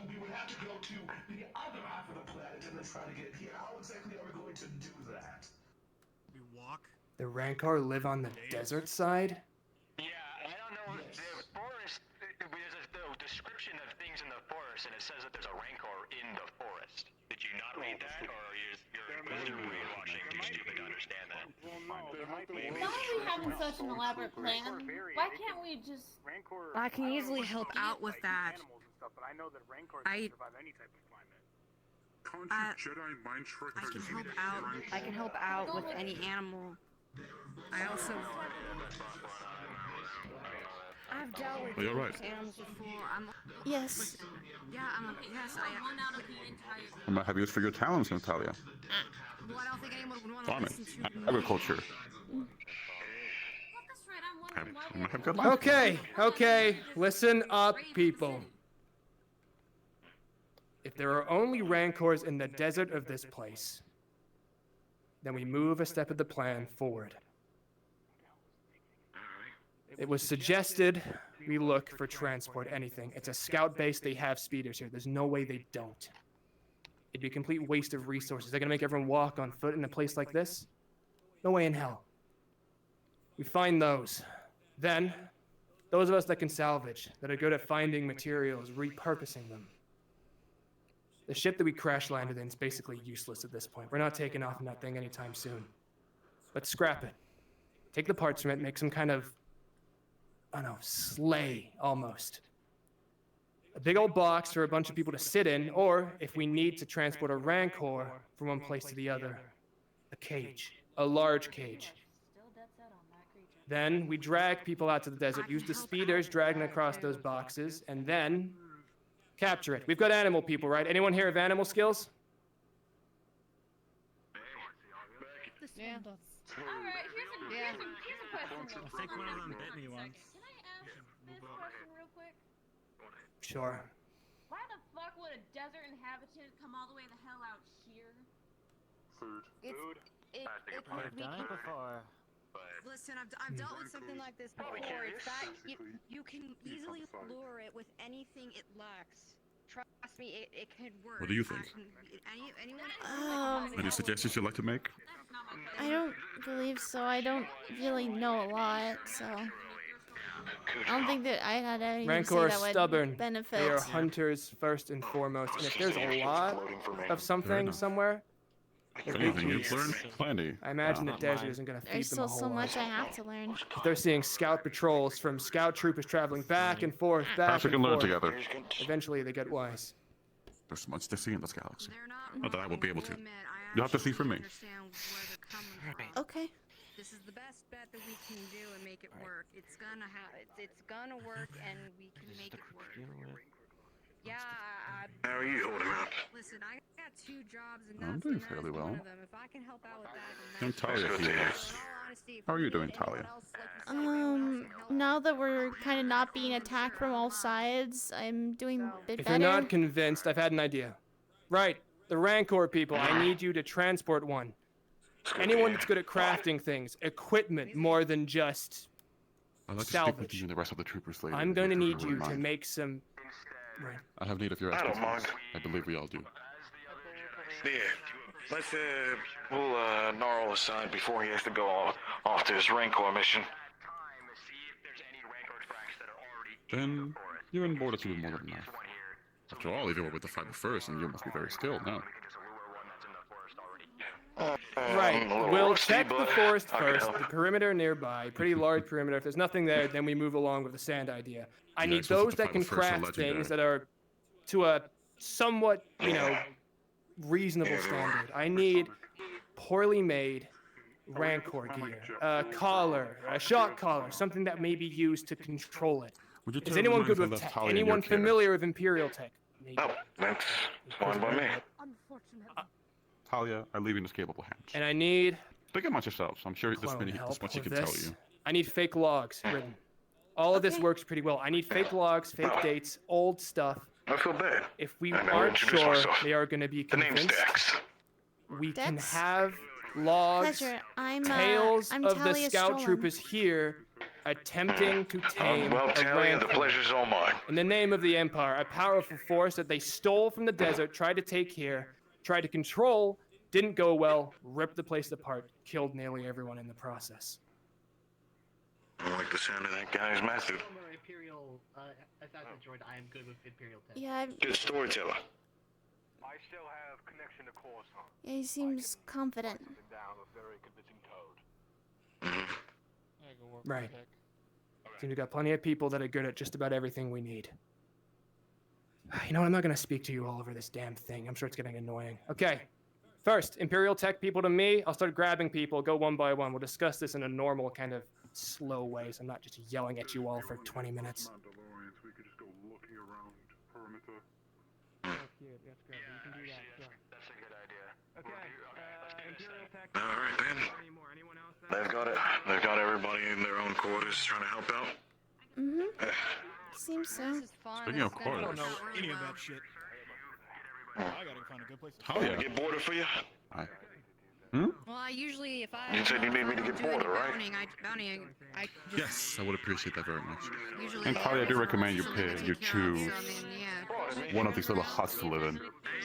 we would have to go to the other half of the planet and then try to get here. How exactly are we going to do that? We walk. The Rancor live on the desert side? Yeah, I don't know. The forest, there's a description of things in the forest, and it says that there's a Rancor in the forest. Did you not read that, or you're brainwashing too stupid to understand that? Why are we having such an elaborate plan? Why can't we just... I can easily help out with that. But I know that Rancors I- can survive any type of climate. Can't you Jedi mind trick I can help out. I can help out with any animal. I also. I've dealt with Are you alright? animals before. Yes. Yeah, yes, One out of the entire... I might have used for your talents, Natalia. Well, I don't think anyone would want to Farming, listen to me. agriculture. That's right, I'm wondering why we... Have good luck. Okay, listen up, people. If there are only Rancors in the desert of this place, then we move a step of the plan forward. It was suggested we look for transport, anything. It's a scout base, they have speeders here. There's no way they don't. It'd be a complete waste of resources. They're gonna make everyone walk on foot in a place like this? No way in hell. We find those. Then, those of us that can salvage, that are good at finding materials, repurposing them. The ship that we crash landed in is basically useless at this point. We're not taking off in that thing anytime soon. Let's scrap it. Take the parts from it, make some kind of, I don't know, sleigh, almost. A big old box for a bunch of people to sit in, or, if we need to transport a Rancor from one place to the other, a cage. A large cage. Then we drag people out to the desert, use the speeders dragging across those boxes, and then capture it. We've got animal people, right? Anyone here have animal skills? Yeah. Alright, here's a question. I think one of them bit me once. Can I ask this question real quick? Sure. Why the fuck would a desert inhabitant come all the way the hell out here? Food. I've done it before. Listen, I've dealt with something like this before. It's that you can easily lure it with anything it lacks. Trust me, it could work. What do you think? Um, Any suggestions you'd like to make? I don't believe so. I don't really know a lot, so... I don't think that I had anything to Rancor say are that would stubborn. benefit. They are hunters first and foremost. And if there's a lot of something somewhere, If anything, you've learned plenty. I imagine the desert isn't going to feed There's them a still whole so much lot. I have to learn. If they're seeing scout patrols from scout troopers traveling back and forth, back Perhaps we and can learn forth. together. Eventually, they get wise. There's much to see in this galaxy. Not that I will be able to. You'll have to see for me. Okay. This is the best bet that we can do and make it work. It's gonna work, and we can make it work. Yeah, How are you holding up? Listen, I got 2 jobs, and I'm that's doing and that fairly is well. one of them. If I can help out with that, I'm Talia here. How are you doing, Talia? Now that we're kind of not being attacked from all sides, I'm doing a bit If better. you're not convinced, I've had an idea. Right, the Rancor people, I need you to transport one. Anyone that's good at crafting things, equipment more than just I'd like to speak with salvage. you and the rest of the troopers later. I'm going to if need you you wouldn't to mind. make some... Right. I have need of your I don't expertise. mind. I believe we all do. Yeah. Let's we'll gnarl aside before he has to go off to his Rancor mission. Then You're on board to do more than enough. After all, if you were with the fighter first, and you must be very skilled now. Right. We'll check the forest first, the perimeter nearby, pretty large perimeter. If there's nothing there, then we move along with the sand idea. I need those that can craft things that are to a somewhat, reasonable standard. I need poorly made Rancor gear, a collar, a shock collar, something that may be used to control it. Is anyone good with tech? Anyone familiar with Imperial tech? Oh, that's fine by me. Talia, I leave you in his capable hands. And I need... Think amongst yourselves. I'm sure there's much he can tell you. I need fake logs written. All of this works pretty well. I need fake logs, fake dates, old stuff. I feel bad. If we aren't sure they are going to be convinced, we can have logs, tales of the scout troopers here attempting to tame well, a Talia, the Rancor. pleasure's all mine. In the name of the Empire, a powerful force that they stole from the desert, tried to take here, tried to control, didn't go well, ripped the place apart, killed nearly everyone in the process. I don't like the sound of that guy's method. Imperial assassin droid, I am good with Imperial tech. Yeah, Good storyteller. I still have connection to Coruscant. yeah, he seems confident. Down a very convincing code. Right. Seems we got plenty of people that are good at just about everything we need. You know what? I'm not going to speak to you all over this damn thing. I'm sure it's getting annoying. Okay. First, Imperial tech people to me. I'll start grabbing people, go one by one. We'll discuss this in a normal kind of slow way, so I'm not just yelling at you all for 20 minutes. We could just go looking around perimeter. That's a good idea. All right, then. They've got it. They've got everybody in their own quarters trying to help out. Seems so. Speaking of I quarters. don't know any of that shit. I gotta find a good place. Oh, yeah. Get border for you? Well, I usually, if I... You said you need me to get do any border, right? I just... Yes, I would appreciate that very much. Usually And Talia, I do recommend you something to you take care of, choose so, I mean, yeah. one of these little huts to live in.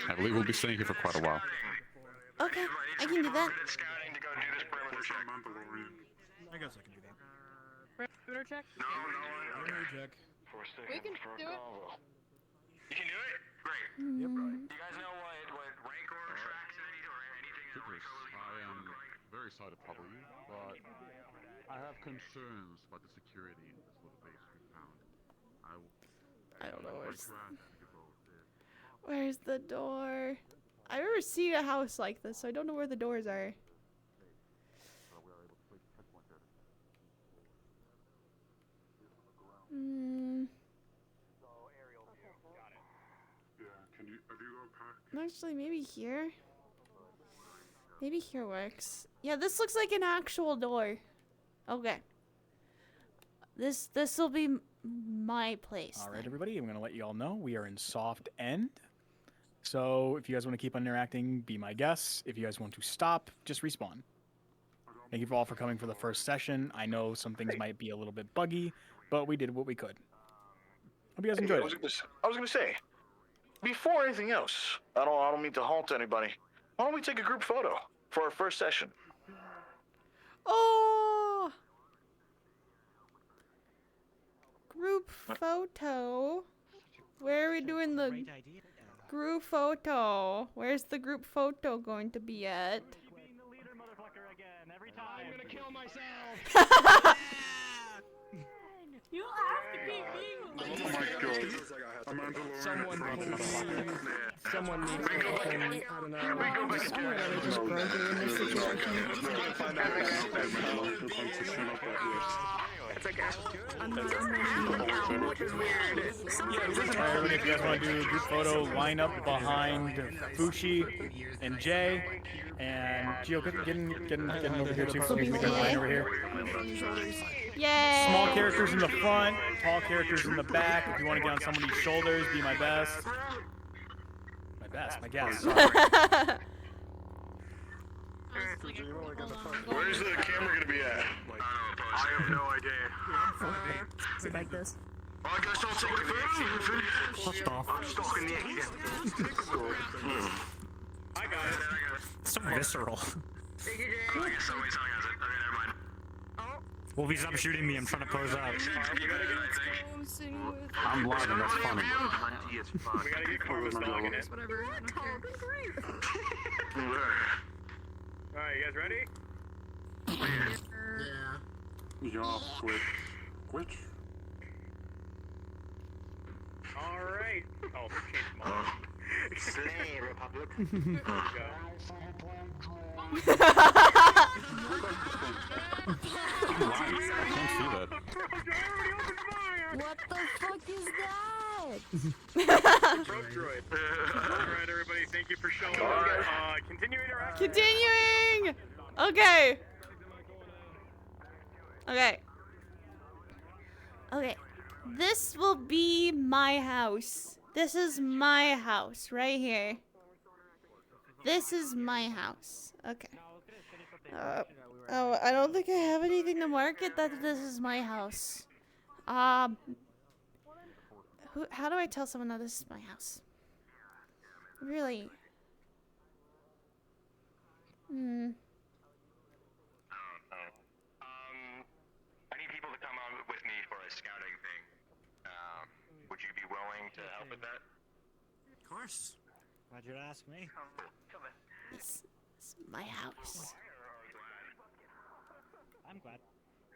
I believe we'll be staying here for quite a while. Okay, I can do that. I guess I can do that. Perimeter check? Perimeter check. We can do it. You can do it? Great. Yep. You guys know what Rancor tracks or anything that I am very sorry to trouble you, but I have concerns about the security in this little base we found. I don't know where's the door. I've never seen a house like this, so I don't know where the doors are. Actually, maybe here. Maybe here works. Yeah, this looks like an actual door. Okay. This will be my place. All right, everybody. I'm gonna let you all know we are in soft end. So if you guys want to keep on interacting, be my guests. If you guys want to stop, just respawn. Thank you all for coming for the first session. I know some things might be a little bit buggy, but we did what we could. Hope you guys enjoyed it. I was gonna say, before anything else, I don't mean to halt anybody. Why don't we take a group photo for our first session? Oh! Group photo. Where are we doing the group photo? Where's the group photo going to be at? I'm gonna kill myself. You have to keep being. Oh my god. Someone needs to fucking, I don't know. Someone that is just broken in this situation. It's okay. I'm not which is weird. Alright, everybody, if you guys want to do a group photo, line up behind Fushi and Jay. And Gio, getting over here too, so we can line over here. Yay! Small characters in the front, tall characters in the back. If you want to get on somebody's shoulders, be my best. My guess. Where's the camera gonna be at? I have no idea. Is it like this? I guess I'll take a photo. Fuck off. I'm stalking the exit. I got it. So visceral. Thank you, Jay. I guess somebody has it. Okay, never mind. Oh, Wolfie, stop shooting me. I'm trying to pose up. I'm blind and that's funny. We gotta get Karma's dog in it. Whatever. I don't care. Alright, you guys ready? Yeah, Switch. Alright. Oh, change mode. Slay Republic. There we go. I'm blind. I can't see that. What the fuck is that? Rogue droid. Alright, everybody, thank you for showing up. Continue interaction. Continuing! Okay. Okay. Okay. This will be my house. This is my house right here. This is my house. Okay. Oh, I don't think I have anything to market that this is my house. How do I tell someone that this is my house? Really? I need people to come on with me for a scouting thing. Would you be willing to help with that? Of course. Glad you'd ask me. This is my house. I'm glad.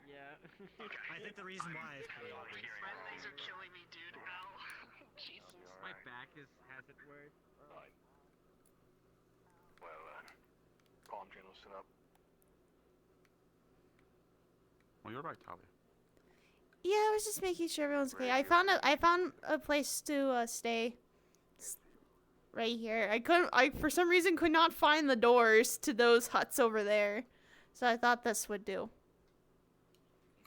Yeah. I think the reason why is pretty obvious. My legs are killing me, dude. Ow. Jesus. My back has it worse. Well, calm, Jen, listen up. Well, you're right, Talia. Yeah, I was just making sure everyone's okay. I found a place to stay. It's right here. I for some reason could not find the doors to those huts over there. So I thought this would do.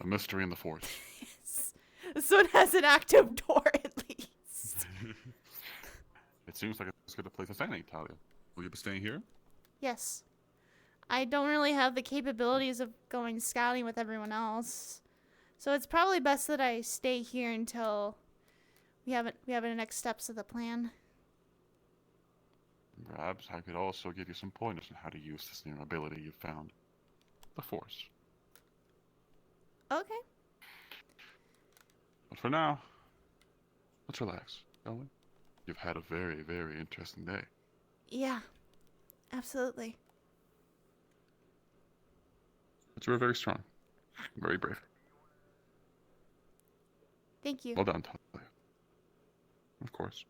A mystery in the force. Yes. This one has an active door at least. It seems like it's a good place to stay, Talia. Will you be staying here? Yes. I don't really have the capabilities of going scouting with everyone else. So it's probably best that I stay here until we have the next steps of the plan. Perhaps I could also give you some pointers on how to use this new ability you found. The Force. Okay. But for now, let's relax, shall we? You've had a very, very interesting day. Yeah. Absolutely. But you were very strong. Very brave. Thank you. Well done, Talia. Of course.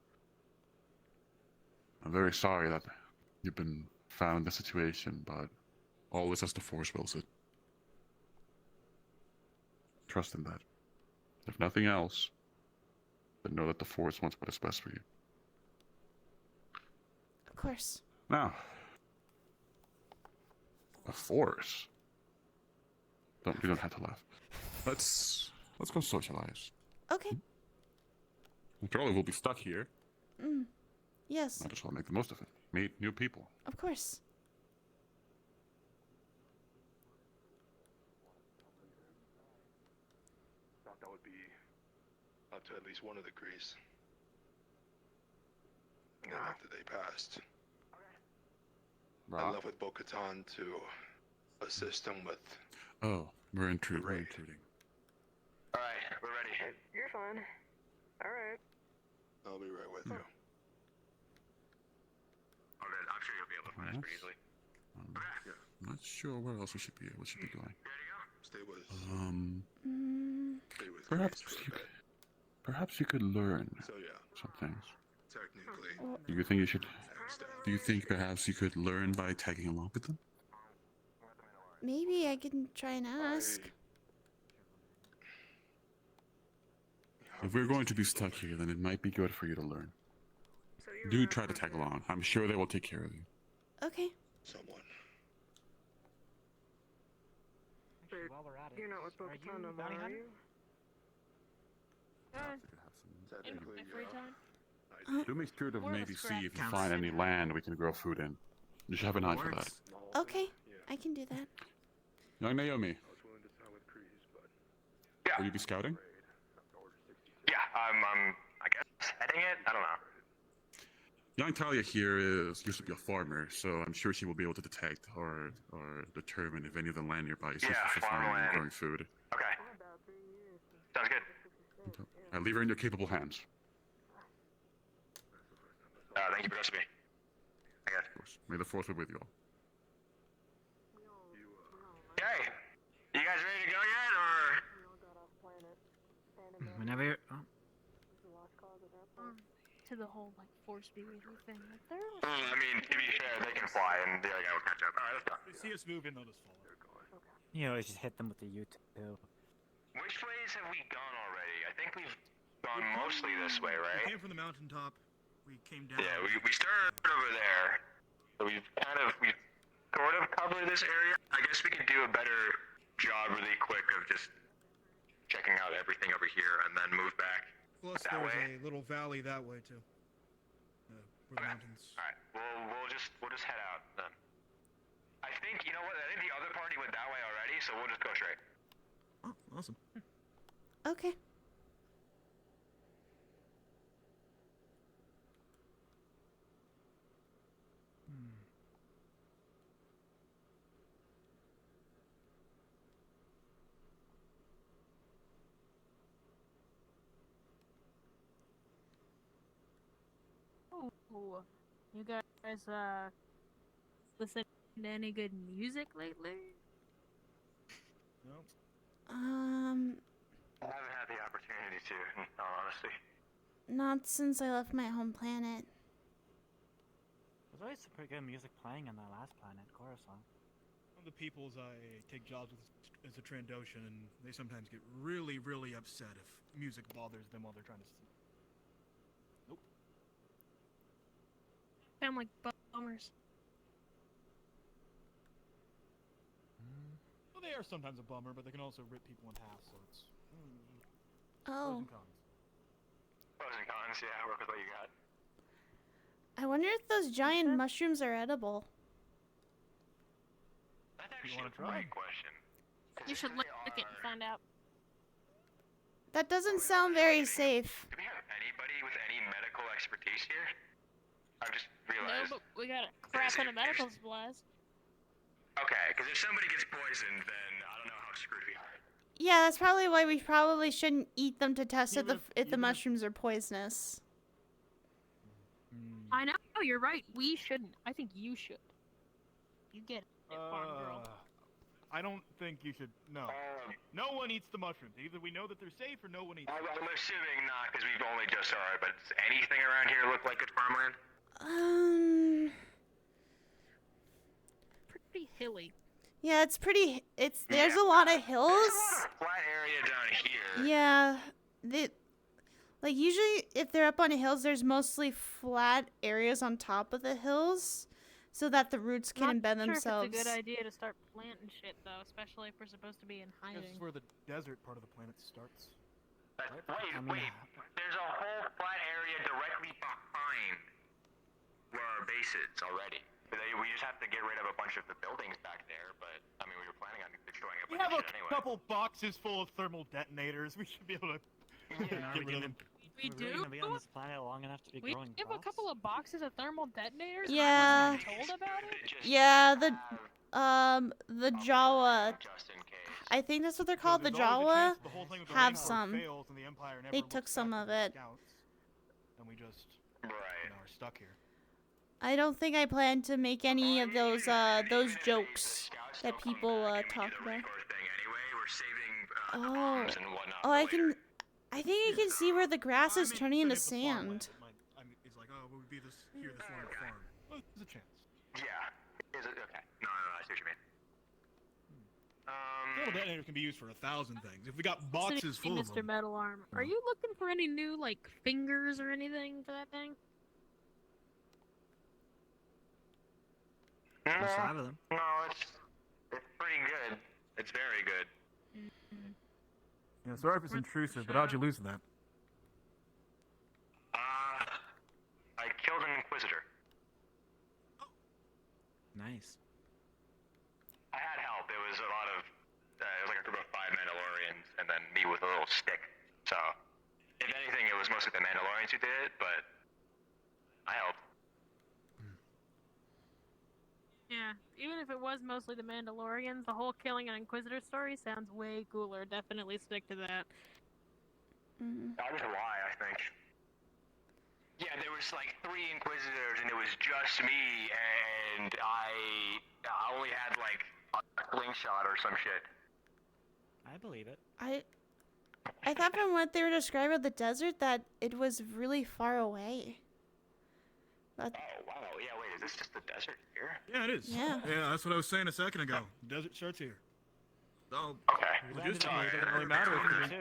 I'm very sorry that you've been found in this situation, but all is as the Force wills it. Trust in that. If nothing else, then know that the Force wants what is best for you. Of course. Now, the Force. You don't have to laugh. Let's go socialize. Okay. After all, we'll be stuck here. Yes. I just want to make the most of it. Meet new people. Of course. Thought that would be up to at least one of the Grease. And then after they passed, I left with Bo-Katan to assist him with. Oh, we're intruding. Alright, we're ready. You're fine. Alright. I'll be right with you. Oh, good. I'm sure you'll be able to find us pretty easily. I'm not sure where else we should be going. Stay with. Stay with. Perhaps you could learn So yeah, some things. technically. Do you think perhaps you could learn by tagging along with them? Maybe I can try and ask. If we're going to be stuck here, then it might be good for you to learn. Do try to tag along. I'm sure they will take care of you. Okay. Someone. But you're not with Bo-Katan no more, are you? Technically, Free time? Do make sure to More of a maybe scrap see if you house. find any land we can grow food in. You should have an eye for that. Okay. I can do that. Young Naomi. Will you be scouting? Yeah, I guess heading it? I don't know. Young Talia here used to be a farmer, so I'm sure she will be able to detect or determine if any of the land nearby is useful for farming and growing food. Okay. Sounds good. I leave her in your capable hands. Thank you for trusting me. I guess. Of course. May the force be with you all. Okay. You guys ready to go yet, or? Whenever you're... Oh. To the whole like force be with you thing. Like there. I mean, to be fair, they can fly, and the other guy will catch up. All right, let's go. They see us move in, they'll just follow. You always just hit them with the U2. Which ways have we gone already? I think we've gone mostly this way, We right? came from the mountaintop. We came down. Yeah, we started over there. So we sort of covered this area. I guess we could do a better job really quick of just checking out everything over here and then move back Plus, that there's way. a little valley that way too. Where the mountains. All right, we'll just head out then. I think, you know what? I think the other party went that way already, so we'll just go straight. Oh, awesome. Okay. Oh, you guys listen to any good music lately? No. I haven't had the opportunity to, in all honesty. Not since I left my home planet. There's always some pretty good music playing on that last planet, Coruscant. One of the peoples I take jobs with is a Trandoshan, and they sometimes get really, really upset if music bothers them while they're trying to sleep. Nope. Sound like bummers. Well, they are sometimes a bummer, but they can also rip people in half, so it's... Oh. Pros and cons. Pros and cons, yeah, work with what you got. I wonder if those giant mushrooms are edible. That's actually a great question. You should lick it and find out. That doesn't sound very safe. Do we have anybody with any medical expertise here? I've just realized. No, but we got a crap ton of medical supplies. Okay, because if somebody gets poisoned, then I don't know how screwed we are. Yeah, that's probably why we probably shouldn't eat them to test if the mushrooms are poisonous. I know, you're right. We shouldn't. I think you should. You get it, farm girl. I don't think you should. No. No one eats the mushrooms. Either we know that they're safe or no one eats them. I'm assuming not, because we've only just started, but does anything around here look like good farmland? Pretty hilly. Yeah, it's pretty. There's a lot of hills. There's a lot of flat area down here. Yeah, like usually if they're up on hills, there's mostly flat areas on top of the hills, so that the roots can embed themselves. It's a good idea to start planting shit though, especially if we're supposed to be in hiding. This is where the desert part of the planet starts. Wait, there's a whole flat area directly behind where our base is already. We just have to get rid of a bunch of the buildings back there, but, I mean, we were planning on destroying a We bunch have of a shit anyway. couple boxes full of thermal detonators. We should be able to get rid of them. We We're do? really gonna be on this planet long enough to be We growing have a couple of boxes of thermal detonators? Yeah. I wasn't told about it? Yeah, the Jawa. I think that's what they're called. The Jawa have some. They took some of it. And we just are stuck here. I don't think I plan to make any of those jokes that people talk about. Oh, I think I can see where the grass is turning into sand. It's like, oh, would be this here, this one farm. Well, there's a chance. Yeah. Is it? Okay. No, I see what you mean. Thermal detonator can be used for 1,000 things. If we got boxes full of Mr. them. Metal Arm, are you looking for any new, like, fingers or anything for that thing? No, five of them. No, it's pretty good. It's very good. Yeah, sorry if it's intrusive, but how'd you lose that? I killed an Inquisitor. Nice. I had help. It was a lot of, it was like a group of 5 Mandalorians, and then me with a little stick. So, if anything, it was mostly the Mandalorians who did it, but I helped. Even if it was mostly the Mandalorians, the whole killing an Inquisitor story sounds way cooler. Definitely stick to that. That was a lie, I think. Yeah, there was like 3 Inquisitors, and it was just me, and I only had like a slingshot or some shit. I believe it. I thought from what they were describing of the desert that it was really far away. Oh, wow. Yeah, wait, is this just the desert here? Yeah, it is. Yeah. Yeah, that's what I was saying a second ago. Desert starts here. So, okay. Logistically, it doesn't really matter if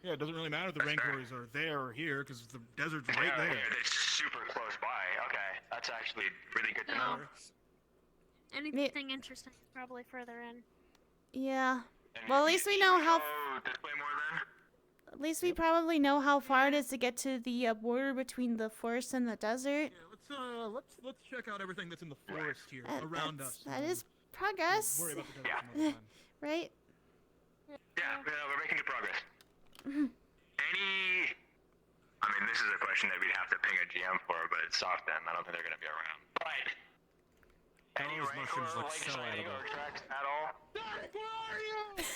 it doesn't really matter if the Rancors are there or here, because the desert's right there. Yeah, it's super close by. Okay, that's actually really good to know. Anything interesting is probably further in. Yeah. Well, at least we know how. This way more then? At least we probably know how far it is to get to the border between the forest and the desert. Yeah, let's check out everything that's in the forest here around us. That is progress. Worry about the desert some other time. Right? Yeah, we're making good progress. Any... I mean, this is a question that we'd have to ping a GM for, but it's soft then. I don't think they're going to be around. But... Any Those mushrooms look so sighting edible. or tracks at all? Doc, where are you?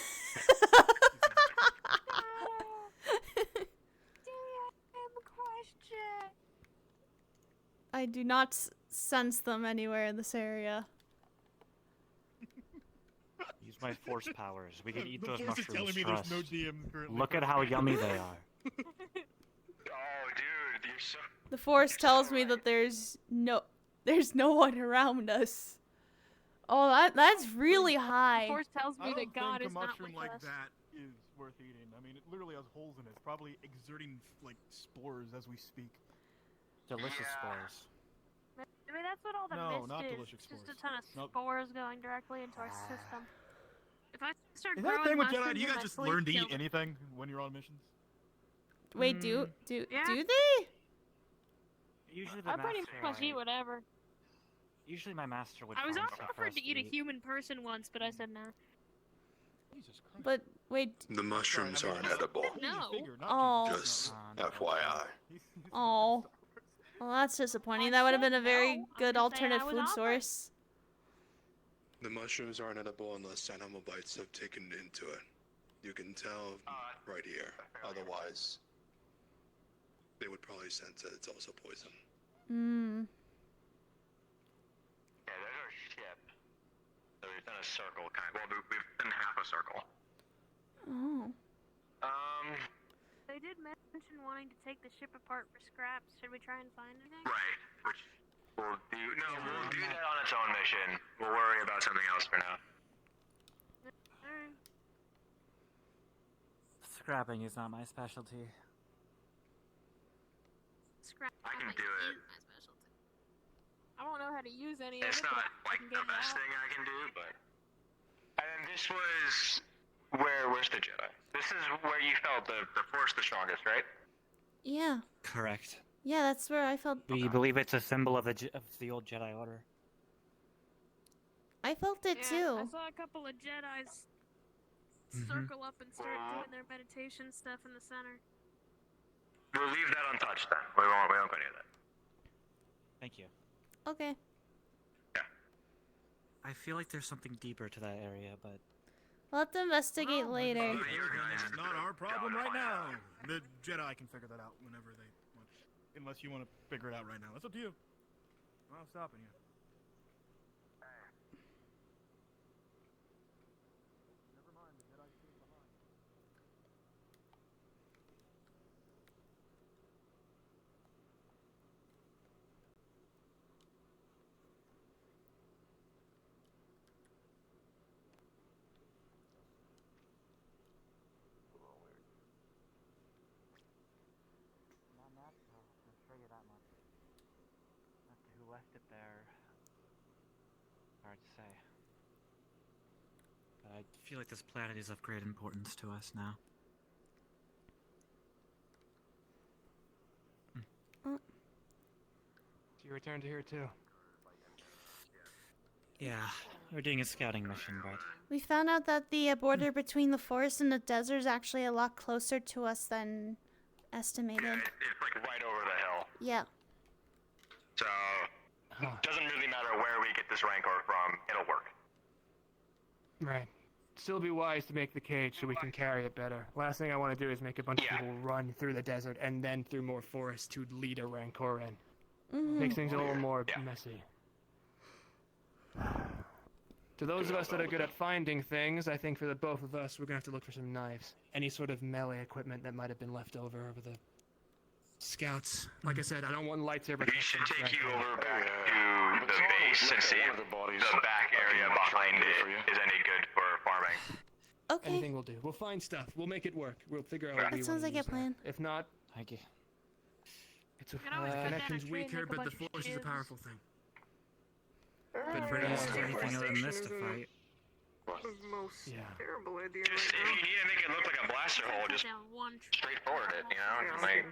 Question. I do not sense them anywhere in this area. Use my force powers. We can eat The those force is mushrooms. telling me Trust. there's no DM currently. Look at how yummy they are. Oh, dude, you're so... The force tells me that there's no one around us. Oh, that's really high. The force tells me I don't that God think is a not mushroom with like us. that is worth eating. I mean, it literally has holes in it. It's probably exerting like spores as we speak. Delicious spores. Maybe that's what all the No, mist not is. delicious Just spores. a ton of Nope. spores going directly into our system. If I start Is that a growing thing with mushrooms Jedi? Do you in guys my just sleep, learn to kill eat them. anything when you're on missions? Wait, do Yeah. they? Usually the I pretty master. much eat whatever. Usually my master would. I was find stuff for offered us to eat a human person once, but I said no. Jesus Christ. But wait. The mushrooms aren't edible. No. Oh. Just FYI. Oh. Well, that's disappointing. That would have been a very good alternate food source. The mushrooms aren't edible unless animal bites have taken into it. You can tell right here. Otherwise, they would probably sense that it's also poison. Hmm. Yeah, there's our ship. So we've done a circle, kind of. Well, we've done half a circle. Oh. They did mention wanting to take the ship apart for scraps. Should we try and find anything? Right, which we'll do. No, we'll do that on its own mission. We'll worry about something else for now. Alright. Scrapping is not my specialty. Scrap. I can do it. My specialty. I won't know how to use any of It's it. but not I like can the get it best out. thing I can do, but. And then this was where's the Jedi? This is where you felt the Force the strongest, right? Yeah. Correct. Yeah, that's where I felt. We believe it's a symbol of the old Jedi Order. I felt it Yeah, too. I saw a couple of Jedis circle up and start doing their meditation stuff in the center. We'll leave that untouched then. We won't go near that. Thank you. Okay. I feel like there's something deeper to that area, but We'll have to investigate later. It's not our problem right now. The Jedi can figure that out whenever they want. Unless you want to figure it out right now. That's up to you. I'm not stopping you. Never mind, the Jedi's sitting behind. not natural. I'll show you that much. As to who left it there, hard to say. But I feel like this planet is of great importance to us now. You returned to here too. Yeah, we're doing a scouting mission, but We found out that the border between the forest and the desert is actually a lot closer to us than estimated. It's like right over the hill. Yeah. So doesn't really matter where we get this Rancor from, it'll work. Right. Still be wise to make the cage so we can carry it better. Last thing I want to do is make a bunch of people run through the desert and then through more forest to lead a Rancor in. Makes things a little more messy. To those of us that are good at finding things, I think for the both of us, we're gonna have to look for some knives. Any sort of melee equipment that might have been left over the scouts. Like I said, I don't want lightsaber. We should take you over back to the base and see if the back area behind it is any good for farming. Okay. Anything will do. We'll find stuff. We'll make it work. We'll figure out what we That sounds want like to a use plan. there. If not, Thank you. it's a always put down a connection's trade, weaker, make a but the bunch of force is a shields. powerful thing. But for us, anything other than this to fight. The most terrible idea Just, if you need to make it look like a blaster hole, just straightforward it, you know? Like,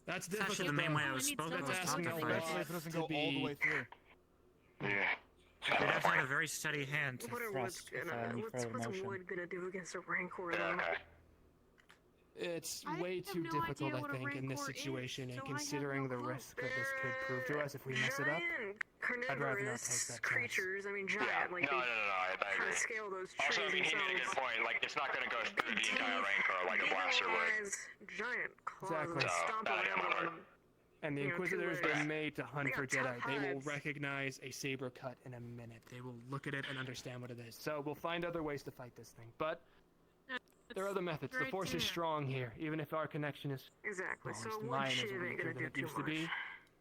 that's It's actually the main way I was supposed to asking fight. a lot Especially if it doesn't go all the way through. yeah. You'd have to have a very steady hand to What are wood thrust without any further what's motion. wood gonna do against a Rancor though? It's I way have too no difficult, idea I what a think, in this Rancor is, situation, and so I have considering no the clue. risk that this could prove to us if we mess it up. Giant I'd rather not take carnivorous that chance. creatures. I mean, giant. Yeah, Like no, they I try to agree. scale those Also, trees he made a good themselves. point, like, it's not gonna go through the entire Rancor like a blaster would. Eyes, giant claws, Exactly. and stomp that around ain't gonna on work. them. And the You know, two Inquisitors, legs. they're made to hunt They for got tough Jedi. They will hides. recognize a saber cut in a minute. They will look at it and understand what it is. So we'll find other ways to fight this thing. But there are other methods. The great Force to is hear. strong here, even if our connection is Exactly. well, at So least wood mine is shit ain't weaker gonna than do it too used to much. be.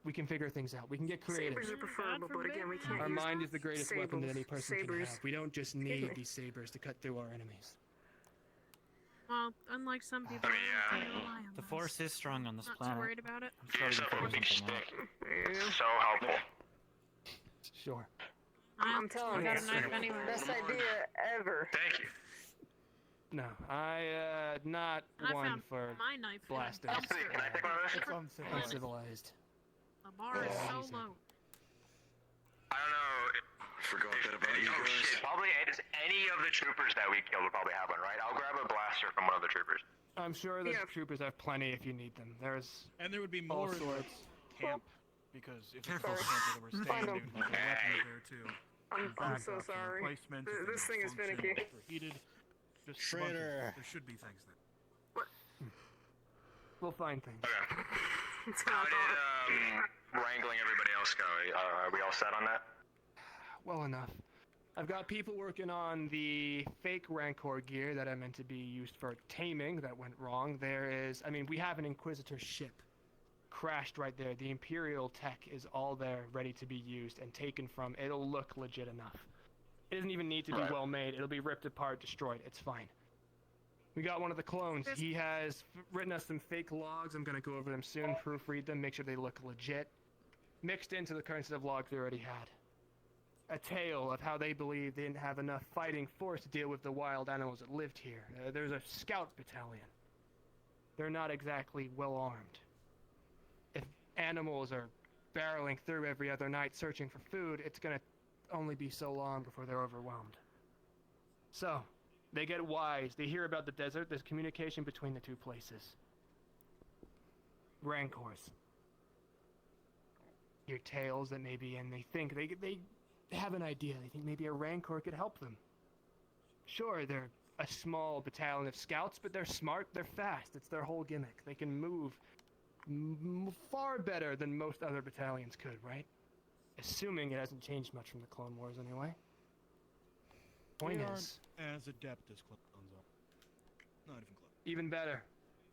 We can figure things out. We can get creative. Sabers are preferable, but again, we can't Our use mind is the greatest weapon that any person can sabers. have. We don't just Excuse need me. these sabers to cut through our enemies. Well, unlike some people, I don't rely on The those. Force is strong on this Not planet. too worried about it. I'm Give sorry to yourself a figure big something out. stick. So helpful. Sure. I'm telling you, got a knife anyway. best idea ever. Thank you. No, not I one found for my knife in a blasting. dumpster. Can I take one of those? It's uncivilized. Uncivilized. The bar is so low. I don't know. Forgot that about you Oh guys. shit, probably any of the troopers that we killed will probably have one, right? I'll grab a blaster from one of the troopers. I'm sure the Yeah. troopers have plenty if you need them. There's And there would be all more in the sorts. camp, because if it's Careful. the camp where we're staying, Find there them. would be weapons there too. I'm so sorry. Replacements, if This they thing is malfunction, finicky. if they're heated, just a bunch of- Traitor. There should be things there. We'll find things. Okay. It's How not did wrangling everybody else go? Are we all set on that? Well enough. I've got people working on the fake Rancor gear that are meant to be used for taming that went wrong. We have an Inquisitor ship crashed right there. The Imperial tech is all there, ready to be used and taken from. It'll look legit enough. It doesn't even need to be well made. It'll be ripped apart, destroyed. It's fine. We got one of the clones. He has written us some fake logs. I'm going to go over them soon, proofread them, make sure they look legit. Mixed into the current set of logs they already had. A tale of how they believe they didn't have enough fighting force to deal with the wild animals that lived here. There's a scout battalion. They're not exactly well armed. If animals are barreling through every other night searching for food, it's going to only be so long before they're overwhelmed. So, they get wise. They hear about the desert. There's communication between the two places. Rancors. Hear tales that maybe, and they think they have an idea. They think maybe a Rancor could help them. Sure, they're a small battalion of scouts, but they're smart. They're fast. It's their whole gimmick. They can move far better than most other battalions could, right? Assuming it hasn't changed much from the Clone Wars, anyway. Point They is, aren't as adept as clones are. Not even close. even better.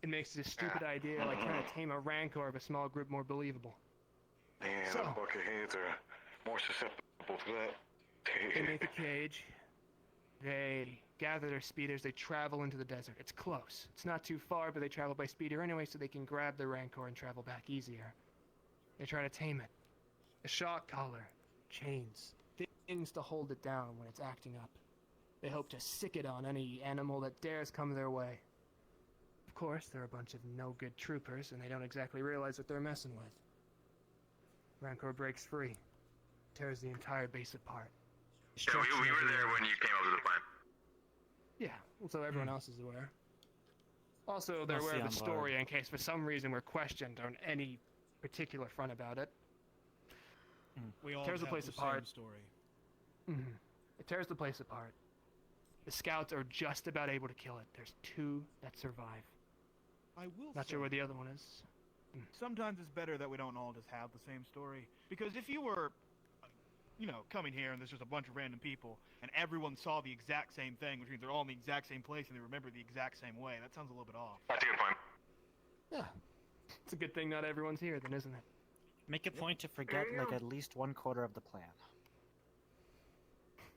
It makes this stupid idea like trying to tame a Rancor of a small group more believable. Yeah, So- the bucketheads are more susceptible to that. They make a cage. They gather their speeders. They travel into the desert. It's close. It's not too far, but they travel by speeder anyway, so they can grab the Rancor and travel back easier. They try to tame it. A shock collar, chains, things to hold it down when it's acting up. They hope to sick it on any animal that dares come their way. Of course, they're a bunch of no-good troopers, and they don't exactly realize what they're messing with. Rancor breaks free, tears the entire base apart. Yeah, we were there when you came up with the plan. Yeah, well, so everyone else is aware. Also, they're Mostly aware of on the board. story in case for some reason we're questioned on any particular front about it. We all tears the have place the apart. same story. It tears the place apart. The scouts are just about able to kill it. There's 2 that survive. I will Not say, sure where the other one is. sometimes it's better that we don't all just have the same story. Because if you were, coming here and there's just a bunch of random people and everyone saw the exact same thing, which means they're all in the exact same place and they remember the exact same way, that sounds a little bit off. That's a good point. Yeah. It's a good thing not everyone's here then, isn't it? Make a point to forget like at least 1/4 of the plan.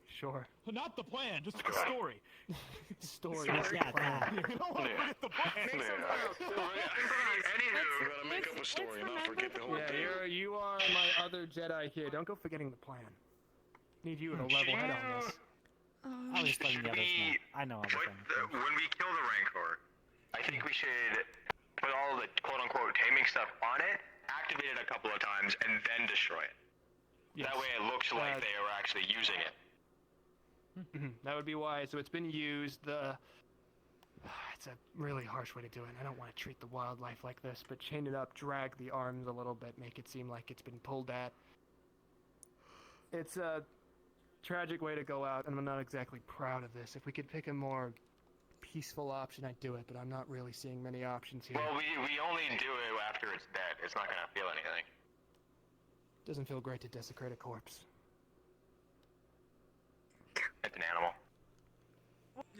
Sure. Not the plan, just the story. Story. Yeah, that. You don't want to forget the plan. We gotta make up a story and not forget the whole thing. Yeah, you are my other Jedi here. Don't go forgetting the plan. Need you at a level head on this. I'll just letting the others know. I know everything. When we kill the Rancor, I think we should put all the quote-unquote taming stuff on it, activate it a couple of times, and then destroy it. Yes. That way it looks like they are actually using it. That would be wise. So it's been used. It's a really harsh way to do it. I don't want to treat the wildlife like this, but chain it up, drag the arms a little bit, make it seem like it's been pulled at. It's a tragic way to go out, and I'm not exactly proud of this. If we could pick a more peaceful option, I'd do it, but I'm not really seeing many options here. Well, we only do it after it's dead. It's not gonna feel anything. Doesn't feel great to desecrate a corpse. It's an animal.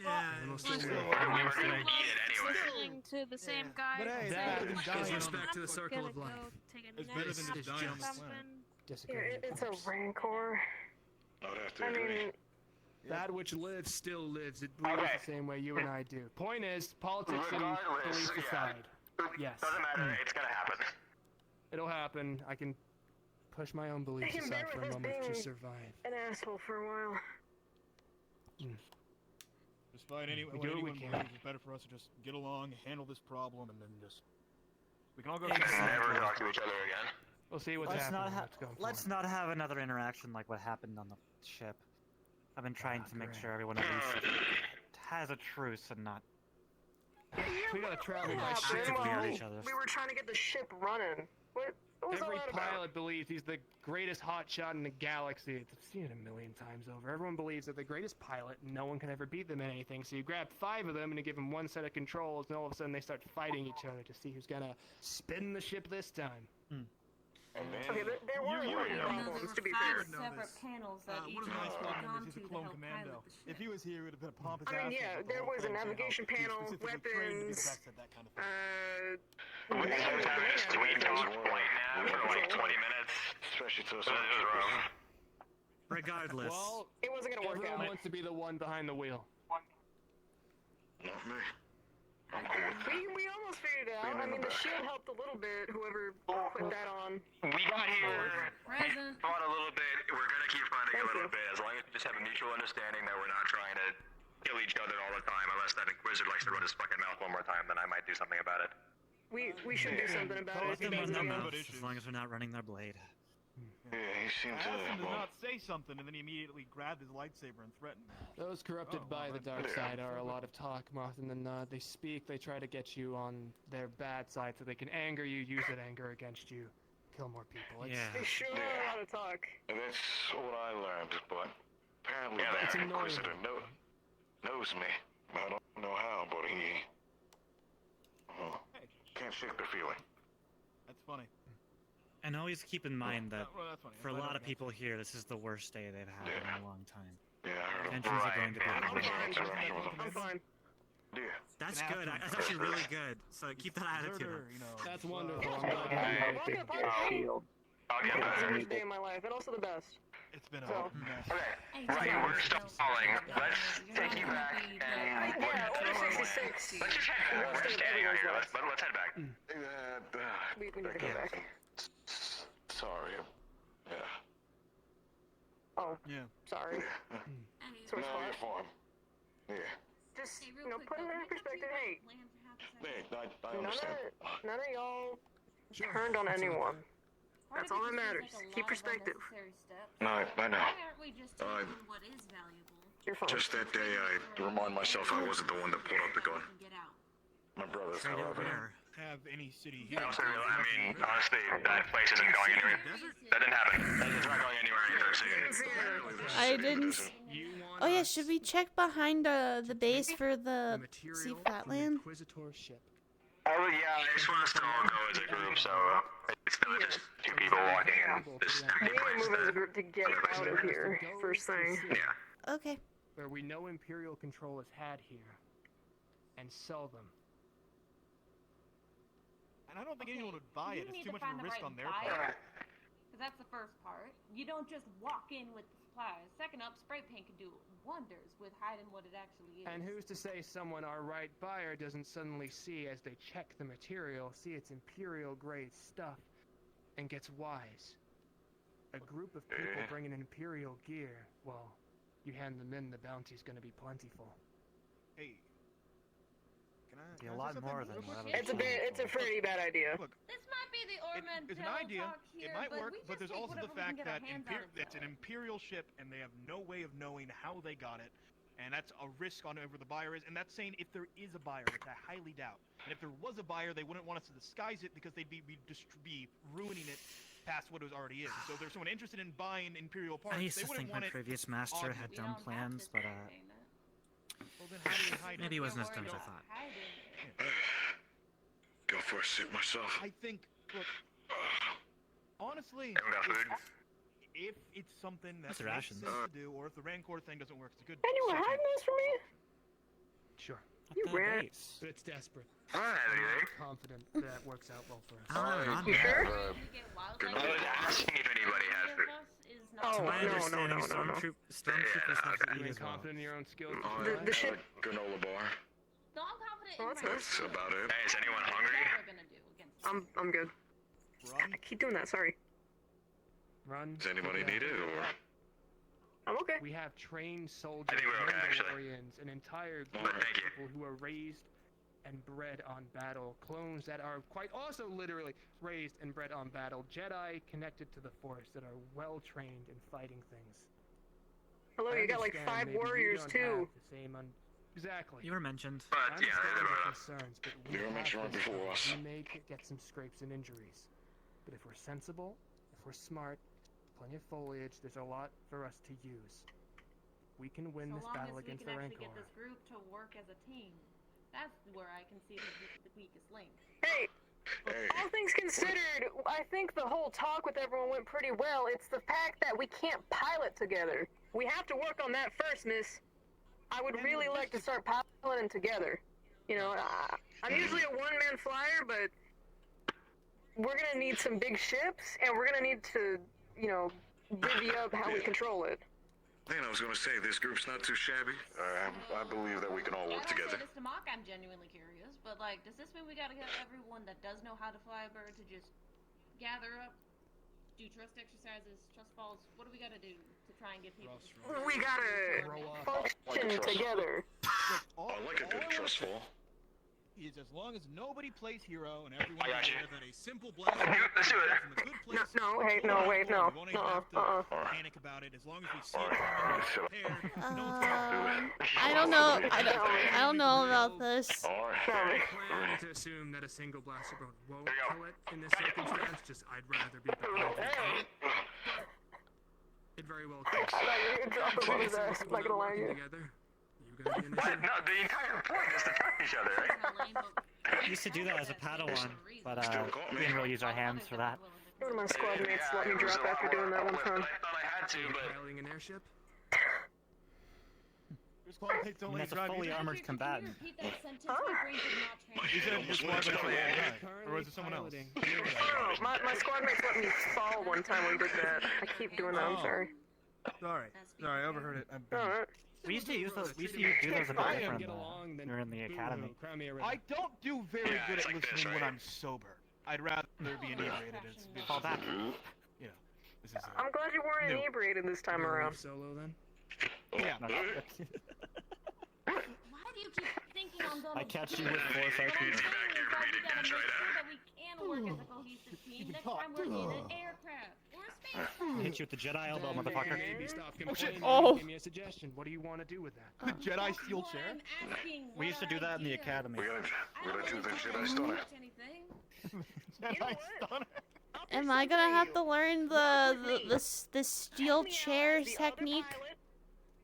Yeah, we were gonna eat it anyway. Listening to the same guy. But hey, that is respect to the circle of life. It's better than just dying on the planet. Desecrating a It's a corpse. rancor. I would have to I agree. mean, That which lives still lives. It breathes the same way you and I do. Point is, politics and Regardless, beliefs aside. Yes. Doesn't matter. It's gonna happen. It'll happen. I can push my own I beliefs can aside bear for with a us moment to being survive. an asshole for a while. Just find any, We what do what we anyone can. believes it's better for us to just get along, handle this problem, and then just we can all go. Never talk to each other again. We'll see what's Let's happening. not let's not have another interaction like what happened on the ship. I've been trying to make sure everyone at least has a truce and not We gotta travel by Yeah, ship. actively well, at each other. we were trying to get the ship running. What was all Every that about? pilot believes he's the greatest hotshot in the galaxy. I've seen it a million times over. Everyone believes they're the greatest pilot, and no one can ever beat them in anything. So you grab 5 of them and you give them one set of controls, and all of a sudden they start fighting each other to see who's gonna spin the ship this time. Okay, there weren't really problems, to be fair. Separate panels that each One of the nice one problems is onto he's a to clone help commando. pilot the ship. If he was here, he would have been a pompous I mean, asshole, yeah, but the there whole was a thing is how navigation he's panel, specifically trained to be the weapons, best at that kind of thing. We talked right now for like 20 minutes. Especially to us. It was rough. regardless. Well, It wasn't gonna work everyone out. wants to be the one behind the wheel. Not me. I'm cool with that. We almost figured it out. Being I in mean, the the back. shield helped a little bit, whoever put that on. We got here, Present. fought a little bit, we're gonna keep fighting Thank a little you. bit, as long as we just have a mutual understanding that we're not trying to kill each other all the time, unless that Inquisitor likes to run his fucking mouth one more time, then I might do something about it. We should do something about it. Let them run their Yeah. mouths as long as they're not running their blade. Yeah, he seemed I asked him to. to Well, not say something, and then he immediately grabbed his lightsaber and threatened me. Those corrupted Oh, by well, the dark that's- side are a lot of talk more often than not. They speak, they try to get you on their bad side so they can anger you, use that anger against you, kill more people. They sure are a lot of talk. that's what I learned, but apparently Yeah, that it's annoying. Inquisitor knows me. I don't know how, but he can't shake the feeling. That's funny. And always keep in mind that Well, that's funny. for a I'm glad lot I of got people here, this is the worst day they've had in a long time. Yeah, I heard him. Tensions are going to be I'm high. fine. I'm fine. Yeah. That's Can good. ask That's him. actually really good. So keep that attitude Deserter, up. you know. That's wonderful. Yeah, I'm glad walking you apart from Shield. I'll get It was the better. worst day of my life, and also the best. It's been a So- mess. Okay, right, we're stalling. Let's take you back and Yeah, Order 66. let's just head back. We're standing out here. Let's head back. We need to go back. Sorry. Yeah. Oh, Yeah. sorry. Sore No, you're spot. fine. Yeah. Just, put it in perspective. Hey, Hey, I none understand. of y'all turned on anyone. That's all that matters. Keep perspective. No, I know. Why aren't we just taking what is valuable? You're fine. Just that day, I remind myself I wasn't the one that pulled up the gun. And get out. My brothers, Straight out however. there. have any city here. Also, I mean, honestly, that place isn't going anywhere. That didn't happen. It's not going anywhere anytime soon. I didn't. Oh yeah, should we check behind the base for the sea flatland? Oh yeah, I just want us to all go as a group, so it's not just two people walking in this We empty need to place. move as a group to get out of here, first thing. Yeah. Okay. Where we know Imperial control is had here, and sell them. And I don't think anyone would buy it. You It's need too to much of find a the risk right on their buyer. part. Because that's the first part. You don't just walk in with the supplies. Second up, spray paint can do wonders with hiding what it actually is. And who's to say someone our right buyer doesn't suddenly see as they check the material, see it's Imperial grade stuff, and gets wise? A group of people bringing Imperial gear, well, you hand them in, the bounty's gonna be plentiful. Hey. Can I? Be a lot more than what It's a pretty bad idea. Look, This might be the Orman it's an idea. talk here, It might but work, we but just there's take also the whatever we can fact get our that hands on and it's an sell it. Imperial ship, and they have no way of knowing how they got it, and that's a risk on whoever the buyer is. And that's saying if there is a buyer, which I highly doubt. And if there was a buyer, they wouldn't want us to disguise it because they'd be ruining it past what it already is. So if there's someone interested in buying Imperial parts, I used they to wouldn't think my want it previous master had obvious. dumb plans, but Well, then how do you hide maybe it? he wasn't as dumb as I thought. Go for a sip myself. I think, look, honestly, if it's something that That's makes rations. sense to do, or if the Rancor thing doesn't work, it's a good. And you were hiding this from me? Sure. You ran. But it's desperate. I don't have anything. I'm confident that works out well for us. You sure? I was asking if anybody has it. Oh, To my no. understanding, stormtroopers have to eat as well. Confident in your own skills. The ship. Granola bar. No, I'm confident Oh, in that's my nice. That's about it. Hey, is anyone hungry? What we're gonna do against I'm good. I keep doing that, sorry. Run. Does anybody need it, or? I'm okay. We have trained soldiers, I think we're okay, actually. Mandalorians, an entire group But of thank you. people who are raised and bred on battle. Clones that are quite also literally raised and bred on battle. Jedi connected to the Force that are well trained in fighting things. Hello, I you got like understand 5 maybe you warriors don't too. have the same exactly. You were mentioned. But I yeah, understand they're your about concerns, but we You were have mentioned right this before stuff. us. We may get some scrapes and injuries, but if we're sensible, if we're smart, plenty of foliage, there's a lot for us to use. We can win so this long battle as we against can the actually Rancor. get this group to work as a team. That's where I can see the weakest link. Hey, all things considered, I think the whole talk with everyone went pretty well. It's the fact that we can't pilot together. We have to work on that first, miss. I would really like to start piloting together. You know, I'm usually a one-man flyer, but we're gonna need some big ships, and we're gonna need to, you know, divvy up how we control it. Man, I was gonna say, this group's not too shabby. I believe that we can all work I don't together. say this to mock, I'm genuinely curious, but like, does this mean we gotta get everyone that does know how to fly a bird to just gather up, do trust exercises, trust falls? What do we gotta do to try and get people to We gotta function together. I like a good trust fall. Is as long as nobody plays hero and everyone I got is you. aware that a simple blast Let's do it. from a good place. No, hey, no, wait, no. We won't even have to panic about it as long as we see it coming and prepared. No one's gonna do it. I don't know. I don't know about this. I plan to assume that a single blaster bolt won't kill it in this circumstance. Just I'd rather be behind it. It very well could. I thought you were gonna drop him on his ass. I'm not gonna lie to you. Together. You gonna be But no, the entire point is to track each other, right? We used to do that as a Padawan, but we didn't really use our hands for that. One of my squad mates let me drop after doing that one time. I thought I had to, but piloting an airship? Your squad mates don't I mean, let that's you a drive fully either. armored combatant. repeat that sentence? My brain did not translate. You said your squad mates don't let you drive, or was it someone else? Oh, my squad mates let me fall one time when we did that. I keep doing that, I'm sorry. Sorry, I overheard it. Alright. We used to use those. We used to do those a bit different when we were in the academy. I don't do very good at listening when I'm sober. I'd rather be inebriated. Fall back. You know, this is. I'm glad you weren't inebriated this time around. Solo then? Yeah. Why do you keep thinking on double? I catch you with force IQ. We gotta make sure that we can work as a cohesive team next time we're in an aircraft or a spacecraft. Hit you with the Jedi elbow, motherfucker. Maybe stop complaining. Oh. Give me a suggestion. What do you want to do with that? The Jedi steel chair? I'm asking We used to do that in the academy. We gotta do the Jedi stunner. Jedi stunner. Am I gonna have to learn the steel chair technique?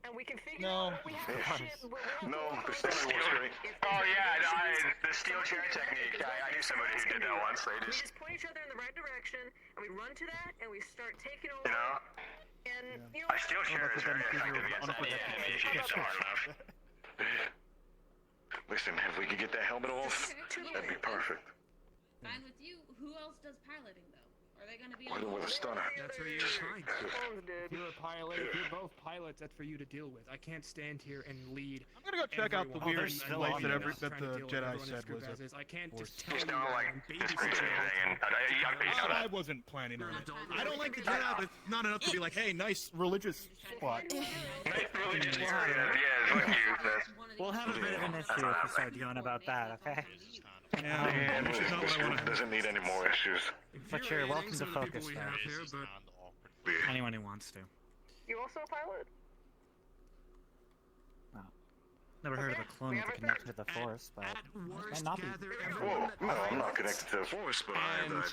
And we can figure No. out what we have to ship. No, the stunner was great. Oh yeah, the steel chair technique. I knew somebody who did that once. They We just, just point each other in the right direction, and we run to that, and we start taking over. you know, And you know, a steel chair is very effective against any enemy if you hit them hard enough. Listen, if we could get that helmet off, that'd be perfect. Fine with you. Who else does piloting though? Are they gonna be With a stunner. That's for you to find. If you're a pilot, if you're both pilots, that's for you to deal with. I can't stand here and lead. I'm gonna go check out the weird place that the Jedi said was a I can't just Just tell you don't like discreet anything, and you know I that. wasn't planning on it. I don't like the Jedi, but it's not enough to be like, hey, nice religious spot. We'll have a bit of an issue if we start going about that, okay? And this doesn't need any more issues. But you're welcome to focus there. Anyone who wants to. you also a pilot? Never heard of a clone with a connection to the Force, but it might not be. Whoa, no, I'm not connected to the Force, but I have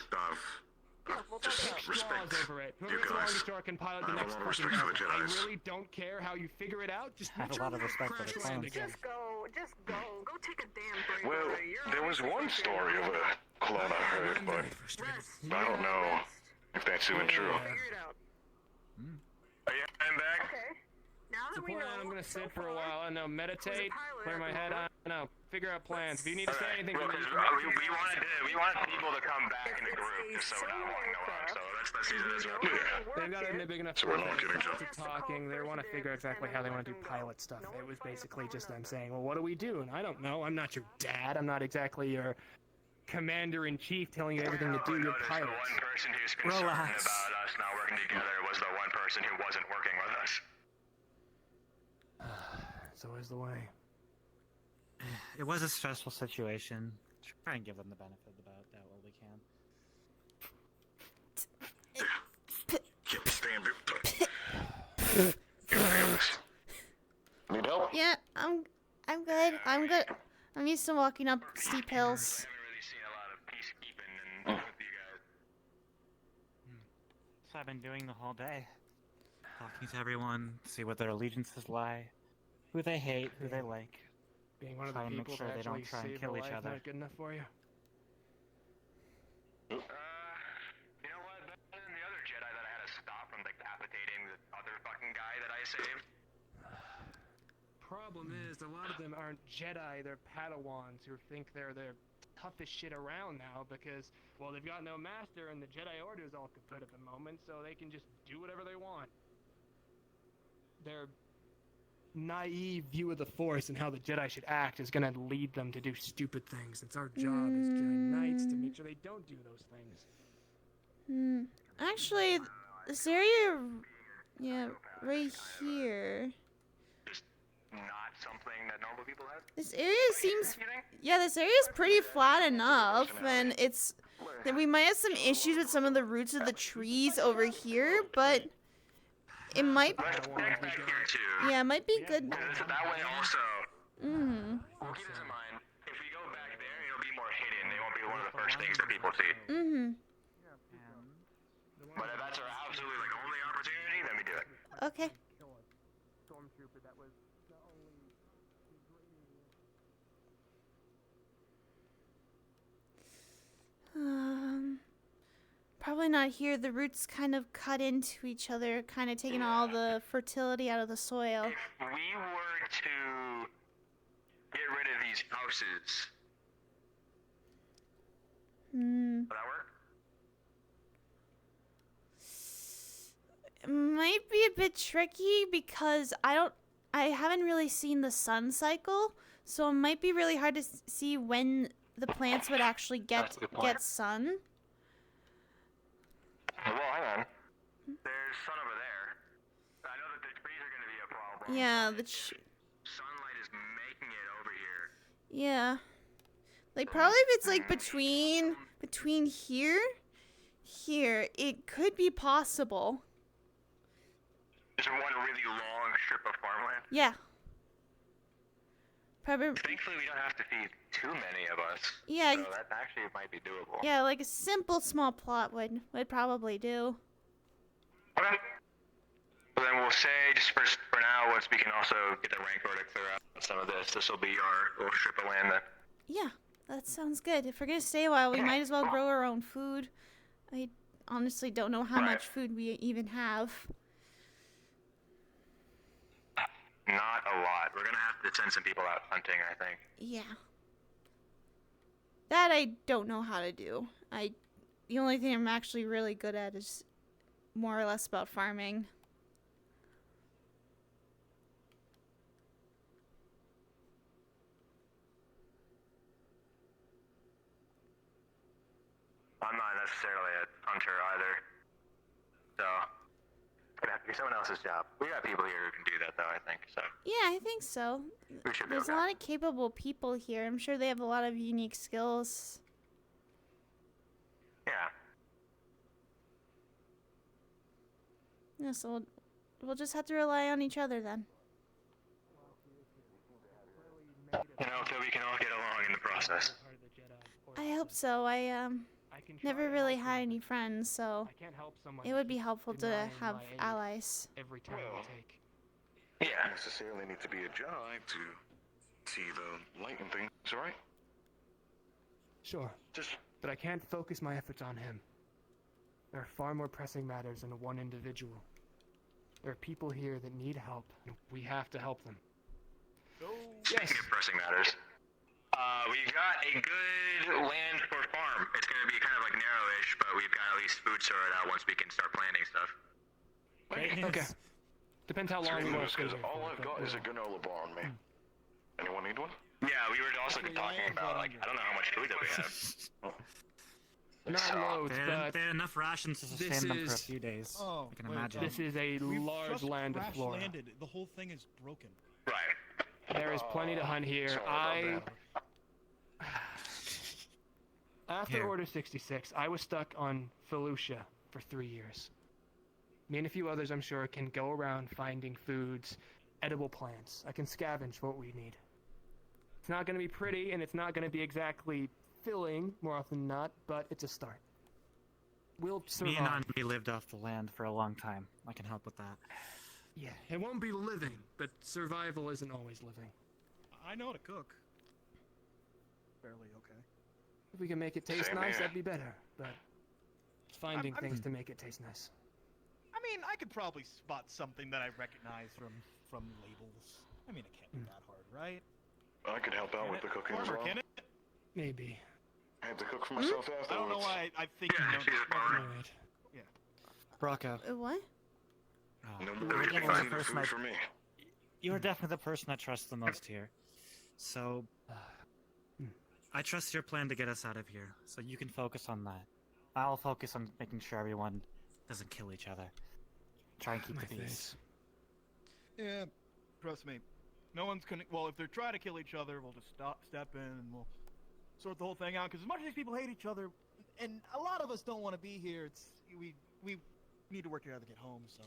just respect. Over it. You Whoever's the guys. longest door can pilot the I have a next lot of fucking respect for the I Jedis. really don't care how you figure it out. Just I have a lot of respect for the clones. Just go. Go take a damn break. Well, there was one story of a clone I heard, but I don't know if that's even true. I'm back. Okay. Now that So we know, I'm gonna sit for a while. I know, meditate, clear my head. I know, figure out plans. If you need to say anything, Bro, you 'cause need we wanted people to come back in the group, just so we're not walking alone. So let's use it as a They've got a big enough So we're not getting to talking. They want to figure exactly how they want to do pilot stuff. It was basically just them saying, well, what do we do? And I don't know. I'm not your dad. I'm not exactly your commander-in-chief telling you everything to do. You're pilot. The one person who's concerned Relax. about us not working together was the one person who wasn't working with us. It's always the way. It was a stressful situation. Try and give them the benefit of the doubt while we can. Need help? Yeah, I'm good. I'm good. I'm used to walking up steep hills. So I've been doing the whole day. Talking to everyone, see what their allegiances lie, who they hate, who they like. Being one of Try the and make people sure that they don't actually try and save kill a each life other. not good enough for you? You know what? Better than the other Jedi that I had to stop from decapitating the other fucking guy that I saved. Problem is, a lot of them aren't Jedi, they're Padawans who think they're the toughest shit around now because, well, they've got no master and the Jedi Order is all kaput at the moment, so they can just do whatever they want. Their naive view of the Force and how the Jedi should act is gonna lead them to do stupid things. It's our job as Jedi Knights to make sure they don't do those things. Actually, this area, yeah, right here. Not something that normal people have. This area seems, yeah, this area is pretty flat enough, and it's, that we might have some issues with some of the roots of the trees over here, but it might, yeah, it might be good. That way also, Mm. we'll keep this in mind. If we go back there, it'll be more hidden. They won't be one of the first things that people see. Mm-hmm. But if that's our absolutely like only opportunity, then we do it. Okay. Stormtrooper that was Probably not here. The roots kind of cut into each other, kind of taking all the fertility out of the soil. If we were to get rid of these houses, Hmm. would that work? It might be a bit tricky because I haven't really seen the sun cycle, so it might be really hard to see when the plants would actually get sun. Well, hang on. There's sun over there. I know that the trees are going to be a problem. Yeah, Sunlight is making it over here. yeah. Like probably if it's like between here, it could be possible. There's one really long strip of farmland. Yeah. Thankfully, we don't have to feed too many of us. Yeah. So that actually might be doable. Yeah, like a simple small plot would probably do. Okay. So then we'll say, just for now, once we can also get the Rancor to clear out some of this, this will be our little strip of land then. Yeah, that sounds good. If we're gonna stay a while, we might as well grow our own food. I honestly don't know how much food we even have. Not a lot. We're gonna have to send some people out hunting, I think. Yeah. That I don't know how to do. The only thing I'm actually really good at is more or less about farming. I'm not necessarily a hunter either. So, it's gonna have to be someone else's job. We got people here who can do that, though, I think, so. Yeah, I think so. We should be There's okay. a lot of capable people here. I'm sure they have a lot of unique skills. Yeah. Yeah, so we'll just have to rely on each other then. You know, so we can all get along in the process. I hope so. I never really had any friends, so it would be helpful to have allies. Every turn we take. Yeah. Don't necessarily need to be a Jedi to see the light and things, right? Sure. But I can't focus my efforts on him. There are far more pressing matters than one individual. There are people here that need help, and we have to help them. Speaking of pressing matters, we've got a good land for farm. It's going to be kind of like narrowish, but we've got at least food sorted out once we can start planting stuff. Okay. Depends how long we want to stay here. All I've got is a granola bar on me. Anyone need one? Yeah, we were also talking about, like, I don't know how much food that we have. Not loads, but They had enough rations to sustain them for a few days. Oh, I can imagine. This is a large land of flora. Landed. The whole thing is broken. Right. There is plenty to hunt here. After Order 66, I was stuck on Felucia for 3 years. Me and a few others, I'm sure, can go around finding foods, edible plants. I can scavenge what we need. It's not going to be pretty, and it's not going to be exactly filling, more often than not, but it's a start. We'll survive. Me and Andy lived off the land for a long time. I can help with that. Yeah, it won't be living, but survival isn't always living. I know how to cook. Barely okay. If we can make it taste Same nice, here. that'd be better, but finding I'm- things to make it taste nice. I mean, I could probably spot something that I recognize from labels. I mean, it can't be that hard, right? I could help out with the cooking as Farmer, well. can it? Maybe. I had to cook for myself afterwards. I don't know why I think you know Alright. Yeah. Brocco. What? No You more were eating definitely the food person I- for me. You are definitely the person I trust the most here. So, I trust your plan to get us out of here, so you can focus on that. I'll focus on making sure everyone doesn't kill each other. Try and keep My the peace. face. Yeah, trust me. No one's gonna. Well, if they're trying to kill each other, we'll just step in and we'll sort the whole thing out. Because as much as these people hate each other, and a lot of us don't want to be here, we need to work together to get home. So.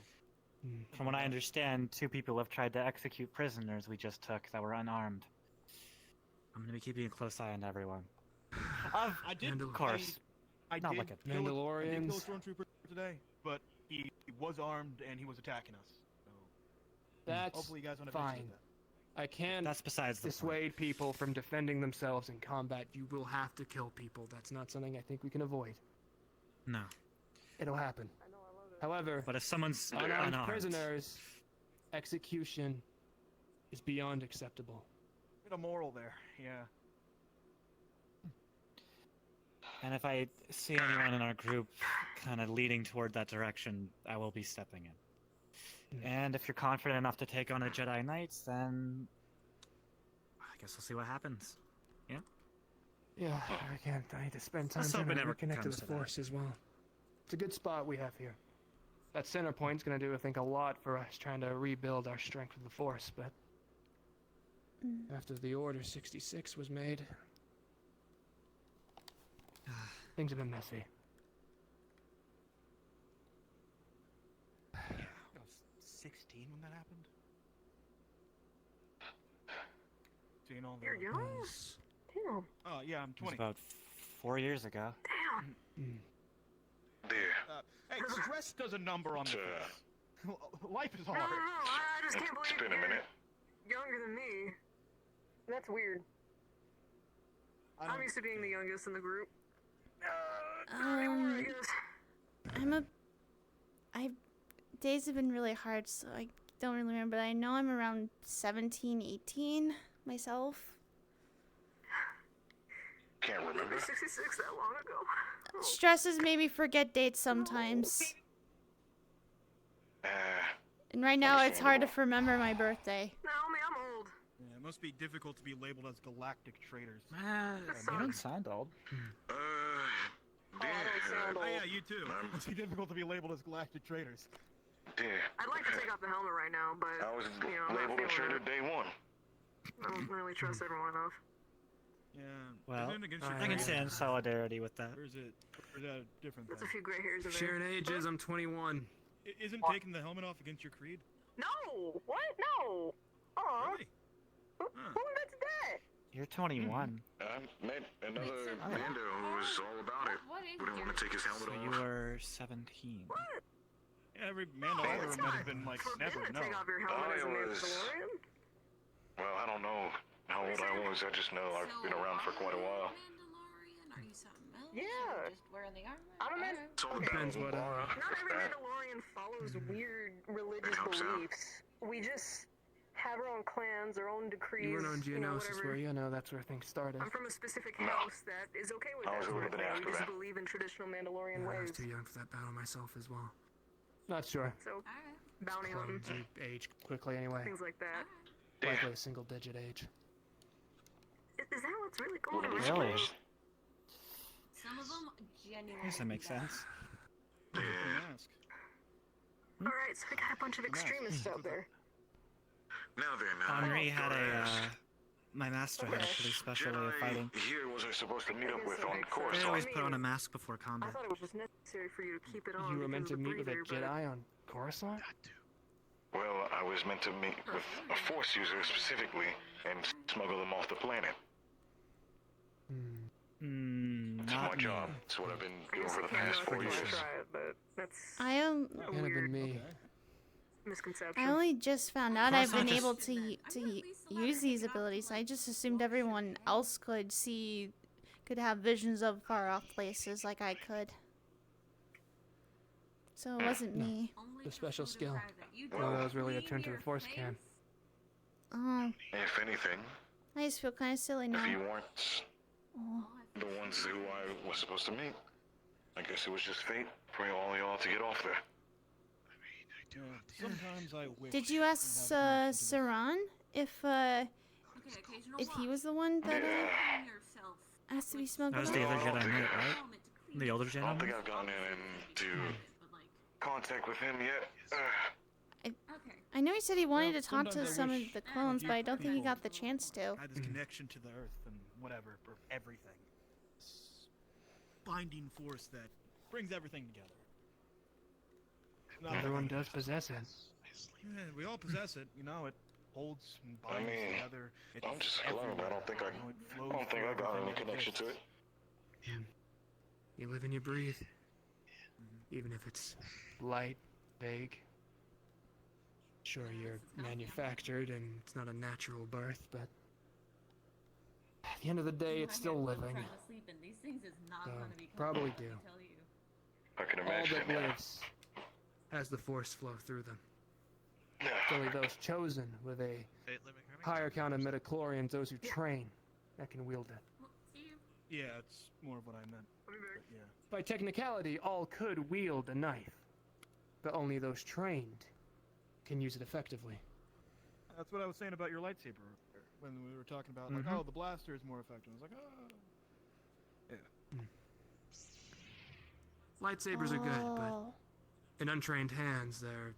From what I understand, 2 people have tried to execute prisoners we just took that were unarmed. I'm gonna be keeping a close eye on everyone. I did. Of course. I Not did like a kill I did kill a Mandalorians. stormtrooper today, but he was armed and he was attacking us. So That's hopefully you guys don't have fine. issues with that. I can't That's besides the dissuade people from defending themselves in combat. You will have to kill people. That's not something I think we can avoid. No. It'll happen. However, But if someone's unarmed unarmed, prisoners, execution is beyond acceptable. Bit of moral there, yeah. and if I see anyone in our group kind of leading toward that direction, I will be stepping in. And if you're confident enough to take on a Jedi Knight, then I guess we'll see what happens. Yeah? Yeah, I can't. I need to spend time Let's hope trying it to never reconnect to comes the to that. Force as well. It's a good spot we have here. That center point's gonna do, I think, a lot for us trying to rebuild our strength with the Force, but after the Order 66 was made, things have been messy. I was 16 when that happened. 14. All You're young. Damn. Oh yeah, I'm It was 20. about 4 years ago. Damn. Hey, stress does a number on the face. Life is No, hard. I just can't believe It's been a you're minute. younger than me. That's weird. I'm used to being the youngest in the group. Not anymore, I guess. Days have been really hard, so I don't really remember. But I know I'm around 17, 18 myself. Can't remember. 66 that long ago. Oh. Stresses made me forget dates sometimes. And right now it's hard to remember my birthday. Naomi, I'm old. Yeah, it must be difficult to be labeled as galactic traitors. You don't sound old. I don't sound Oh old. yeah, you too. It must be difficult to be labeled as galactic traitors. I'd like to take off the helmet right now, but I was you know, I'm not labeled a feeling traitor it. day one. I don't really trust everyone enough. Yeah. Well, Isn't it against your I can creed? stand solidarity with that. Or is that a different That's thing? a few gray hairs in there. Sharing ages, I'm 21. Isn't taking the helmet off against your creed? No! What? No! Aw. Really? Who admits that? You're 21. I met another Mando who was all about it. Wouldn't want to take his helmet So off. you were 17. What? Yeah, every Mando I ever met has been like, never, no. Take off your helmet as a I was- Mandalorian? Well, I don't know how old I was. I just know I've been around for quite a while. Are you something else? Yeah. Just wearing the armor? I'm a man. It's all Depends about what, Not every Mandalorian follows weird religious helps out. beliefs. We just have our own clans, our own decrees. You weren't on you know, Geonosis, whatever. were you? No, that's where things started. I'm from a specific house that is okay with I that was a sort little of bit thing. after We just that. believe in traditional Mandalorian I was ways. too young for that battle myself as well. Not sure. So, bounty hunting, Clones age quickly anyway. things like that. Likely a single-digit age. Is that what's really going on? Really? Some of them genuinely. Yes, that makes sense. Alright, so we got a bunch of extremists out there. Now then, Henri had gotta a, ask. my master had a pretty special way of fighting. Here was I supposed to meet up with on They Coruscant. always put on a mask before I combat. thought it was just necessary for you to keep it on. You were meant to because of meet the with a breather, but- Jedi on Coruscant? Well, I was meant to meet with a Force user specifically and smuggle them off the planet. It's my Not job. me. It's what I've been I doing guess for I the can't past know if 4 I years. want to try it, but that's I am. a Can't have weird been me. misconception. I only just found out I've been Coruscant able just- to use these abilities. I just assumed everyone else could have visions of far off places like I could. So it wasn't me. The special skill. One of those really a turn to the Force can. Oh, If anything, I just feel kind of silly if now. you weren't Oh. the ones who I was supposed to meet, I guess it was just fate for all y'all to get off there. Yeah, sometimes I wish. Did you ask Saran if he was the one that asked to be smuggled? That was the out? other Jedi Knight, right? The older I Jedi don't think Knight? I've gotten into contact with him yet. I know he said he wanted to talk to sometimes I some wish of the clones, but I don't think he got the chance to. I had this connection to the Earth and whatever for everything. This binding force that brings everything together. Not Everyone does possess it. Yeah, we all possess it. You know, it holds and I binds mean, together. It's I'm just alone. I don't think everywhere. You know, it I flows don't think I through got any everything that connection to it. exists. You live and you breathe. Even if it's light, vague. Sure, you're manufactured and it's not a natural birth, but at the end of the day, it's still living. These things is not So, gonna be probably do. tell you. I can All imagine that it now. lives has the Force flow through them. It's only those chosen with a higher count of midichlorians, those who train, that can wield it. Yeah, it's more of what I meant. But yeah. By technicality, all could wield a knife, but only those trained can use it effectively. That's what I was saying about your lightsaber when we were talking about, like, Mhm. oh, the blaster is more effective. I was like, oh. Yeah. Lightsabers are good, but Oh. in untrained hands, they're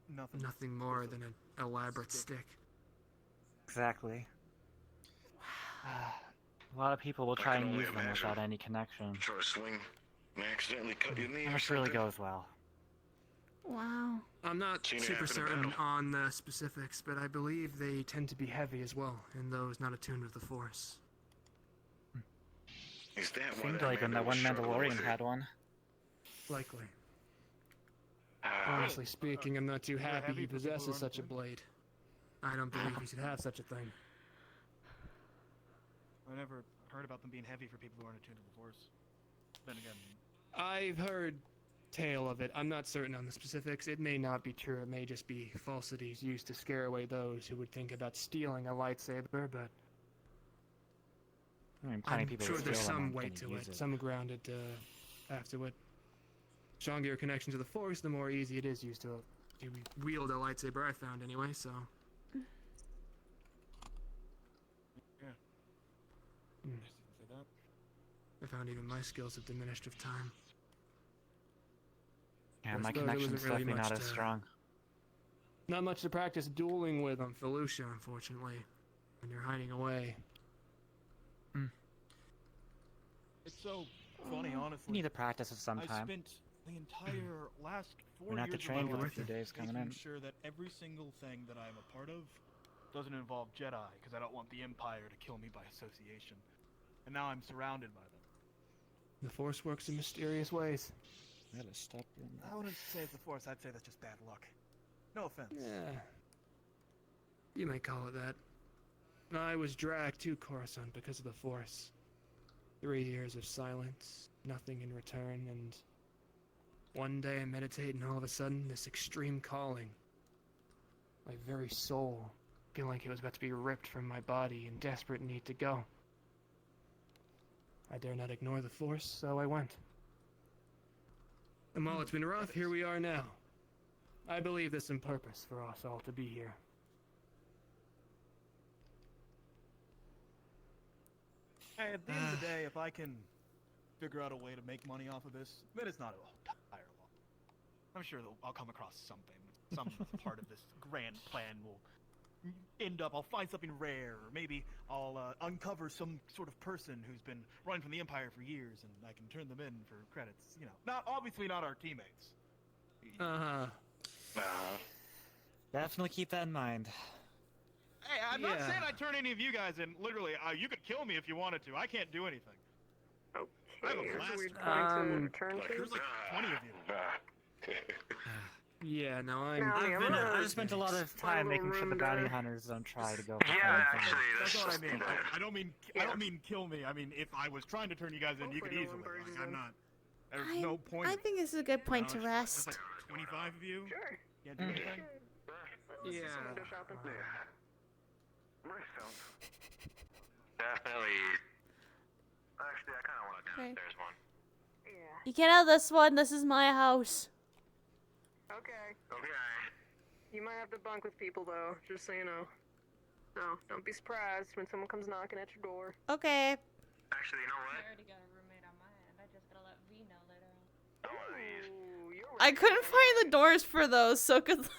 nothing more than an elaborate stick. Exactly. A lot of people will try and use them without any connection. Try to swing and accidentally cut your knee or This really something. goes well. Wow. I'm not Seen it super happen in certain battle. on the specifics, but I believe they tend to be heavy as well, in those not attuned with the Force. Is that why Seemed that like when Mando that one was struggling with Mandalorian it? had one. Likely. Honestly speaking, I'm not too happy he possesses such a blade. I don't believe he should have such a thing. I never heard about them being heavy for people who aren't attuned to the Force. Then again, I've heard tale of it. I'm not certain on the specifics. It may not be true. It may just be falsities used to scare away those who would think about stealing a lightsaber, but I mean, plenty I'm of people sure would there's steal them some and weight couldn't to use it, some grounded after it. Stronger your connection to the Force, the more easy it is used to wield a lightsaber, I found anyway, so. yeah. Hmm. Say that. I found even my skills have diminished with time. Yeah, I my suppose there connection's wasn't really definitely not much as to- strong. Not much to practice dueling with on Felucia, unfortunately, when you're hiding away. It's so funny, honestly. You need to practice it I sometime. spent the entire last 4 We're gonna have years to train of my for a life few days coming making in. sure that every single thing that I'm a part of doesn't involve Jedi, because I don't want the Empire to kill me by association. And now I'm surrounded by them. The Force works in mysterious ways. Gotta stop doing that. I wouldn't say it's the Force, I'd say that's just bad luck. No offense. Yeah. You may call it that. I was dragged to Coruscant because of the Force. 3 years of silence, nothing in return, and one day I meditate and all of a sudden this extreme calling. My very soul, feeling like it was about to be ripped from my body in desperate need to go. I dare not ignore the Force, so I went. And while it's been rough, here we are now. I believe there's some purpose for us all to be here. Hey, at the end of the day, if I can figure out a way to make money off of this, then it's not a entire lot. I'm sure I'll come across something. Some part of this grand plan will end up, I'll find something rare, or maybe I'll uncover some sort of person who's been running from the Empire for years, and I can turn them in for credits. You know, obviously not our teammates. Definitely keep that in mind. Hey, I'm not saying I'd turn any of you guys in. Literally, you could kill me if you wanted to. I can't do anything. Okay, I have a so blaster. we're trying to return to? There's like 20 of you. Yeah, no, I've spent a lot of time making sure the bounty hunters don't try to go. That's what I mean. I don't mean kill me. I mean, if I was trying to turn you guys in, you could easily. Like, I'm not. There's no point. I think this is a good point to rest. There's like 25 of you. Sure. Can't do anything. Yeah. Definitely. Actually, I kind of want a Okay. downstairs one. You can't have this one. This is my house. Okay. Okay. You might have to bunk with people though, just so you know. So don't be surprised when someone comes knocking at your door. Okay. Actually, you know what? I already got a roommate on my end. I just gotta let V know later on. I want one of these. I couldn't find the doors for those, so good luck.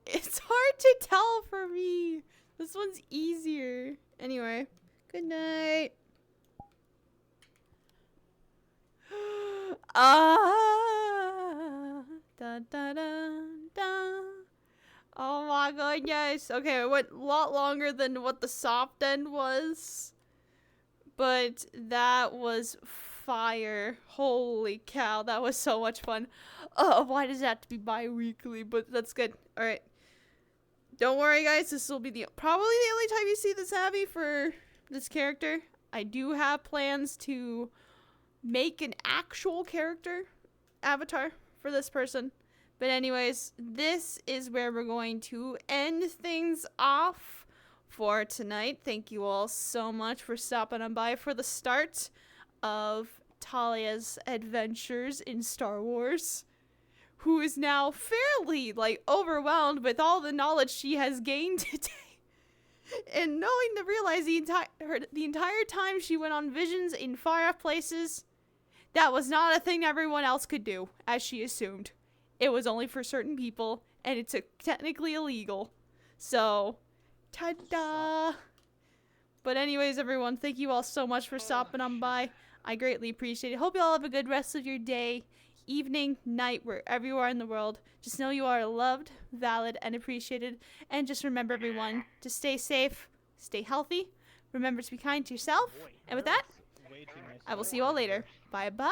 It's hard to tell for me. This one's easier. Anyway, good night. Da, da, da, da. Oh my goodness. Okay, it went a lot longer than what the soft end was. But that was fire. Holy cow, that was so much fun. Why does it have to be bi-weekly? But that's good. Alright. Don't worry, guys. This will be probably the only time you see this Abby for this character. I do have plans to make an actual character avatar for this person. But anyways, this is where we're going to end things off for tonight. Thank you all so much for stopping on by for the start of Talia's adventures in Star Wars, who is now fairly, overwhelmed with all the knowledge she has gained today. And knowing to realize the entire time she went on visions in far off places, that was not a thing everyone else could do, as she assumed. It was only for certain people, and it's technically illegal. So, ta-da! But anyways, everyone, thank you all so much for stopping on by. I greatly appreciate it. Hope you all have a good rest of your day, evening, night, wherever you are in the world. Just know you are loved, valid, and appreciated. And just remember, everyone, to stay safe, stay healthy. Remember to be kind to yourself. And with that, I will see you all later. Bye-bye.